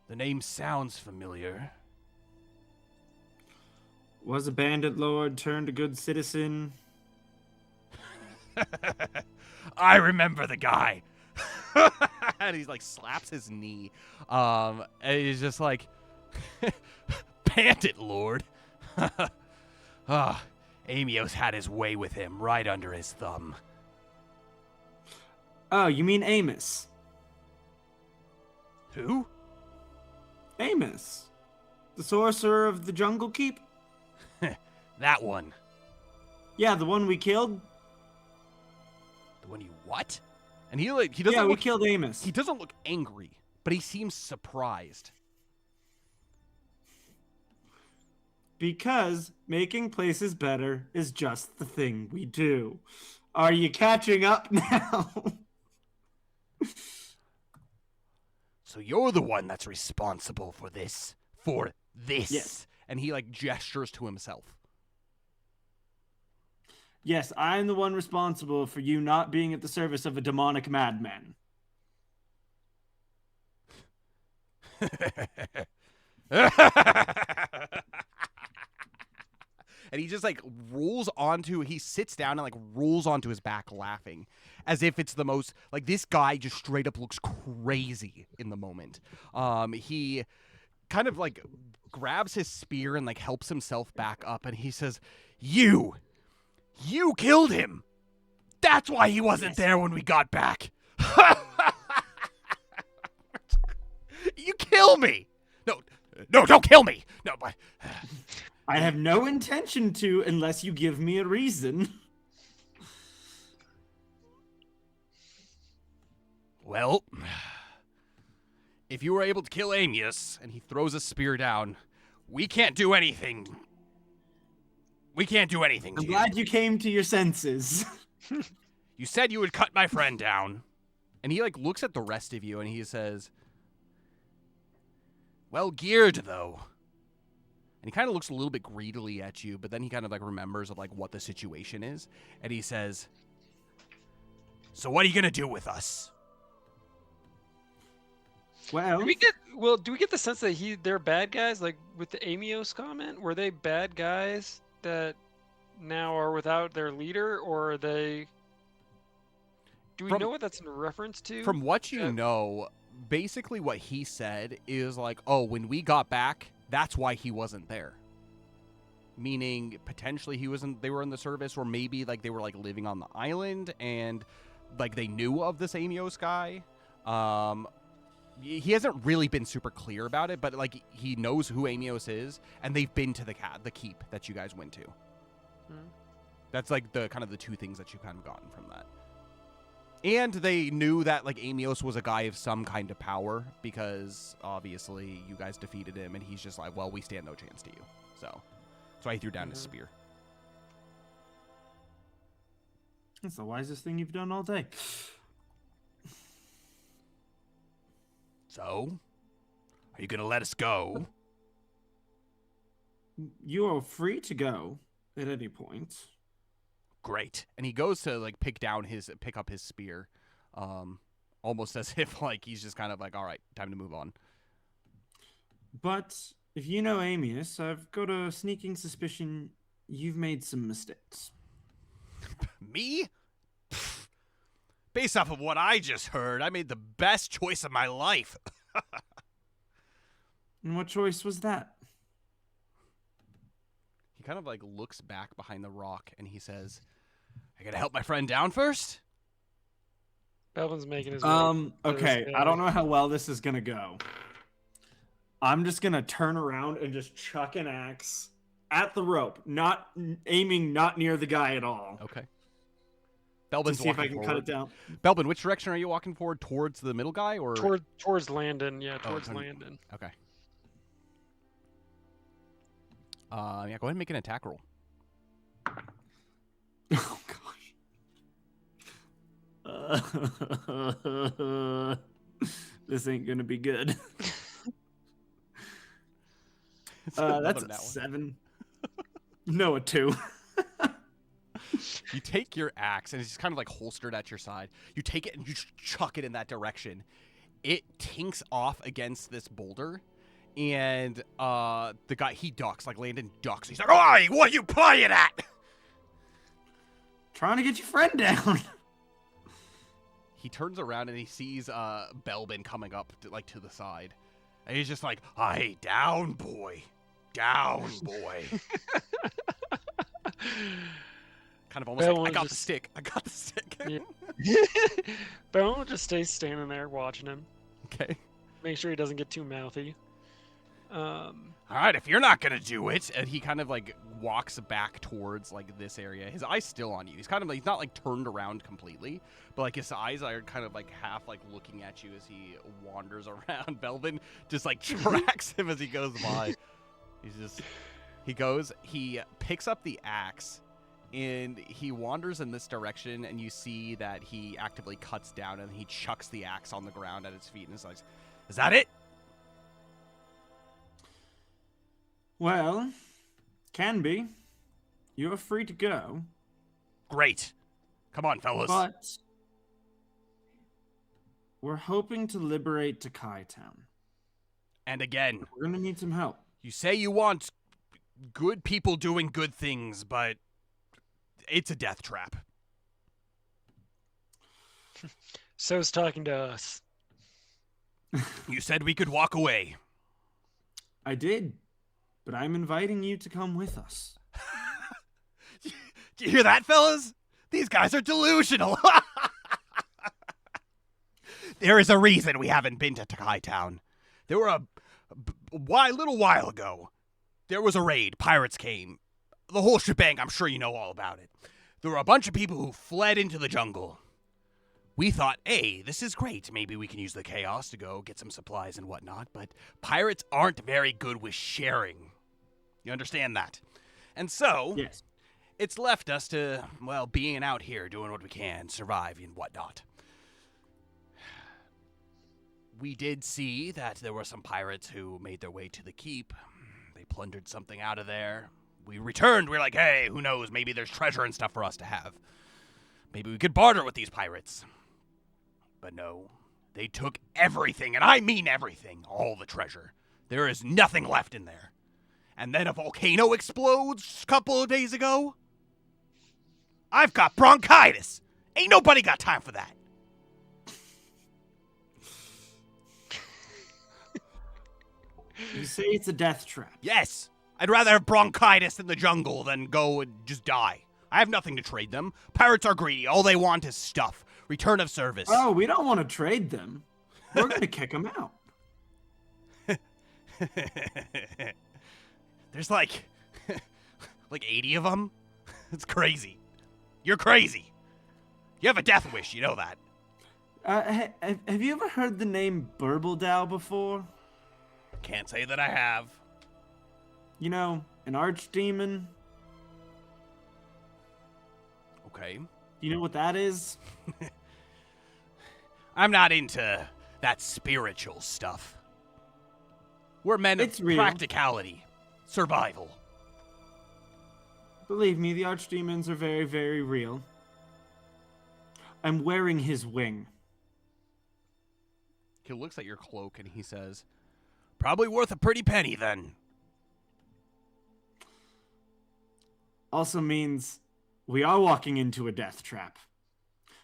The name sounds familiar. Was a bandit lord turned a good citizen. I remember the guy. And he's like slaps his knee. And he's just like, bandit lord. Eeas had his way with him right under his thumb. Oh, you mean Amos? Who? Amos, the sorcerer of the Jungle Keep. That one. Yeah, the one we killed. The one you what? And he doesn't. Yeah, we look, killed Amos. He doesn't look angry, but he seems surprised. Because making places better is just the thing we do. Are you catching up now? So you're the one that's responsible for this. Yes. And he like gestures to himself. Yes, I'm the one responsible for you not being at the service of a demonic madman. And he just like he sits down and like rolls onto his back laughing as if it's the most, like, this guy just straight up looks crazy in the moment. He kind of like grabs his spear and like helps himself back up, and he says, You killed him. That's why he wasn't there when we got back. You kill me. No, don't kill me. No, but I have no intention to unless you give me a reason. Well, if you were able to kill Eeas, and he throws a spear down, we can't do anything. We can't do anything to I'm glad you came to your senses. You said you would cut my friend down. And he like looks at the rest of you and he says, well geared though. And he kind of looks a little bit greedily at you, but then he kind of like remembers of like what the situation is. And he says, so what are you going to do with us? Well, do we get the sense that they're bad guys? Like with the Eeas comment, were they bad guys that now are without their leader, or are they? Do we know what that's in reference to? From what you know, basically what he said is like, oh, when we got back, that's why he wasn't there. Meaning potentially they were in the service, or maybe like they were like living on the island and like they knew of this Eeas guy. He hasn't really been super clear about it, but like he knows who Eeas is, and they've been to the keep that you guys went to. That's like the kind of the two things that you kind of gotten from that. And they knew that like Eeas was a guy of some kind of power, because obviously you guys defeated him, and he's just like, well, we stand no chance to you. So he threw down his spear. That's the wisest thing you've done all day. So, are you gonna let us go? You are free to go at any point. Great. And he goes to like pick up his spear, almost as if like he's just kind of like, all right, time to move on. But if you know Eeas, I've got a sneaking suspicion you've made some mistakes. Me? Pfft. Based off of what I just heard, I made the best choice of my life. And what choice was that? He kind of like looks back behind the rock and he says, I gotta help my friend down first? Belvin's making his okay, I don't know how well this is gonna go. I'm just gonna turn around and just chuck an axe at the rope, not aiming not near the guy at all. Okay. Belbin's to see if I can cut it down. Belbin, which direction are you walking forward? Towards the middle guy, or towards Landon? Yeah, towards Landon. Okay. Yeah, go ahead and make an attack roll. Oh gosh. This ain't gonna be good. That's a 7. No, a 2. You take your axe, and it's just kind of like holstered at your side. You take it and you chuck it in that direction. It tinks off against this boulder, and the guy, he ducks, like Landon ducks. He's like, "Oi, what are you playing at?" Trying to get your friend down. He turns around and he sees Belbin coming up to the side, and he's just like, "Aye, down, boy, down, boy." Kind of almost like, I got the stick. Yeah. Belvin will just stay standing there watching him. Okay. Make sure he doesn't get too mouthy. All right, if you're not gonna do it, and he kind of like walks back towards like this area. His eye's still on you. He's kind of like, he's not like turned around completely, but like his eyes are kind of like half like looking at you as he wanders around. Belvin just like tracks him as he goes by. He picks up the axe, and he wanders in this direction, and you see that he actively cuts down, and he chucks the axe on the ground at his feet, and is like, "Is that it?" Well, can be. You're free to go. Great. Come on, fellas. But we're hoping to liberate Decay Town. And again, we're going to need some help. You say you want good people doing good things, but it's a death trap. So's talking to us. You said we could walk away. I did, but I'm inviting you to come with us. Do you hear that, fellas? These guys are delusional. There is a reason we haven't been to Takai Town. There were a little while ago. There was a raid. Pirates came. The whole shebang, I'm sure you know all about it. There were a bunch of people who fled into the jungle. We thought, hey, this is great. Maybe we can use the chaos to go get some supplies and whatnot. But pirates aren't very good with sharing. You understand that? And so, Yes. it's left us to, well, being out here, doing what we can, survive and whatnot. We did see that there were some pirates who made their way to the keep. They plundered something out of there. We returned. We were like, hey, who knows? Maybe there's treasure and stuff for us to have. Maybe we could barter with these pirates. But no, they took everything, and I mean everything, all the treasure. There is nothing left in there. And then a volcano explodes a couple of days ago. I've got bronchitis. Ain't nobody got time for that. You say it's a death trap. Yes, I'd rather have bronchitis in the jungle than go and just die. I have nothing to trade them. Pirates are greedy. All they want is stuff. Return of service. Oh, we don't want to trade them. We're going to kick them out. There's like 80 of them. It's crazy. You're crazy. You have a death wish, you know that. Have you ever heard the name Burbledow before? Can't say that I have. You know, an archdemon. Okay. Do you know what that is? I'm not into that spiritual stuff. We're men It's of real. practicality, survival. Believe me, the archdemons are very, very real. I'm wearing his wing. He looks at your cloak and he says, probably worth a pretty penny then. Also means we are walking into a death trap.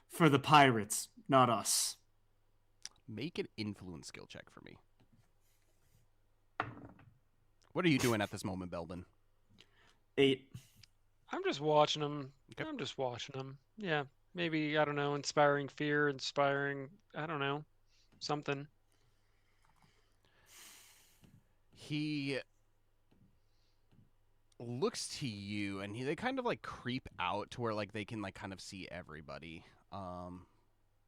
For the pirates, not us. Make an influence skill check for me. What are you doing at this moment, Belden? 8. I'm just watching them. Okay. I'm just watching them. Yeah, maybe, I don't know, inspiring fear, inspiring, I don't know, something. He looks to you and they kind of like creep out to where like they can like kind of see everybody.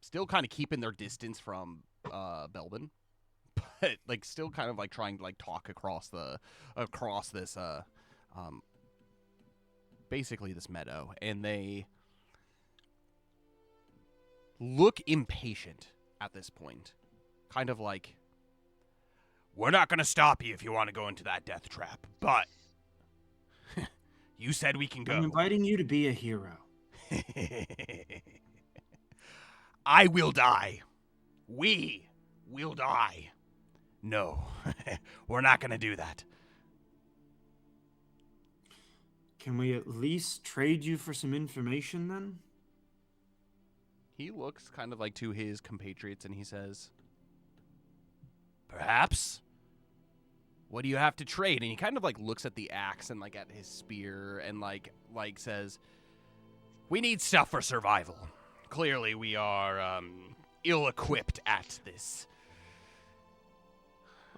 Still kind of keeping their distance from Belden, but like still kind of like trying to like talk across this basically this meadow, and they look impatient at this point. Kind of like, we're not going to stop you if you want to go into that death trap, but you said we can go. I'm inviting you to be a hero. I will die. We will die. No, we're not going to do that. Can we at least trade you for some information then? He looks kind of like to his compatriots and he says, perhaps. What do you have to trade? And he kind of like looks at the axe and like at his spear and like says, we need stuff for survival. Clearly we are ill-equipped at this.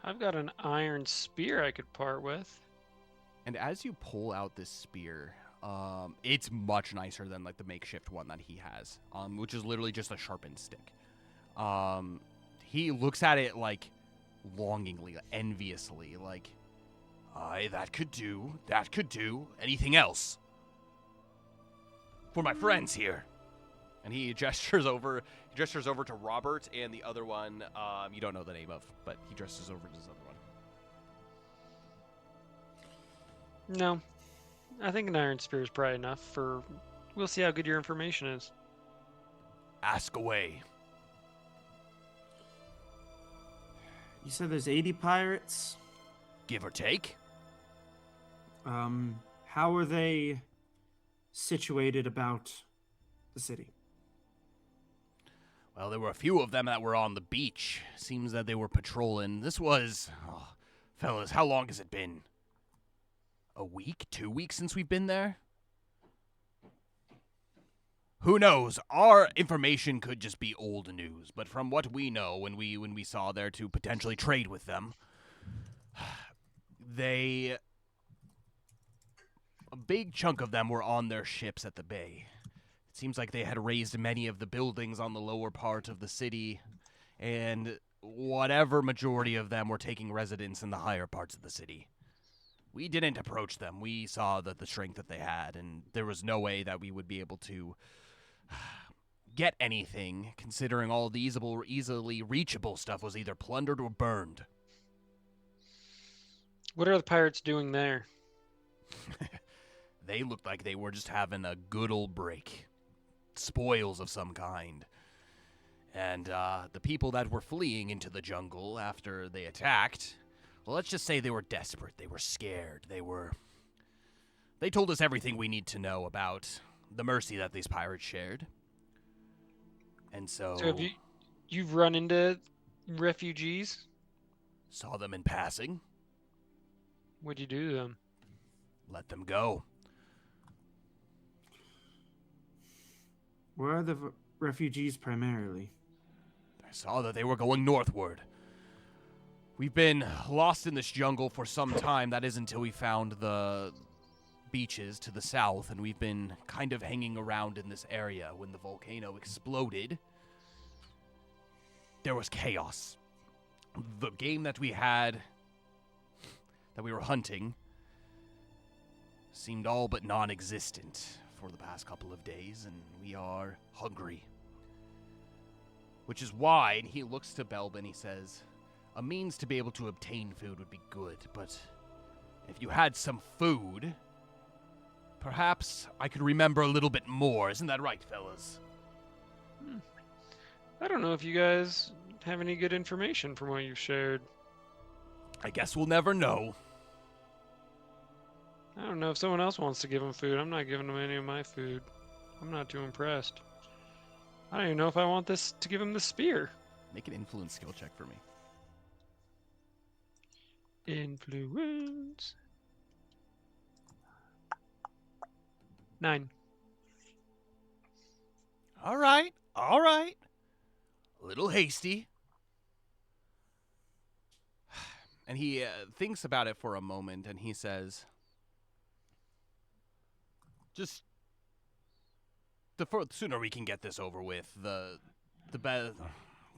I've got an iron spear I could part with. And as you pull out this spear, it's much nicer than like the makeshift one that he has, which is literally just a sharpened stick. He looks at it like longingly, enviously, like, aye, that could do. Anything else? For my friends here. And he gestures over to Robert and the other one, you don't know the name of, but he gestures over to his other one. No, I think an iron spear is probably enough for... We'll see how good your information is. Ask away. You said there's 80 pirates? Give or take. How are they situated about the city? Well, there were a few of them that were on the beach. Seems that they were patrolling. This was... Oh, fellas, how long has it been? A week? 2 weeks since we've been there? Who knows? Our information could just be old news, but from what we know when we saw there to potentially trade with them, a big chunk of them were on their ships at the bay. It seems like they had razed many of the buildings on the lower part of the city, and whatever majority of them were taking residence in the higher parts of the city. We didn't approach them. We saw the strength that they had, and there was no way that we would be able to get anything, considering all the easily reachable stuff was either plundered or burned. What are the pirates doing there? They looked like they were just having a good old break. Spoils of some kind. And the people that were fleeing into the jungle after they attacked, well, let's just say they were desperate. They were scared. They told us everything we need to know about the mercy that these pirates shared. And so So have you've run into refugees? saw them in passing, What'd you do to them? let them go. Where are the refugees primarily? I saw that they were going northward. We've been lost in this jungle for some time. That is until we found the beaches to the south, and we've been kind of hanging around in this area. When the volcano exploded, there was chaos. The game that we had, that we were hunting, seemed all but non-existent for the past couple of days, and we are hungry. Which is why, and he looks to Belb and he says, a means to be able to obtain food would be good, but if you had some food, perhaps I could remember a little bit more. Isn't that right, fellas? I don't know if you guys have any good information from what you've shared. I guess we'll never know. I don't know if someone else wants to give them food. I'm not giving them any of my food. I'm not too impressed. I don't even know if I want this to give him the spear. Make an influence skill check for me. Influence. 9. All right. A little hasty. And he thinks about it for a moment, and he says, just the sooner we can get this over with, the better.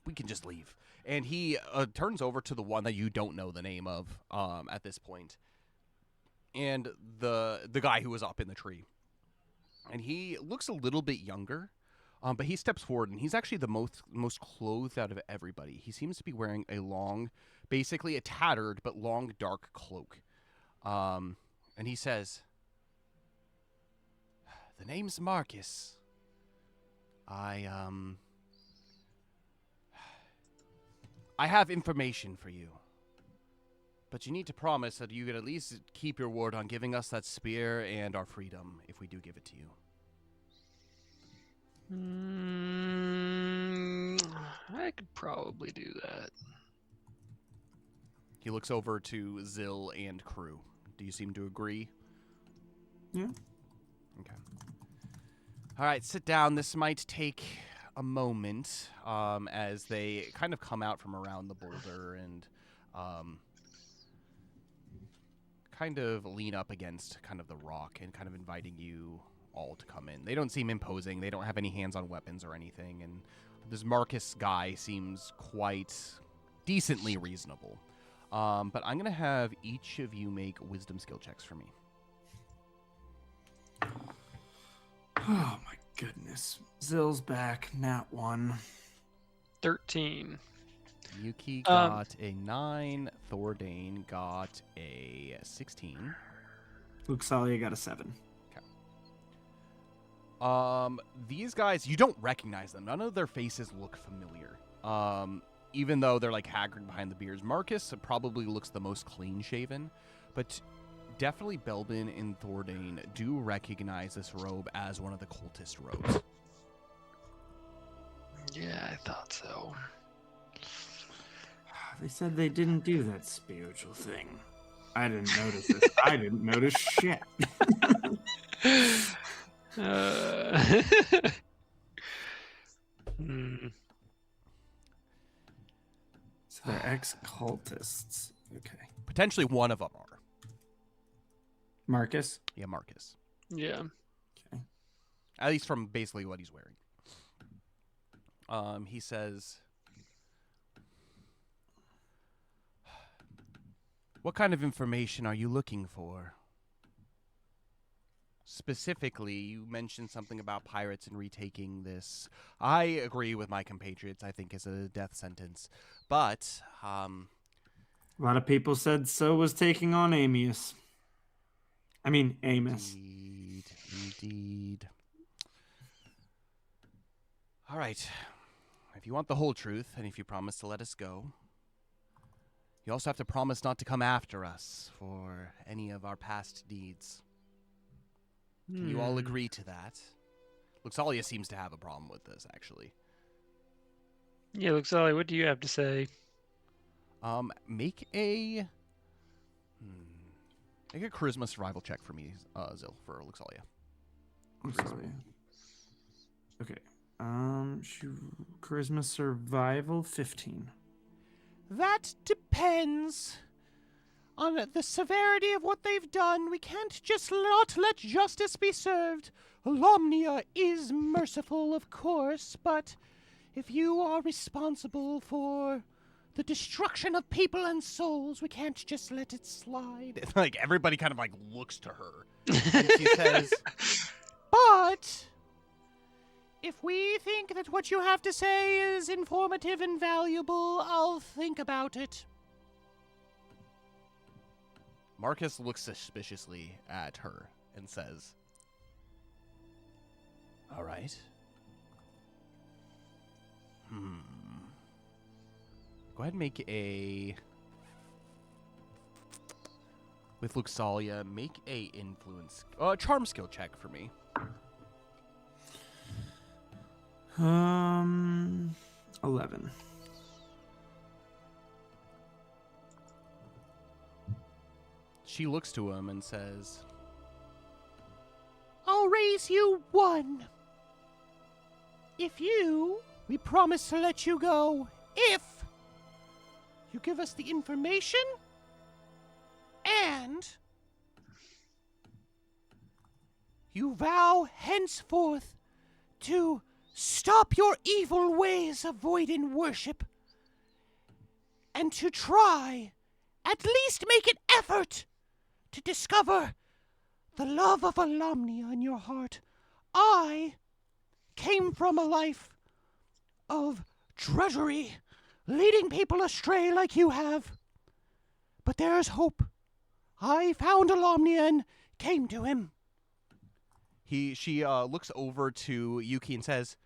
We can just leave. And he turns over to the one that you don't know the name of at this point, and the guy who was up in the tree. And he looks a little bit younger, but he steps forward, and he's actually the most clothed out of everybody. He seems to be wearing a long, basically a tattered but long, dark cloak. And he says, "The name's Marcus. I have information for you. But you need to promise that you could at least keep your word on giving us that spear and our freedom if we do give it to you." I could probably do that. He looks over to Zill and crew. Do you seem to agree? Yeah. Okay. All right, sit down. This might take a moment as they kind of come out from around the boulder and kind of lean up against kind of the rock and kind of inviting you all to come in. They don't seem imposing. They don't have any hands on weapons or anything. And this Marcus guy seems quite decently reasonable. But I'm going to have each of you make wisdom skill checks for me. Oh my goodness. Zill's back, nat 1. 13. Yuki got a 9. Thordane got a 16. Luxalia got a 7. These guys, you don't recognize them. None of their faces look familiar. Even though they're like haggard behind the beards. Marcus probably looks the most clean shaven, but definitely Belbin and Thordane do recognize this robe as one of the cultist robes. Yeah, I thought so. They said they didn't do that spiritual thing. I didn't notice this. I didn't notice shit. So they're ex-cultists. Okay. Potentially one of them are. Marcus? Yeah, Marcus. Yeah. Okay. At least from basically what he's wearing. He says, "What kind of information are you looking for? Specifically, you mentioned something about pirates and retaking this. I agree with my compatriots. I think it's a death sentence. But, A lot of people said so was taking on Amos. Indeed. All right. If you want the whole truth, and if you promise to let us go, you also have to promise not to come after us for any of our past deeds. Can you all agree to that?" Luxalia seems to have a problem with this, actually. Yeah, Luxalia, what do you have to say? Make a charisma survival check for me, Zil, for Luxalia. Okay. Charisma survival 15. That depends on the severity of what they've done. We can't just not let justice be served. Alomnia is merciful, of course, but if you are responsible for the destruction of people and souls, we can't just let it slide. Like, everybody kind of, like, looks to her. And she says, "But if we think that what you have to say is informative and valuable, I'll think about it." Marcus looks suspiciously at her and says, "All right. Go ahead and make with Luxalia, make a influence, charm skill check for me." 11. She looks to him and says, "I'll raise you 1. We promise to let you go if you give us the information and you vow henceforth to stop your evil ways of void and worship and to try, at least make an effort, to discover the love of Alomnia in your heart. I came from a life of drudgery, leading people astray like you have. But there's hope. I found Alomnia and came to him." She looks over to Yuki and says,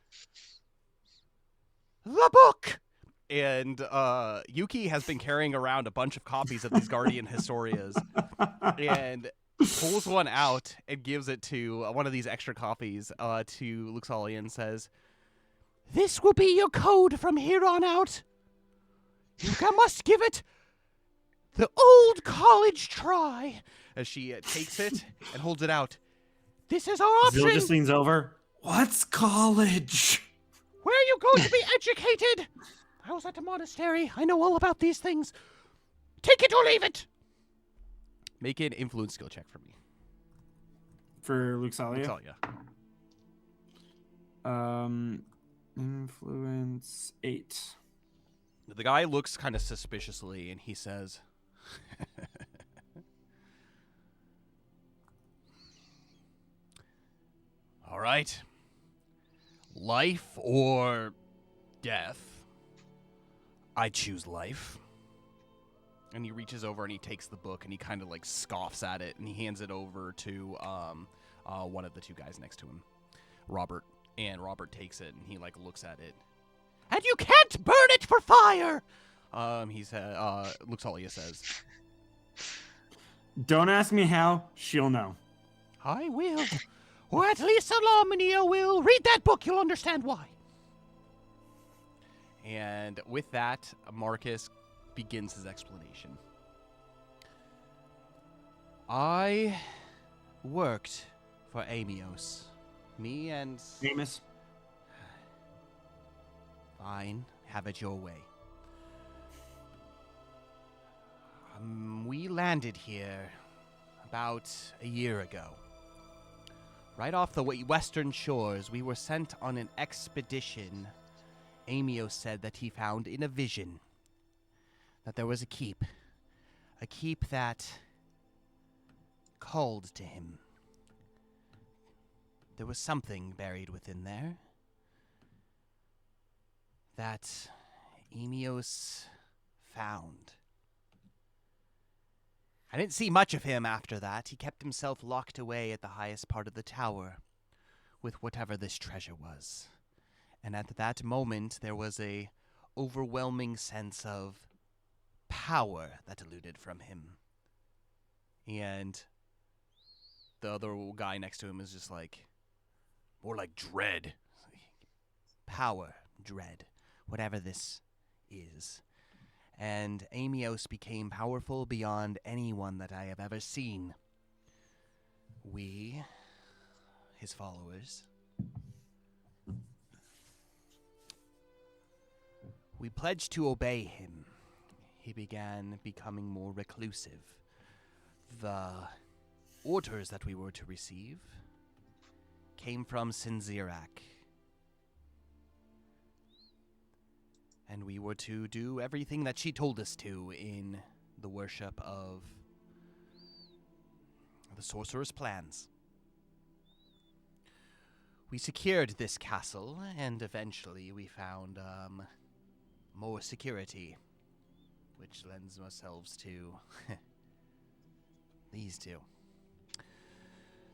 "The book!" And Yuki has been carrying around a bunch of copies of these Guardian Historias and pulls one out and gives it to one of these extra copies to Luxalia and says, "This will be your code from here on out. You must give it the old college try." As she takes it and holds it out. "This is our option. Zil just leans over. What's college? Where are you going to be educated? I was at a monastery. I know all about these things. Take it or leave it." Make an influence skill check for me. For Luxalia? Luxalia. Influence 8. The guy looks kind of suspiciously, and he says, "All right. Life or death? I choose life." And he reaches over and he takes the book and he kind of like scoffs at it and he hands it over to one of the two guys next to him, Robert. And Robert takes it and he like looks at it. "And you can't burn it for fire!" Luxalia says. Don't ask me how. She'll know. I will. Or at least Alomnia will. Read that book, you'll understand why. And with that, Marcus begins his explanation. I worked for Eeas. Me and... Amos. Fine, have it your way. We landed here about a year ago. Right off the western shores, we were sent on an expedition. Eeas said that he found in a vision that there was a keep that called to him. There was something buried within there that Eeas found. I didn't see much of him after that. He kept himself locked away at the highest part of the tower with whatever this treasure was. And at that moment, there was a overwhelming sense of power that eluded from him. And the other guy next to him is just like, more like dread. Power, dread, whatever this is. And Eeas became powerful beyond anyone that I have ever seen. We, his followers, we pledged to obey him. He began becoming more reclusive. The orders that we were to receive came from Sinzirak. And we were to do everything that she told us to in the worship of the sorcerer's plans. We secured this castle, and eventually we found more security, which lends ourselves to these two.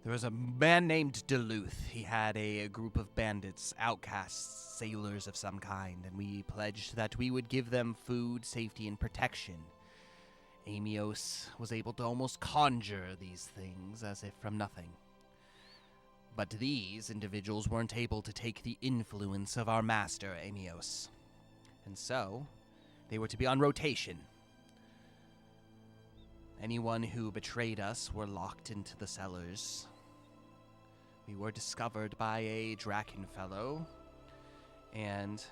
There was a man named Duluth. He had a group of bandits, outcasts, sailors of some kind, and we pledged that we would give them food, safety, and protection. Eeas was able to almost conjure these things as if from nothing. But these individuals weren't able to take the influence of our master, Eeas. And so, they were to be on rotation. Anyone who betrayed us were locked into the cellars. We were discovered by a Draken fellow, and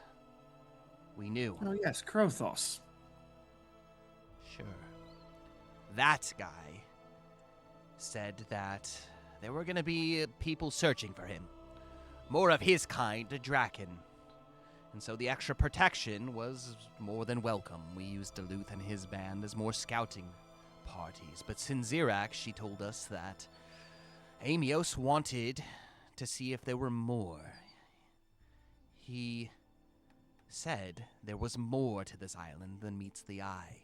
we knew. Oh yes, Krothos. Sure. That guy said that there were going to be people searching for him. More of his kind, a Draken. And so the extra protection was more than welcome. We used Duluth and his band as more scouting parties. But Sinzirak, she told us that Eeas wanted to see if there were more. He said there was more to this island than meets the eye.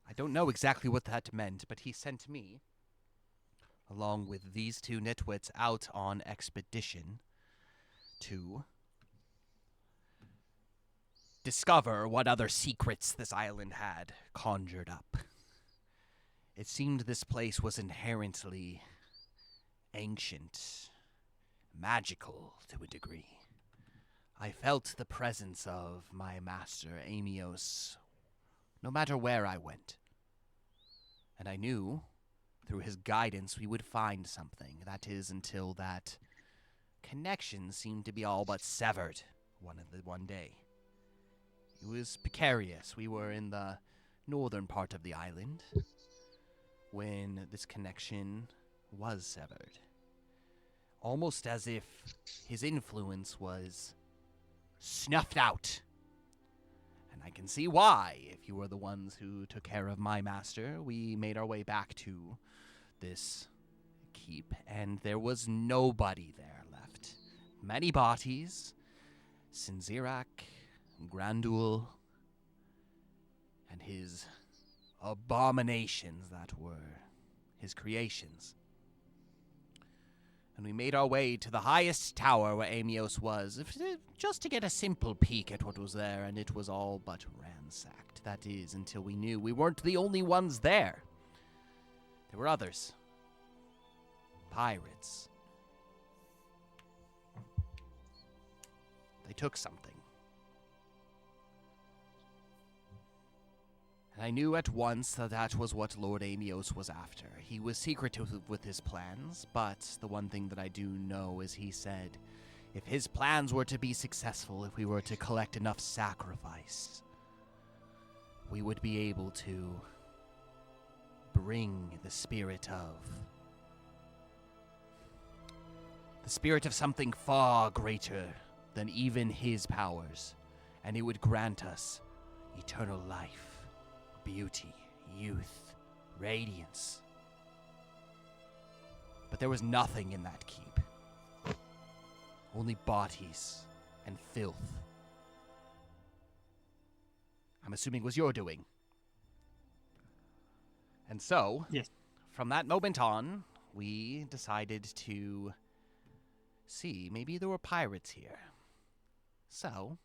I don't know exactly what that meant, but he sent me, along with these two nitwits, out on expedition to discover what other secrets this island had conjured up. It seemed this place was inherently ancient, magical to a degree. I felt the presence of my master, Eeas, no matter where I went. And I knew, through his guidance, we would find something. That is, until that connection seemed to be all but severed one day. It was precarious. We were in the northern part of the island when this connection was severed. Almost as if his influence was snuffed out. And I can see why. If you were the ones who took care of my master, we made our way back to this keep, and there was nobody there left. Many bodies, Sinzirak, Grandul, and his abominations that were his creations. And we made our way to the highest tower where Eeas was, just to get a simple peek at what was there, and it was all but random. ransacked. That is, until we knew we weren't the only ones there. There were others. Pirates. They took something. And I knew at once that that was what Lord Eeas was after. He was secretive with his plans, but the one thing that I do know is he said, if his plans were to be successful, if we were to collect enough sacrifice, we would be able to bring the spirit of something far greater than even his powers, and it would grant us eternal life, beauty, youth, radiance. But there was nothing in that keep. Only bodies and filth. I'm assuming it was your doing. And so, Yes. From that moment on, we decided to see maybe there were pirates here. So,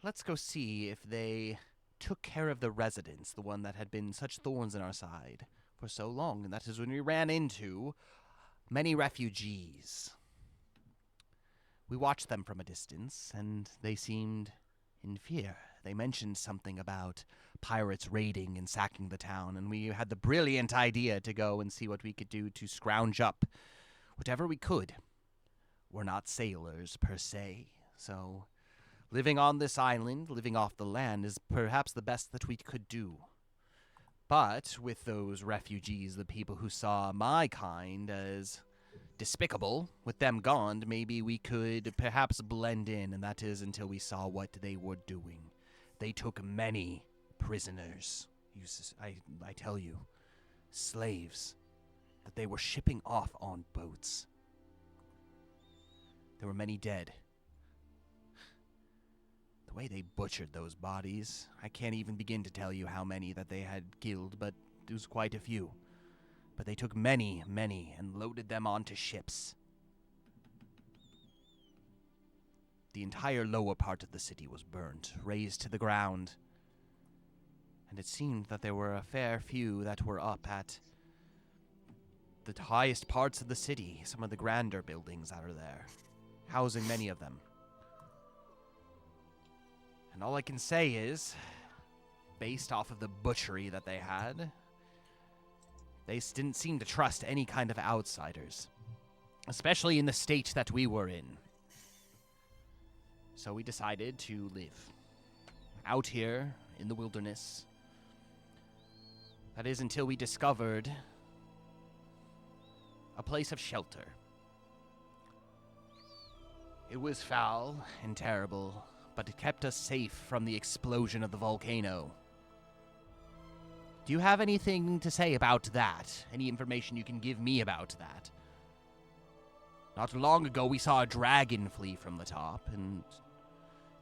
let's go see if they took care of the residents, the one that had been such thorns in our side for so long. And that is when we ran into many refugees. We watched them from a distance, and they seemed in fear. They mentioned something about pirates raiding and sacking the town, and we had the brilliant idea to go and see what we could do to scrounge up whatever we could. We're not sailors, per se, so living on this island, living off the land, is perhaps the best that we could do. But with those refugees, the people who saw my kind as despicable, with them gone, maybe we could perhaps blend in, and that is until we saw what they were doing. They took many prisoners. I tell you, slaves that they were shipping off on boats. There were many dead. The way they butchered those bodies, I can't even begin to tell you how many that they had killed, but it was quite a few. But they took many, and loaded them onto ships. The entire lower part of the city was burnt, razed to the ground. And it seemed that there were a fair few that were up at the highest parts of the city, some of the grander buildings that are there, housing many of them. And all I can say is, based off of the butchery that they had, they didn't seem to trust any kind of outsiders, especially in the state that we were in. So we decided to live out here in the wilderness. That is until we discovered a place of shelter. It was foul and terrible, but it kept us safe from the explosion of the volcano. Do you have anything to say about that? Any information you can give me about that? Not long ago, we saw a dragon flee from the top, and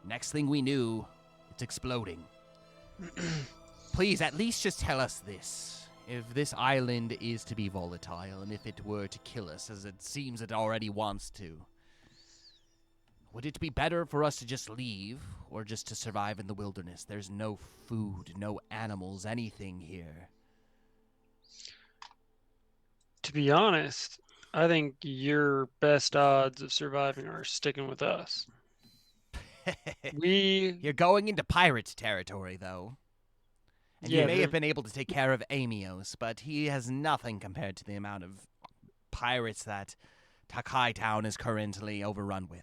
next thing we knew, it's exploding. Please, at least just tell us this. If this island is to be volatile, and if it were to kill us, as it seems it already wants to, would it be better for us to just leave, or just to survive in the wilderness? There's no food, no animals, anything here. To be honest, I think your best odds of surviving are sticking with us. You're going into pirate territory, though. And you may have been able to take care of Eeas, but he has nothing compared to the amount of pirates that Takai Town is currently overrun with.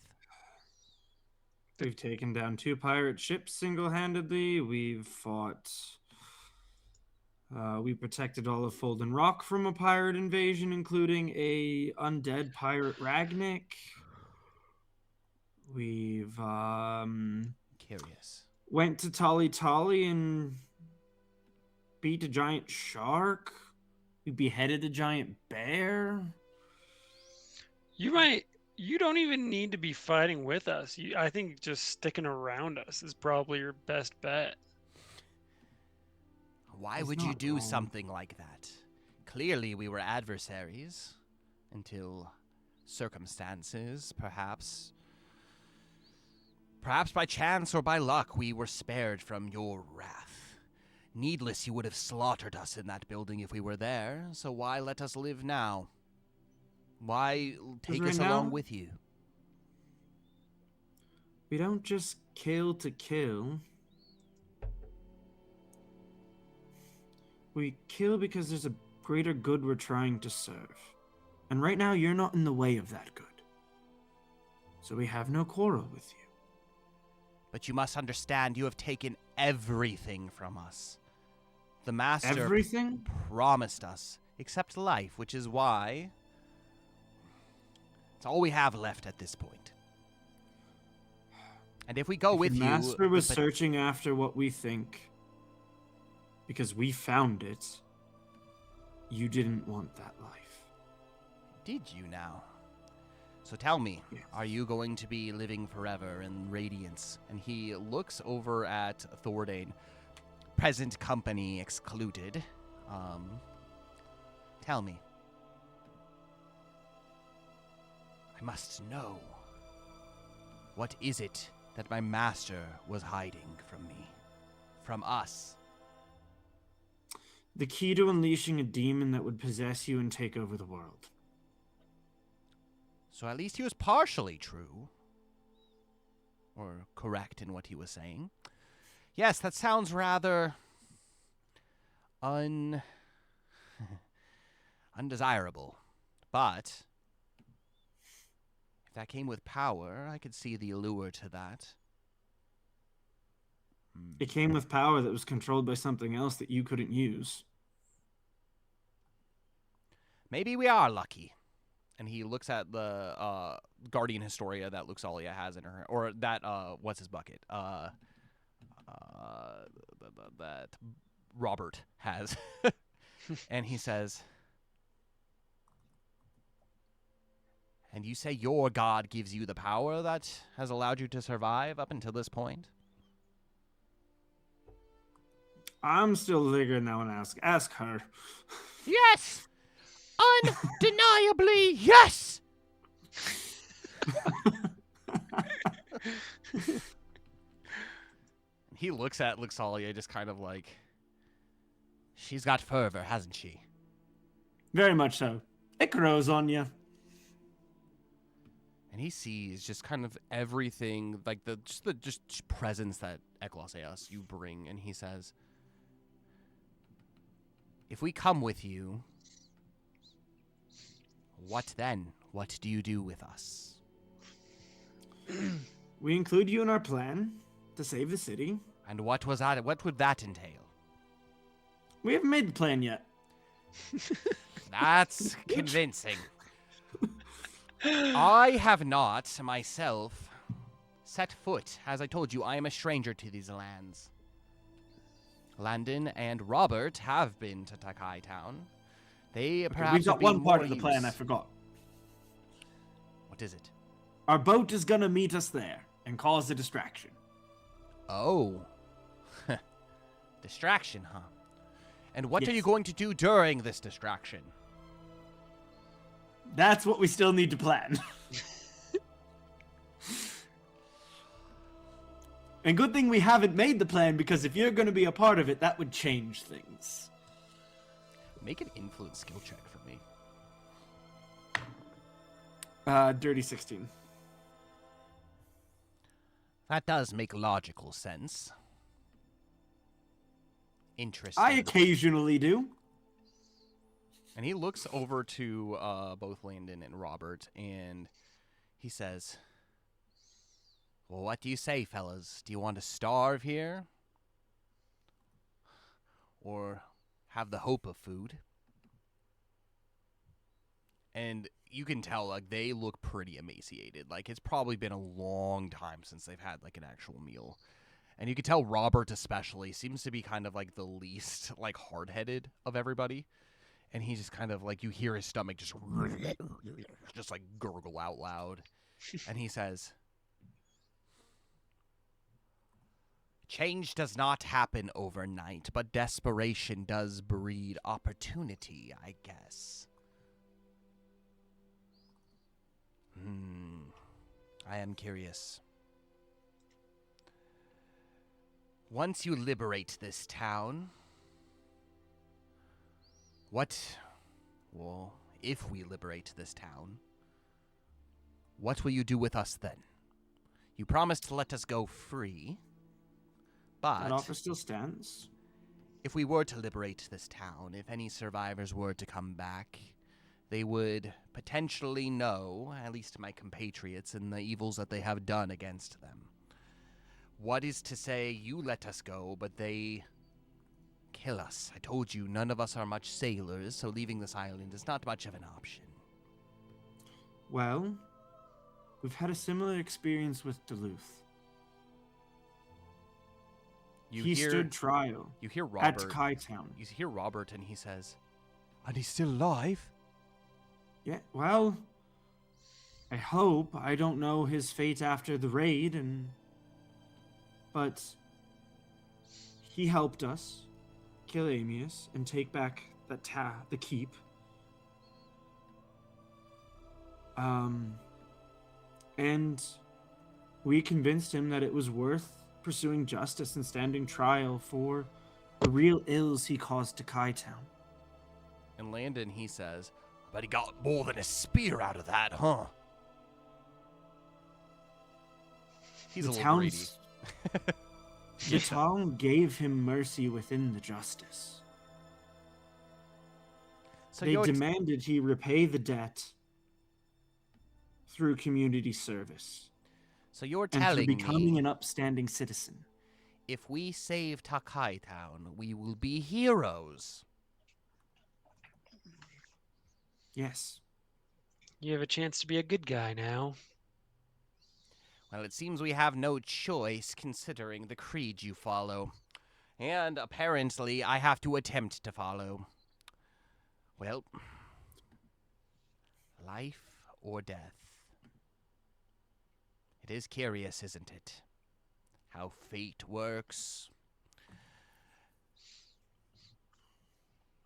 We've taken down 2 pirate ships single-handedly. We've fought... we protected all of Folden Rock from a pirate invasion, including a undead pirate Ragnik. We've Curious. went to Tolly Tolly and beat a giant shark. We beheaded a giant bear. You don't even need to be fighting with us. I think just sticking around us is probably your best bet. Why He's would you not do wrong. something like that? Clearly we were adversaries until circumstances perhaps Perhaps by chance or by luck we were spared from your wrath. Needless you would have slaughtered us in that building if we were there, so why let us live now? Why take us along with you? We don't just kill to kill. We kill because there's a greater good we're trying to serve. And right now, you're not in the way of that good. So we have no quarrel with you. But you must understand, you have taken everything from us. The Master Everything? promised us, except life, which is why it's all we have left at this point. And if we go with the you... Master was searching after what we think, because we found it, you didn't want that life. Did you now? So tell me, Yes. Are you going to be living forever in radiance? And he looks over at Thordane, present company excluded. Tell me. I must know. What is it that my master was hiding from me? From us? The key to unleashing a demon that would possess you and take over the world. So at least he was partially true. Or correct in what he was saying. Yes, that sounds rather... undesirable. But... if that came with power, I could see the allure to that. It came with power that was controlled by something else that you couldn't use. Maybe we are lucky. And he looks at the Guardian Historia that Luxalia has in her, or that what's his bucket? That Robert has, and he says, "And you say your God gives you the power that has allowed you to survive up until this point?" I'm still figuring that one out. Ask her. Yes! Undeniably, yes! He looks at Luxalia just kind of like, she's got fervor, hasn't she? Very much so. It grows on you. And he sees just kind of everything, like the presence that Eclaas you bring, and he says, if we come with you, what then? What do you do with us? We include you in our plan to save the city. And what was that? What would that entail? We haven't made the plan yet. That's convincing. I have not, myself, set foot. As I told you, I am a stranger to these lands. Landon and Robert have been to Takai Town. They perhaps we've got one part of the plan I forgot. What is it? Our boat is gonna meet us there and cause a distraction. Oh. Distraction, huh? And what are Yes. you going to do during this distraction? That's what we still need to plan. And good thing we haven't made the plan, because if you're going to be a part of it, that would change things. Make an influence skill check for me. Dirty 16. That does make logical sense. Interesting. I occasionally do. And he looks over to both Landon and Robert, and he says, well, what do you say, fellas? Do you want to starve here? Or have the hope of food? And you can tell, like, they look pretty emaciated. Like, it's probably been a long time since they've had, like, an actual meal. And you can tell Robert especially seems to be kind of, like, the least, like, hard-headed of everybody. And he just kind of, like, you hear his stomach just like, gurgle out loud. And he says, change does not happen overnight, but desperation does breed opportunity, I guess. I am curious. Once you liberate this town, if we liberate this town, what will you do with us then? You promised to let us go free, but That offer still stands. if we were to liberate this town, if any survivors were to come back, they would potentially know, at least my compatriots, and the evils that they have done against them. What is to say you let us go, but they kill us? I told you none of us are much sailors, so leaving this island is not much of an option. Well, we've had a similar experience with Duluth. He stood trial You hear at Robert. Decay Town. You hear Robert, and he says, "And he's still alive?" Yeah, well, I hope. I don't know his fate after the raid, but he helped us kill Eeas and take back the keep. And we convinced him that it was worth pursuing justice and standing trial for the real ills he caused to Decay Town. And Landon, he says, "But he got more than a spear out of that, huh?" He's a little greedy. The town gave him mercy within the justice. So They demanded he repay the debt through community service. So you're and through telling becoming me, an upstanding citizen. if we save Decay Town, we will be heroes. Yes. You have a chance to be a good guy now. Well, it seems we have no choice considering the creed you follow. And apparently I have to attempt to follow. Well, life or death. It is curious, isn't it? How fate works.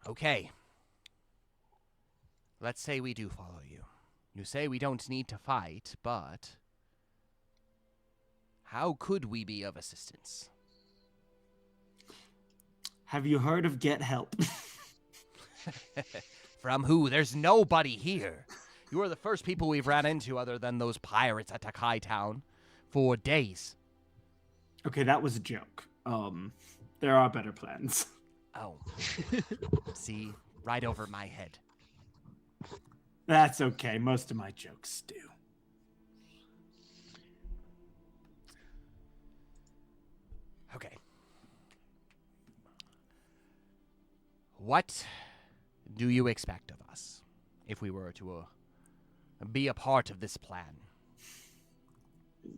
Okay. Let's say we do follow you. You say we don't need to fight, but how could we be of assistance? Have you heard of Get Help? From who? There's nobody here. You are the first people we've ran into other than those pirates at Decay Town for days. Okay, that was a joke. There are better plans. Oh. See? Right over my head. That's okay. Most of my jokes do. Okay. What do you expect of us if we were to be a part of this plan?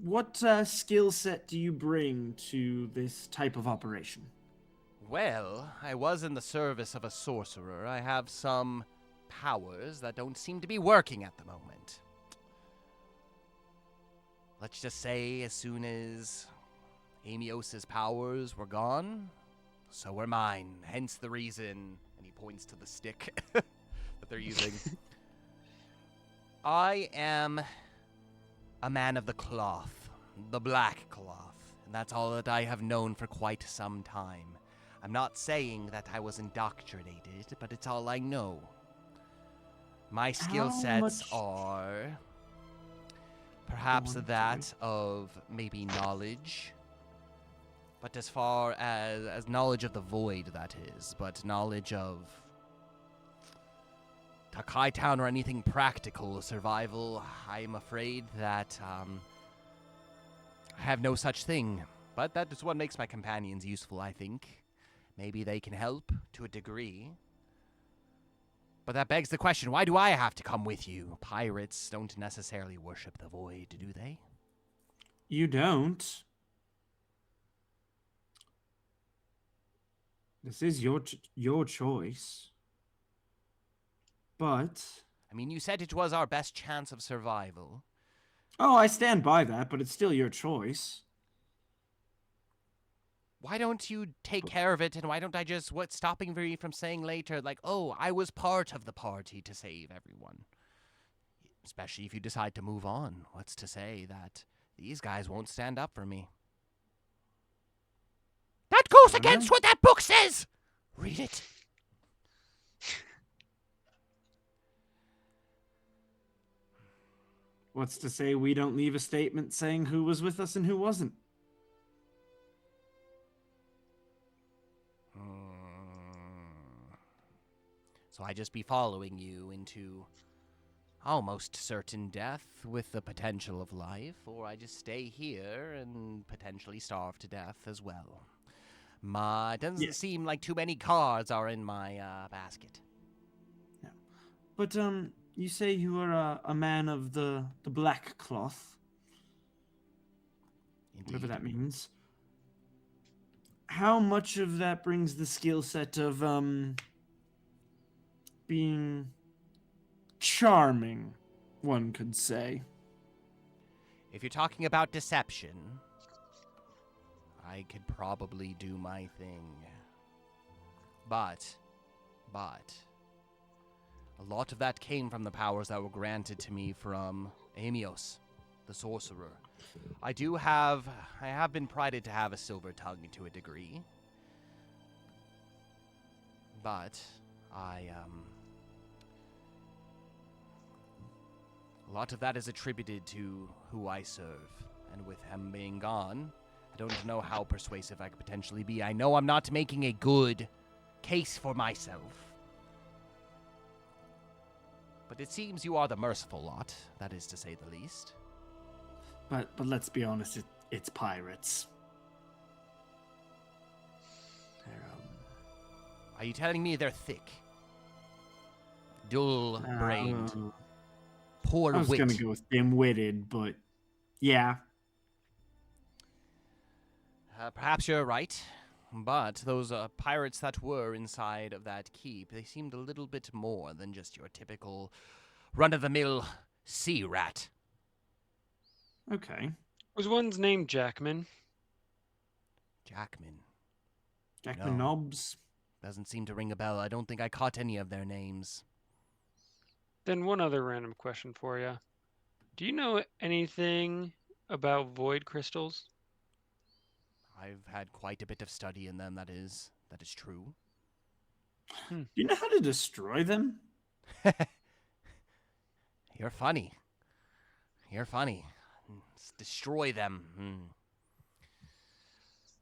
What skill set do you bring to this type of operation? Well, I was in the service of a sorcerer. I have some powers that don't seem to be working at the moment. Let's just say as soon as Eeas' powers were gone, so were mine. Hence the reason, and he points to the stick that they're using. I am a man of the cloth, the black cloth, and that's all that I have known for quite some time. I'm not saying that I was indoctrinated, but it's all I know. My skill sets are perhaps that of maybe knowledge, but as far as knowledge of the void, that is, but knowledge of Decay Town or anything practical, survival, I'm afraid that I have no such thing. But that is what makes my companions useful, I think. Maybe they can help to a degree. But that begs the question, why do I have to come with you? Pirates don't necessarily worship the void, do they? You don't. This is your choice. But I mean, you said it was our best chance of survival. Oh, I stand by that, but it's still your choice. Why don't you take care of it, and why don't I just, what's stopping me from saying later, like, oh, I was part of the party to save everyone? Especially if you decide to move on. What's to say that these guys won't stand up for me? That goes I don't against know. what that book says! Read it. What's to say we don't leave a statement saying who was with us and who wasn't? So I just be following you into almost certain death with the potential of life, or I just stay here and potentially starve to death as well. It doesn't seem like too many cards are in my basket. Yeah. But you say you are a man of the black cloth, whatever Indeed. that means. How much of that brings the skill set of being charming, one could say? If you're talking about deception, I could probably do my thing. But, a lot of that came from the powers that were granted to me from Eeas, the sorcerer. I have been prided to have a silver tongue to a degree. But, a lot of that is attributed to who I serve. And with him being gone, I don't know how persuasive I could potentially be. I know I'm not making a good case for myself. But it seems you are the merciful lot, that is to say the least. But let's be honest, it's pirates. They're, Are you telling me they're thick? Dull-brained. Poor I was wit. gonna go with dim-witted, but yeah. Perhaps you're right. But those pirates that were inside of that keep, they seemed a little bit more than just your typical run-of-the-mill sea rat. Okay. Was one's name Jackman? Jackman. Jackman No. Nobbs. Doesn't seem to ring a bell. I don't think I caught any of their names. Then one other random question for you. Do you know anything about void crystals? I've had quite a bit of study in them, that is true. Do you know how to destroy them? You're funny. Let's destroy them.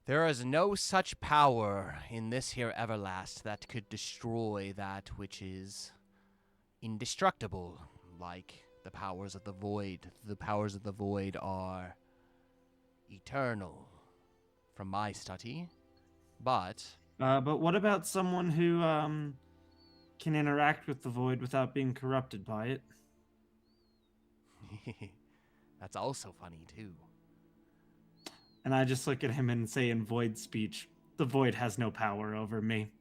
There is no such power in this here Everlast that could destroy that which is indestructible, like the powers of the void. The powers of the void are eternal, from my study. But what about someone who can interact with the void without being corrupted by it? that's also funny too. And I just look at him and say in void speech, the void has no power over me.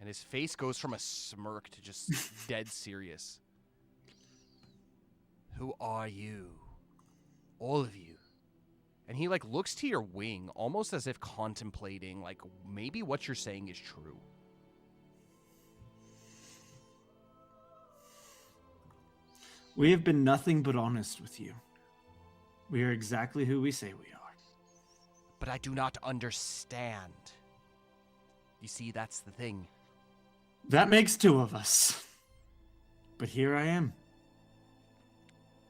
And his face goes from a smirk to just dead serious. Who are you? All of you. And he looks to your wing, almost as if contemplating, maybe what you're saying is true. We have been nothing but honest with you. We are exactly who we say we are. But I do not understand. You see, that's the thing. That makes two of us. But here I am.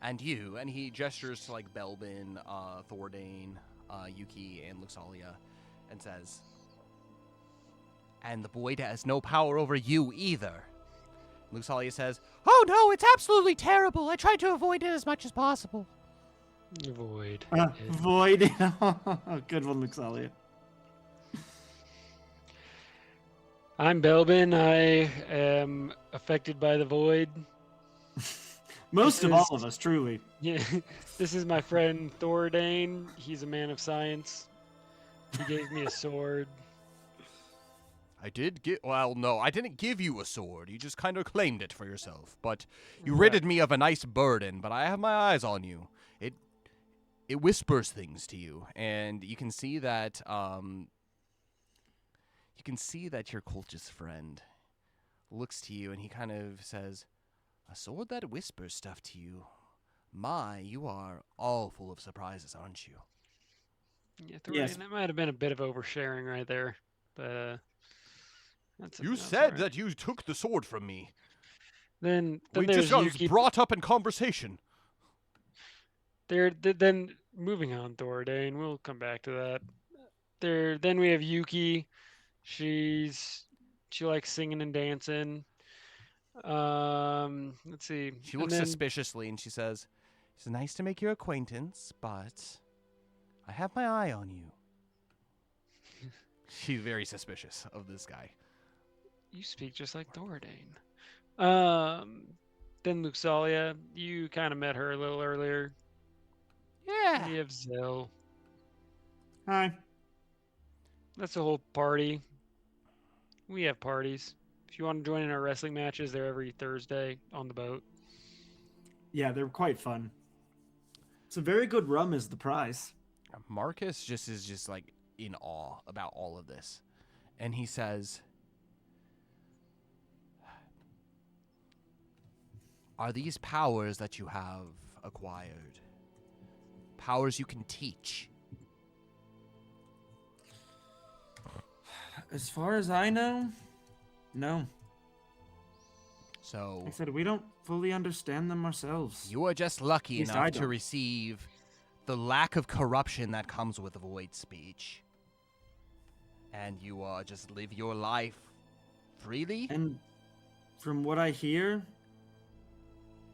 And you, and he gestures to Belbin, Thordane, Yuki, and Luxalia, and says, and the void has no power over you either. Luxalia says, oh no, it's absolutely terrible. I tried to avoid it as much as possible. Void. Void. Good one, Luxalia. I'm Belbin. I am affected by the void. Most of all of us, truly. Yeah, this is my friend Thordane. He's a man of science. He gave me a sword. I didn't give you a sword. You just kind of claimed it for yourself. But you ridded me of a nice burden, but I have my eyes on you. It whispers things to you, and you can see that your cultist friend looks to you and he kind of says, a sword that whispers stuff to you. My, you are all full of surprises, aren't you? Yeah, Thordain, Yes. that might have been a bit of oversharing right there, but that's You that's said alright. that you took the sword from me. Then We there's just got Yuki. brought up in conversation. Then moving on, Thordain. We'll come back to that. Then we have Yuki. She likes singing and dancing. Let's see. She And looks then suspiciously and she says, "It's nice to make your acquaintance, but I have my eye on you." She's very suspicious of this guy. you speak just like Thordain. Then Luxalia, you kind of met her a little earlier. Yeah. And you have Zell. Hi. That's the whole party. We have parties. If you want to join in our wrestling matches, they're every Thursday on the boat. Yeah, they're quite fun. It's a very good rum is the prize. Marcus is just like in awe about all of this. And he says, "Are these powers that you have acquired powers you can teach?" As far as I know, no. So Like I said, we don't fully understand them ourselves. you are just lucky At least I enough to don't. receive the lack of corruption that comes with void speech. And you just live your life freely? And from what I hear,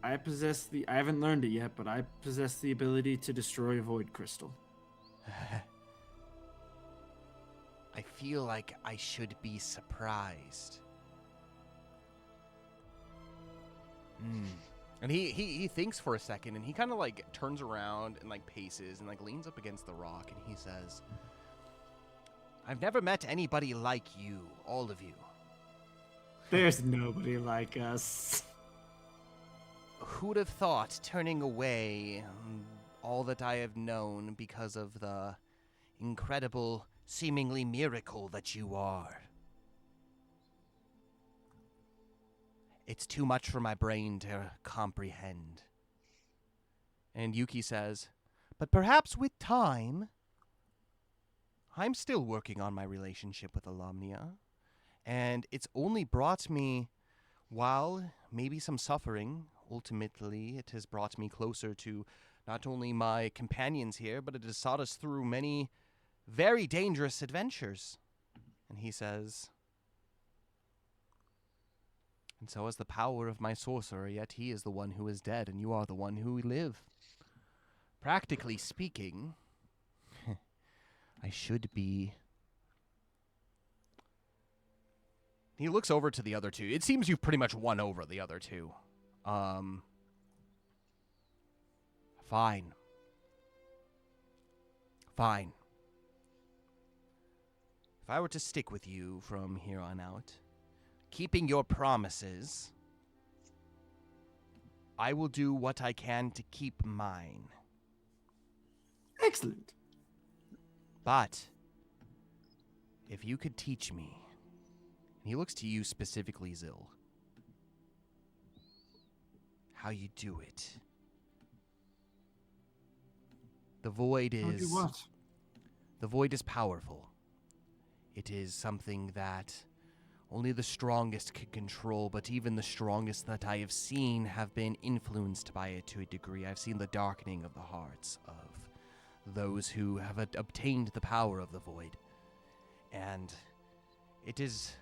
I haven't learned it yet, but I possess the ability to destroy a void crystal. I feel like I should be surprised. And he thinks for a second, and he kind of like turns around and like paces and like leans up against the rock, and he says, "I've never met anybody like you, all of you. There's nobody like us. Who'd have thought turning away all that I have known because of the incredible, seemingly miracle that you are? It's too much for my brain to comprehend." And Yuki says, "But perhaps with time, I'm still working on my relationship with Alumnia, and it's only brought me, while maybe some suffering, ultimately it has brought me closer to not only my companions here, but it has sought us through many very dangerous adventures." And he says, "And so is the power of my sorcerer, yet he is the one who is dead, and you are the one who live. Practically speaking, I should be..." He looks over to the other two. It seems you've pretty much won over the other two. Fine. Fine. If I were to stick with you from here on out, keeping your promises, I will do what I can to keep mine. Excellent. But if you could teach me," and he looks to you specifically, Zil, "how you do it. The void How do is... what? The void is powerful. It is something that only the strongest can control, but even the strongest that I have seen have been influenced by it to a degree. I've seen the darkening of the hearts of those who have obtained the power of the void. And it is,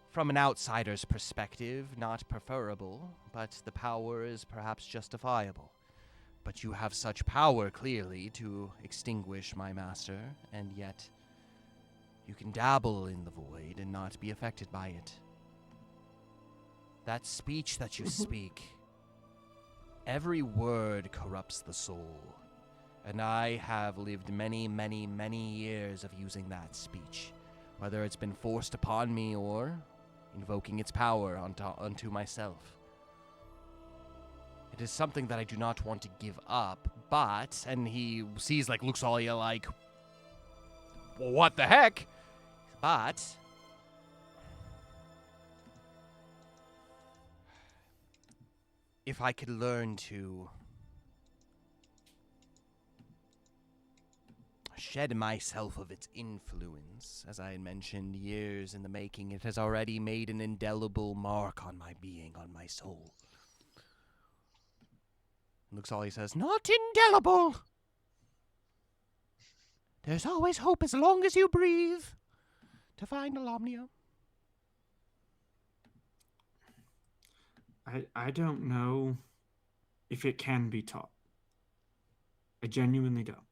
from an outsider's perspective, not preferable, but the power is perhaps justifiable. But you have such power, clearly, to extinguish my master, and yet you can dabble in the void and not be affected by it. That speech that you speak, every word corrupts the soul, and I have lived many, many, many years of using that speech, whether it's been forced upon me or invoking its power unto myself. It is something that I do not want to give up, but," and he sees like Luxalia like, "Well, what the heck?" But if I could learn to shed myself of its influence. As I had mentioned, years in the making, it has already made an indelible mark on my being, on my soul. Luxali says, "Not indelible! There's always hope as long as you breathe to find Alomnia." I don't know if it can be taught. I genuinely don't.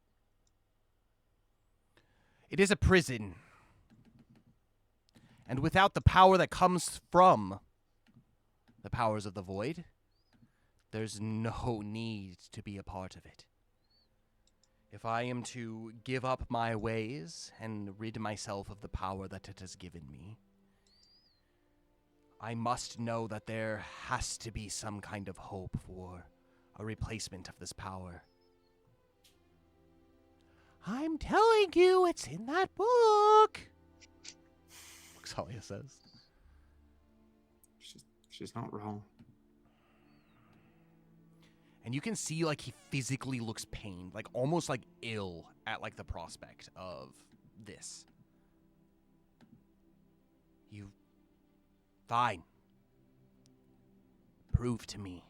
It is a prison. And without the power that comes from the powers of the void, there's no need to be a part of it. If I am to give up my ways and rid myself of the power that it has given me, I must know that there has to be some kind of hope for a replacement of this power. I'm telling you, it's in that book, Xalia says. She's not wrong. And you can see, like, he physically looks pained, like, almost, like, ill at, like, the prospect of this. You... Fine. Prove to me.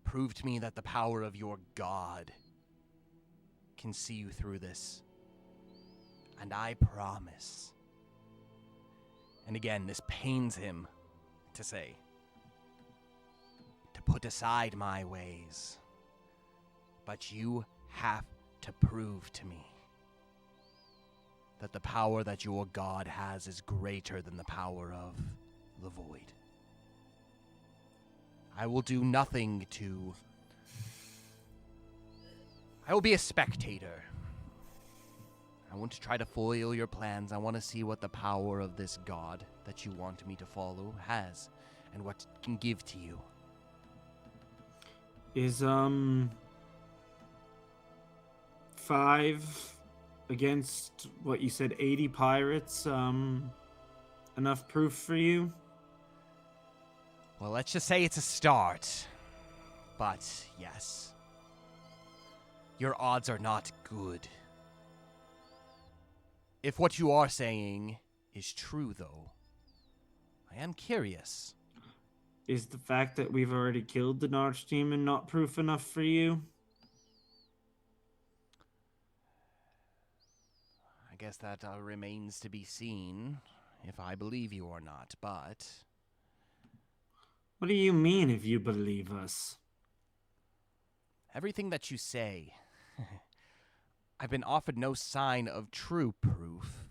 Prove to me that the power of your God can see you through this. And I promise. And again, this pains him to say. To put aside my ways. But you have to prove to me that the power that your God has is greater than the power of the void. I will do nothing to... I will be a spectator. I want to try to foil your plans. I want to see what the power of this God that you want me to follow has, and what it can give to you. Is 5 against what you said, 80 pirates, enough proof for you? Well, let's just say it's a start. But, yes. Your odds are not good. If what you are saying is true, though, I am curious. Is the fact that we've already killed an archdemon not proof enough for you? I guess that remains to be seen, if I believe you or not, but... What do you mean, if you believe us? Everything that you say... I've been offered no sign of true proof,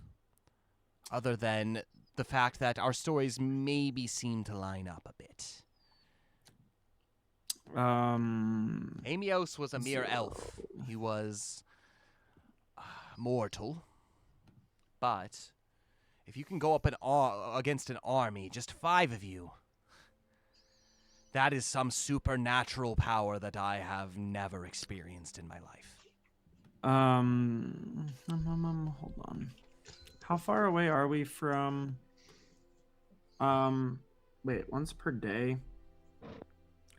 other than the fact that our stories maybe seem to line up a bit. Eeas was a mere elf. He was mortal. But if you can go up against an army, just 5 of you, that is some supernatural power that I have never experienced in my life. Hold on. How far away are we from... Wait, once per day?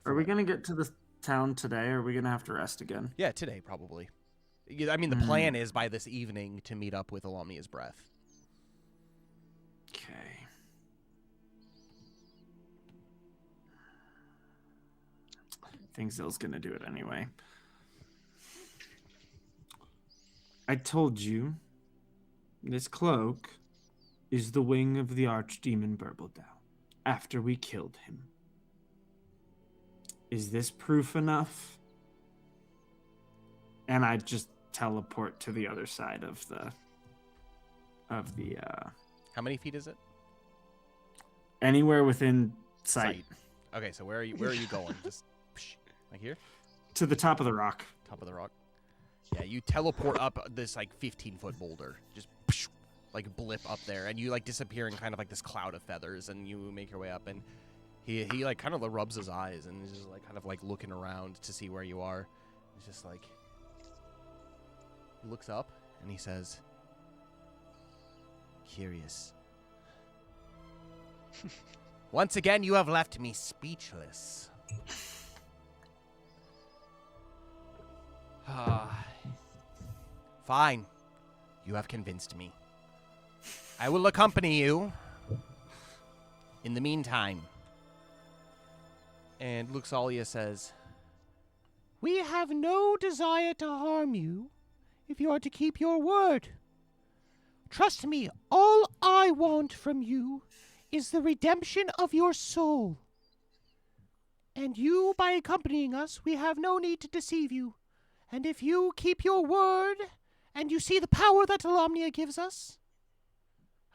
Are we gonna get to the town today, or are we gonna have to rest again? Yeah, today, probably. I mean, the plan is by this evening to meet up with Alomnia's Breath. Okay. I think Zill's gonna do it anyway. I told you, this cloak is the wing of the archdemon Burbledow, after we killed him. Is this proof enough? And I just teleport to the other side of the How many feet is it? Anywhere within sight. Okay, so where are you going? Just like here? To the top of the rock. Top of the rock. Yeah, you teleport up this like 15-foot boulder. Just like blip up there, and you like disappear in kind of like this cloud of feathers, and you make your way up, and he like kind of rubs his eyes and is just like kind of like looking around to see where you are. He's just like, he looks up and he says, "Curious. Once again, you have left me speechless." Fine. You have convinced me. I will accompany you. In the meantime. And Luxalia says, we have no desire to harm you if you are to keep your word. Trust me, all I want from you is the redemption of your soul. And you, by accompanying us, we have no need to deceive you. And if you keep your word, and you see the power that Alomnia gives us,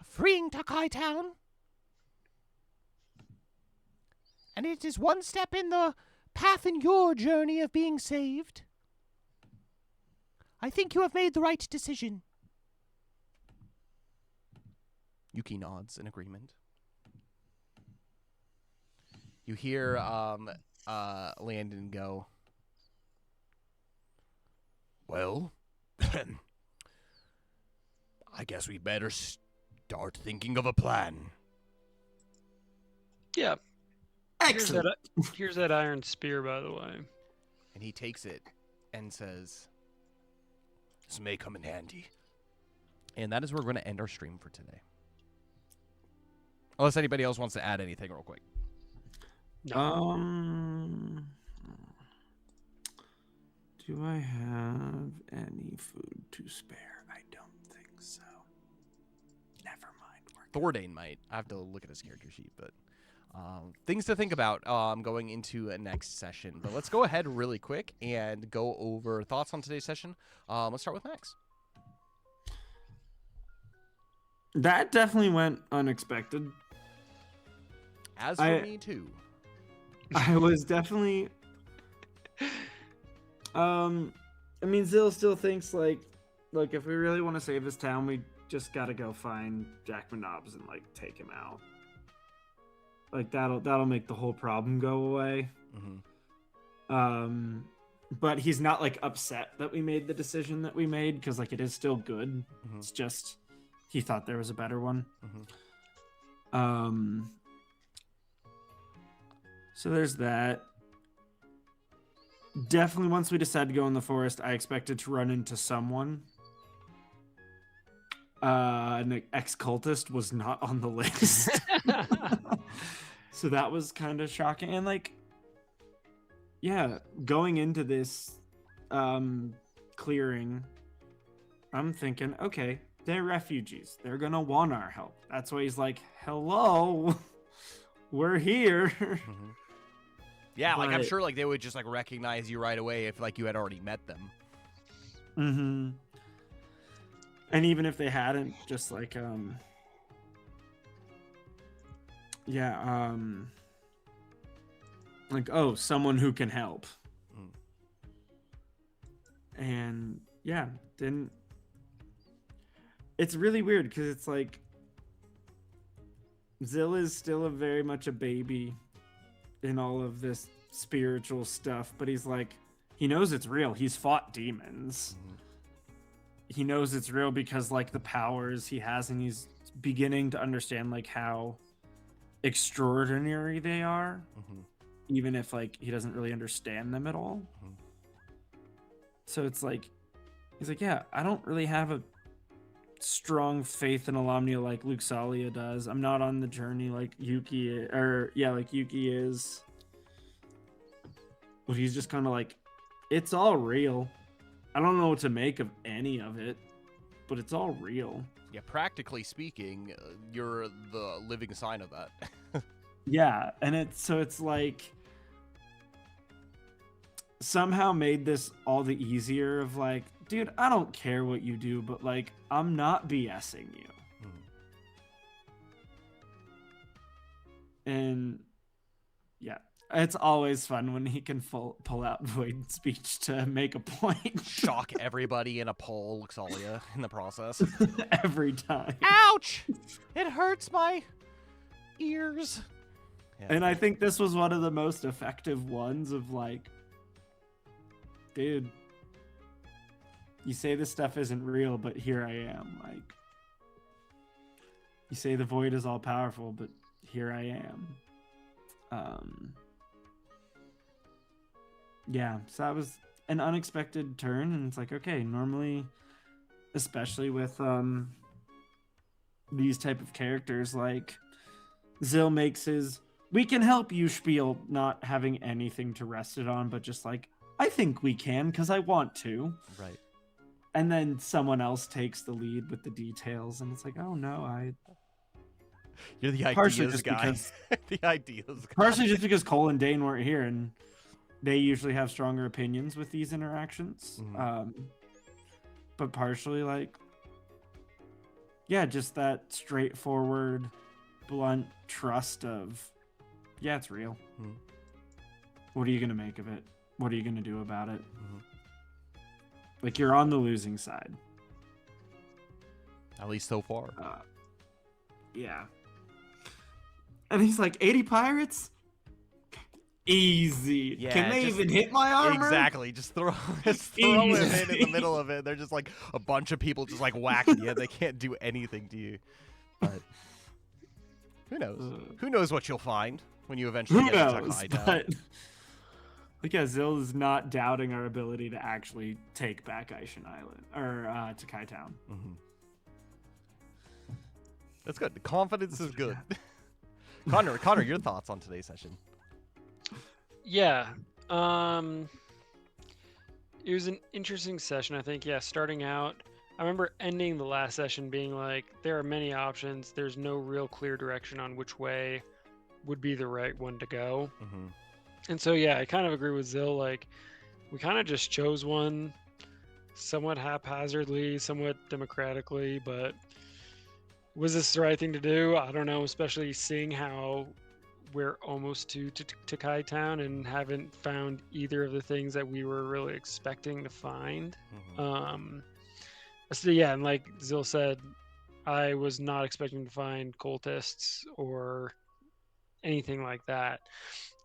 freeing Takai Town, and it is one step in the path in your journey of being saved, I think you have made the right decision. Yuki nods in agreement. You hear Landon go, well, I guess we better start thinking of a plan. Yeah. Excellent. Here's that iron spear, by the way. And he takes it and says, this may come in handy. And that is where we're going to end our stream for today. Unless anybody else wants to add anything real quick. Do I have any food to spare? I don't think so. Never mind. Thordane might. I have to look at his character sheet, but things to think about going into a next session. But let's go ahead really quick and go over thoughts on today's session. Let's start with Max. That definitely went unexpected. As for me, too. I was definitely... I mean, Zill still thinks, like, look, if we really want to save this town, we just gotta go find Jack Knobs and, like, take him out. Like, that'll make the whole problem go away. Mm-hmm. But he's not, like, upset that we made the decision that we made, because, like, it is still good. Mm-hmm. It's just, he thought there was a better one. Mm-hmm. So there's that. Definitely once we decided to go in the forest, I expected to run into someone. An ex-cultist was not on the list. So that was kind of shocking. And like, yeah, going into this clearing, I'm thinking, okay, they're refugees. They're going to want our help. That's why he's like, hello, we're here. Mm-hmm. Yeah, like, I'm sure, like, they would just, like, recognize you right away if, like, you had already met them. Mm-hmm. And even if they hadn't, just, like, like, oh, someone who can help. And, yeah, didn't... It's really weird, because it's, like, Zill is still very much a baby in all of this spiritual stuff, but he's like, he knows it's real. He's fought demons. He knows it's real because, like, the powers he has, and he's beginning to understand, like, how extraordinary they are, even if, like, he doesn't really understand them at all. So it's like, he's like, yeah, I don't really have a strong faith in Alomnia like Luxalia does. I'm not on the journey like Yuki is. But he's just kind of like, it's all real. I don't know what to make of any of it, but it's all real. Yeah, practically speaking, you're the living sign of that. Yeah, and it's like somehow made this all the easier of like, dude, I don't care what you do, but like, I'm not BSing you. And yeah, it's always fun when he can pull out void speech to make a point. Shock everybody in a poll, Luxalia, in the process. Every time. Ouch! It hurts my ears. Yeah. And I think this was one of the most effective ones of like, dude, you say this stuff isn't real, but here I am. Like, you say the void is all powerful, but here I am. Yeah, so that was an unexpected turn, and it's like, okay, normally especially with these type of characters. Like Zill makes his "we can help you" spiel, not having anything to rest it on, but just like, I think we can because I want to. Right. And then someone else takes the lead with the details, and it's like, oh no, You're the partially ideas just guy. because The ideas guy. partially just because Cole and Dane weren't here, and they usually have stronger opinions with these interactions. But partially, like, yeah, just that straightforward, blunt trust of, yeah, it's real. What are you gonna make of it? What are you gonna do about it? Like, you're on the losing side. At least so far. Yeah. And he's like, 80 pirates? Easy. Yeah, Can they just- even hit my armor? Exactly. Just throw him in the middle of it. They're just like a bunch of people just like whacking you. They can't do anything to you. But who knows? Who knows what you'll find when you eventually Who get knows? to Takai But like, yeah, Zill is not doubting our ability to actually take back Aishin Island or Takai Town. That's good. The confidence is good. Connor, your thoughts on today's session? Yeah. It was an interesting session, I think. Yeah, starting out, I remember ending the last session being like, there are many options. There's no real clear direction on which way would be the right one to go. And so, yeah, I kind of agree with Zill. Like, we kind of just chose one somewhat haphazardly, somewhat democratically, but was this the right thing to do? I don't know, especially seeing how we're almost to Takai Town and haven't found either of the things that we were really expecting to find. So yeah, and like Zill said, I was not expecting to find cultists or anything like that.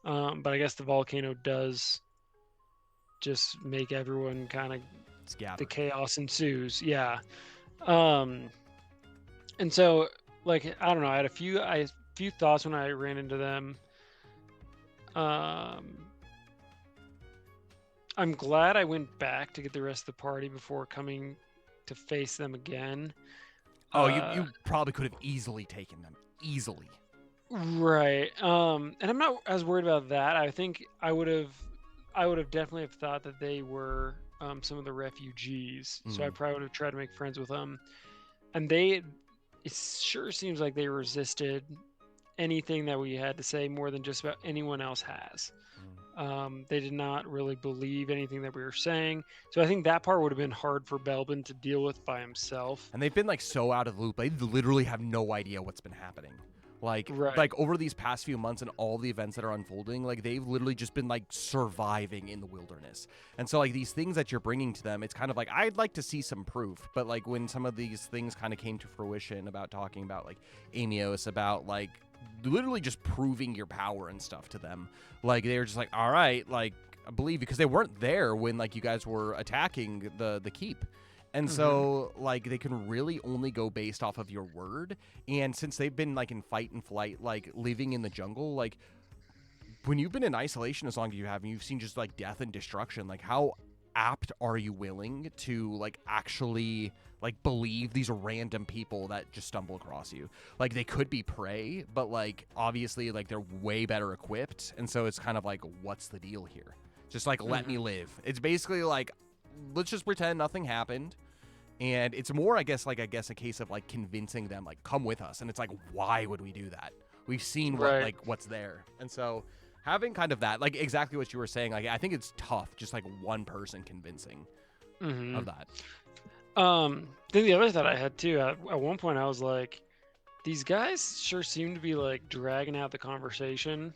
But I guess the volcano does just make everyone kind of, the chaos ensues. Yeah. And so, like, I don't know, I had a few thoughts when I ran into them. I'm glad I went back to get the rest of the party before coming to face them again. Oh, you probably could have easily taken them. Easily. Right. And I'm not as worried about that. I think I would have definitely have thought that they were some of the refugees. So I probably would have tried to make friends with them. And it sure seems like they resisted anything that we had to say more than just about anyone else has. They did not really believe anything that we were saying. So I think that part would have been hard for Belbin to deal with by himself. And they've been like so out of the loop. They literally have no idea what's been happening. Like over these past few months and all the events that are unfolding, like they've literally just been like surviving in the wilderness. And so like these things that you're bringing to them, it's kind of like, I'd like to see some proof. But like when some of these things kind of came to fruition about talking about like Eeas, about like literally just proving your power and stuff to them, like they were just like, all right, like I believe, because they weren't there when like you guys were attacking the keep. And so, like, they can really only go based off of your word. And since they've been, like, in fight and flight, like, living in the jungle, like, when you've been in isolation as long as you have, and you've seen just, like, death and destruction, like, how apt are you willing to, like, actually, like, believe these random people that just stumble across you? Like, they could be prey, but, like, obviously, like, they're way better equipped. And so it's kind of like, what's the deal here? Just, like, let me live. It's basically, like, let's just pretend nothing happened. And it's more, I guess, a case of like convincing them, like, come with us. And it's like, why would we do that? We've seen what's there. And so having kind of that, like exactly what you were saying, like, I think it's tough, just like one person convincing of that. Then the other thought I had too, at one point I was like, these guys sure seem to be like dragging out the conversation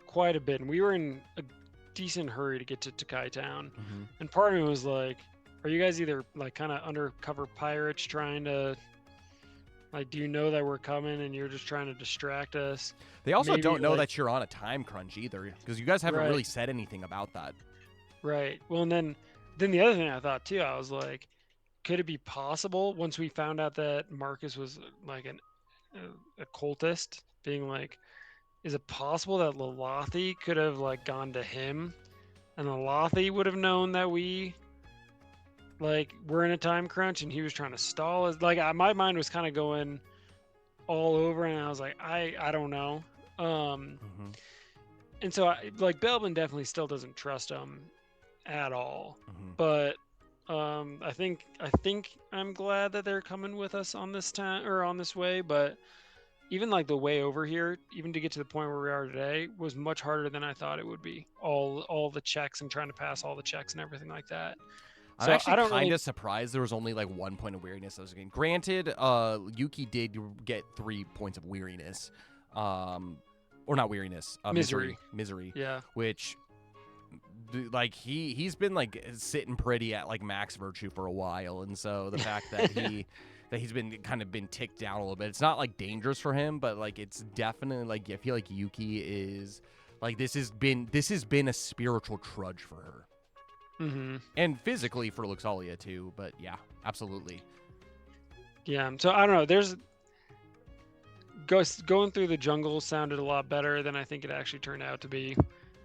quite a bit. And we were in a decent hurry to get to Takai Town. And part of me was like, are you guys either like kind of undercover pirates trying to, like, do you know that we're coming and you're just trying to distract us? They also don't know that you're on a time crunch either, because you guys haven't really said anything about that. Right. Well, and then the other thing I thought too, I was like, could it be possible once we found out that Marcus was like a cultist, being like, is it possible that LaFonte could have like gone to him, and LaFonte would have known that we like we're in a time crunch and he was trying to stall us. Like my mind was kind of going all over, and I was like, I don't know. And so like Belbin definitely still doesn't trust him at all. But I think I'm glad that they're coming with us on this time or on this way. But even like the way over here, even to get to the point where we are today, was much harder than I thought it would be. All the checks and trying to pass all the checks and everything like that. I'm So actually I don't kind really... of surprised there was only like 1 point of weariness I was getting. Granted, Yuki did get 3 points of weariness, or not weariness, misery. Yeah. Which, like he's been like sitting pretty at like max virtue for a while, and so the fact that he's been kind of been ticked down a little bit. It's not like dangerous for him, but like it's definitely like I feel like Yuki is like this has been a spiritual trudge for her. And physically for Luxalia too, but yeah, absolutely. Yeah, so I don't know. There's going through the jungle sounded a lot better than I think it actually turned out to be.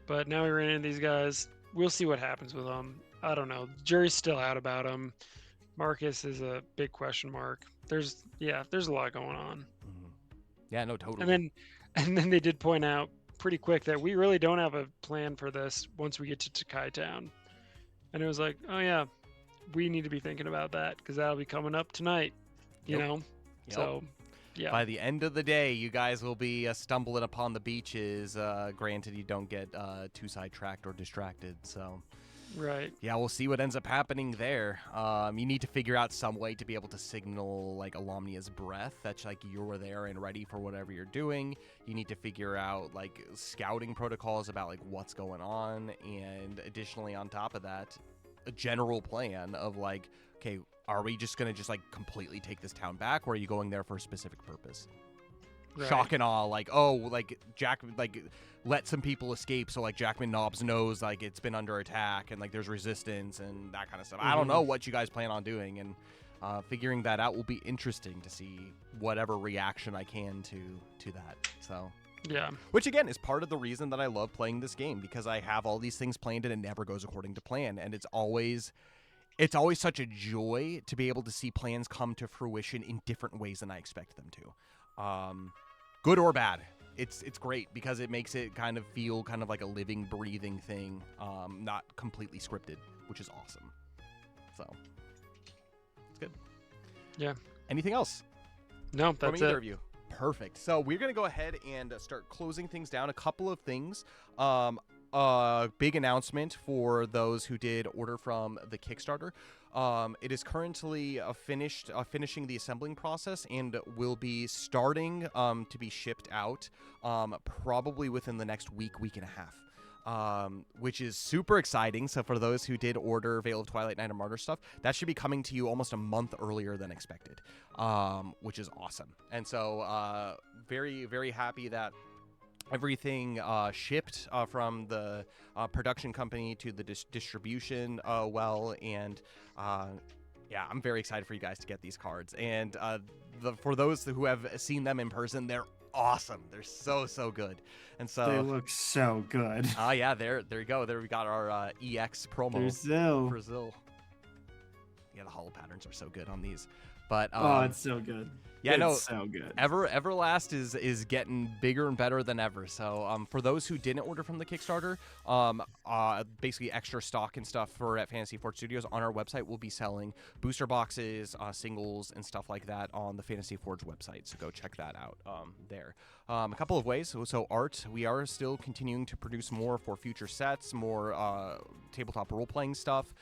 But now we ran into these guys. We'll see what happens with them. I don't know. The jury's still out about them. Marcus is a big question mark. There's a lot going on. Yeah, no, totally. And then they did point out pretty quick that we really don't have a plan for this once we get to Takai Town. And it was like, oh yeah, we need to be thinking about that because that'll be coming up tonight, you know? Yep. So, yeah. By the end of the day, you guys will be stumbling upon the beaches. Granted, you don't get too sidetracked or distracted. So, right. Yeah, we'll see what ends up happening there. You need to figure out some way to be able to signal like Alomnia's breath. That's like you were there and ready for whatever you're doing. You need to figure out like scouting protocols about like what's going on, and additionally on top of that, a general plan of like, okay, are we just gonna just like completely take this town back, or are you going there for a specific purpose? Right. Shock and awe, like, oh, like Jack, like let some people escape, so like Jackman Knobs knows like it's been under attack and like there's resistance and that kind of stuff. I don't know what you guys plan on doing, and figuring that out will be interesting to see whatever reaction I can to that. So yeah, which again is part of the reason that I love playing this game, because I have all these things planned and it never goes according to plan, and it's always such a joy to be able to see plans come to fruition in different ways than I expect them to. Good or bad, it's great because it makes it kind of feel kind of like a living, breathing thing, not completely scripted, which is awesome. So it's good. Yeah. Anything else? No, from that's either it. of you? Perfect. So we're gonna go ahead and start closing things down. A couple of things. Big announcement for those who did order from the Kickstarter. It is currently finishing the assembling process and will be starting to be shipped out probably within the next week and a half, which is super exciting. So for those who did order Veil of Twilight, Night of Martyrs stuff, that should be coming to you almost a month earlier than expected, which is awesome. And so very, very happy that everything shipped from the production company to the distribution well, and yeah, I'm very excited for you guys to get these cards. And for those who have seen them in person, they're awesome. They're so good. And so they look so good. Yeah, there you go. There we got our EX promo. Brazil. Yeah, the holo patterns are so good on these. But it's so good. Yeah, it's so good. Everlast is getting bigger and better than ever. So for those who didn't order from the Kickstarter, basically extra stock and stuff for at Fantasy Forge Studios on our website. We'll be selling booster boxes, singles, and stuff like that on the Fantasy Forge website. So go check that out there. A couple of ways. So art, we are still continuing to produce more for future sets, more tabletop role-playing stuff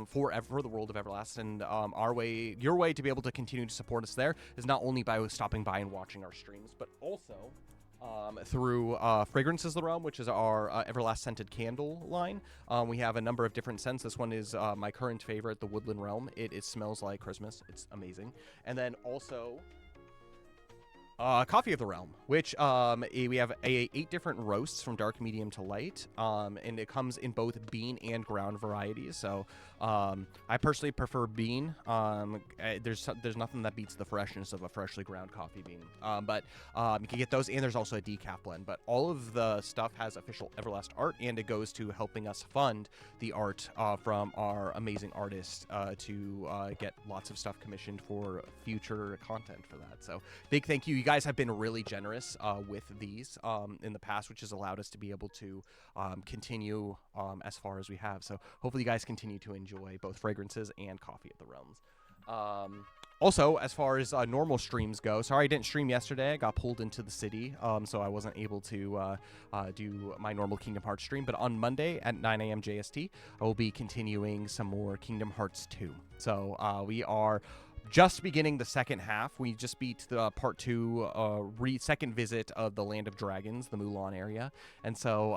for the world of Everlast. And your way to be able to continue to support us there is not only by stopping by and watching our streams, but also through Fragrances of the Realm, which is our Everlast scented candle line. We have a number of different scents. This one is my current favorite, the Woodland Realm. It smells like Christmas. It's amazing. And then also Coffee of the Realm, which we have 8 different roasts from dark, medium to light, and it comes in both bean and ground varieties. So I personally prefer bean. There's nothing that beats the freshness of a freshly ground coffee bean. But you can get those, and there's also a decaf blend. But all of the stuff has official Everlast art, and it goes to helping us fund the art from our amazing artists to get lots of stuff commissioned for future content for that. So big thank you. You guys have been really generous with these in the past, which has allowed us to be able to continue as far as we have. So hopefully you guys continue to enjoy both fragrances and Coffee of the Realms. Also, as far as normal streams go, sorry I didn't stream yesterday. I got pulled into the city, so I wasn't able to do my normal Kingdom Hearts stream. But on Monday at 9 a.m. JST, I will be continuing some more Kingdom Hearts 2. So we are just beginning the second half. We just beat the part 2 second visit of the Land of Dragons, the Mulan area. And so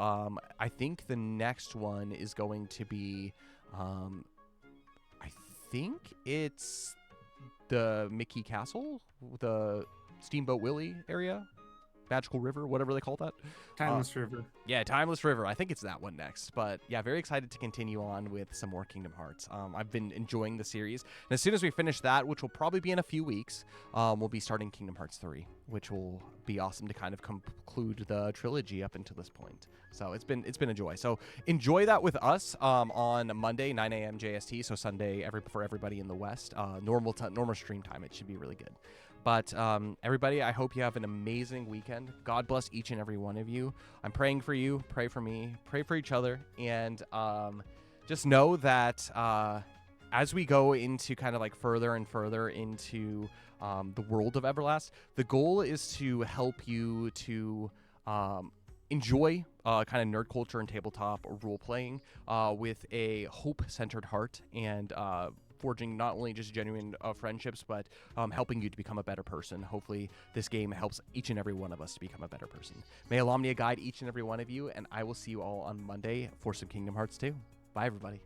I think the next one is going to be, I think it's the Mickey Castle, the Steamboat Willie area, Magical River, whatever they call that. Timeless River. Yeah, Timeless River. I think it's that one next. But yeah, very excited to continue on with some more Kingdom Hearts. I've been enjoying the series. And as soon as we finish that, which will probably be in a few weeks, we'll be starting Kingdom Hearts 3, which will be awesome to kind of conclude the trilogy up until this point. So it's been a joy. So enjoy that with us on Monday, 9 a.m. JST. So Sunday for everybody in the West. Normal stream time. It should be really good. But everybody, I hope you have an amazing weekend. God bless each and every one of you. I'm praying for you. Pray for me. Pray for each other. And just know that as we go into kind of like further and further into the world of Everlast, the goal is to help you to enjoy kind of nerd culture and tabletop role-playing with a hope-centered heart and forging not only just genuine friendships, but helping you to become a better person. Hopefully this game helps each and every one of us to become a better person. May Alomnia guide each and every one of you, and I will see you all on Monday for some Kingdom Hearts 2. Bye, everybody.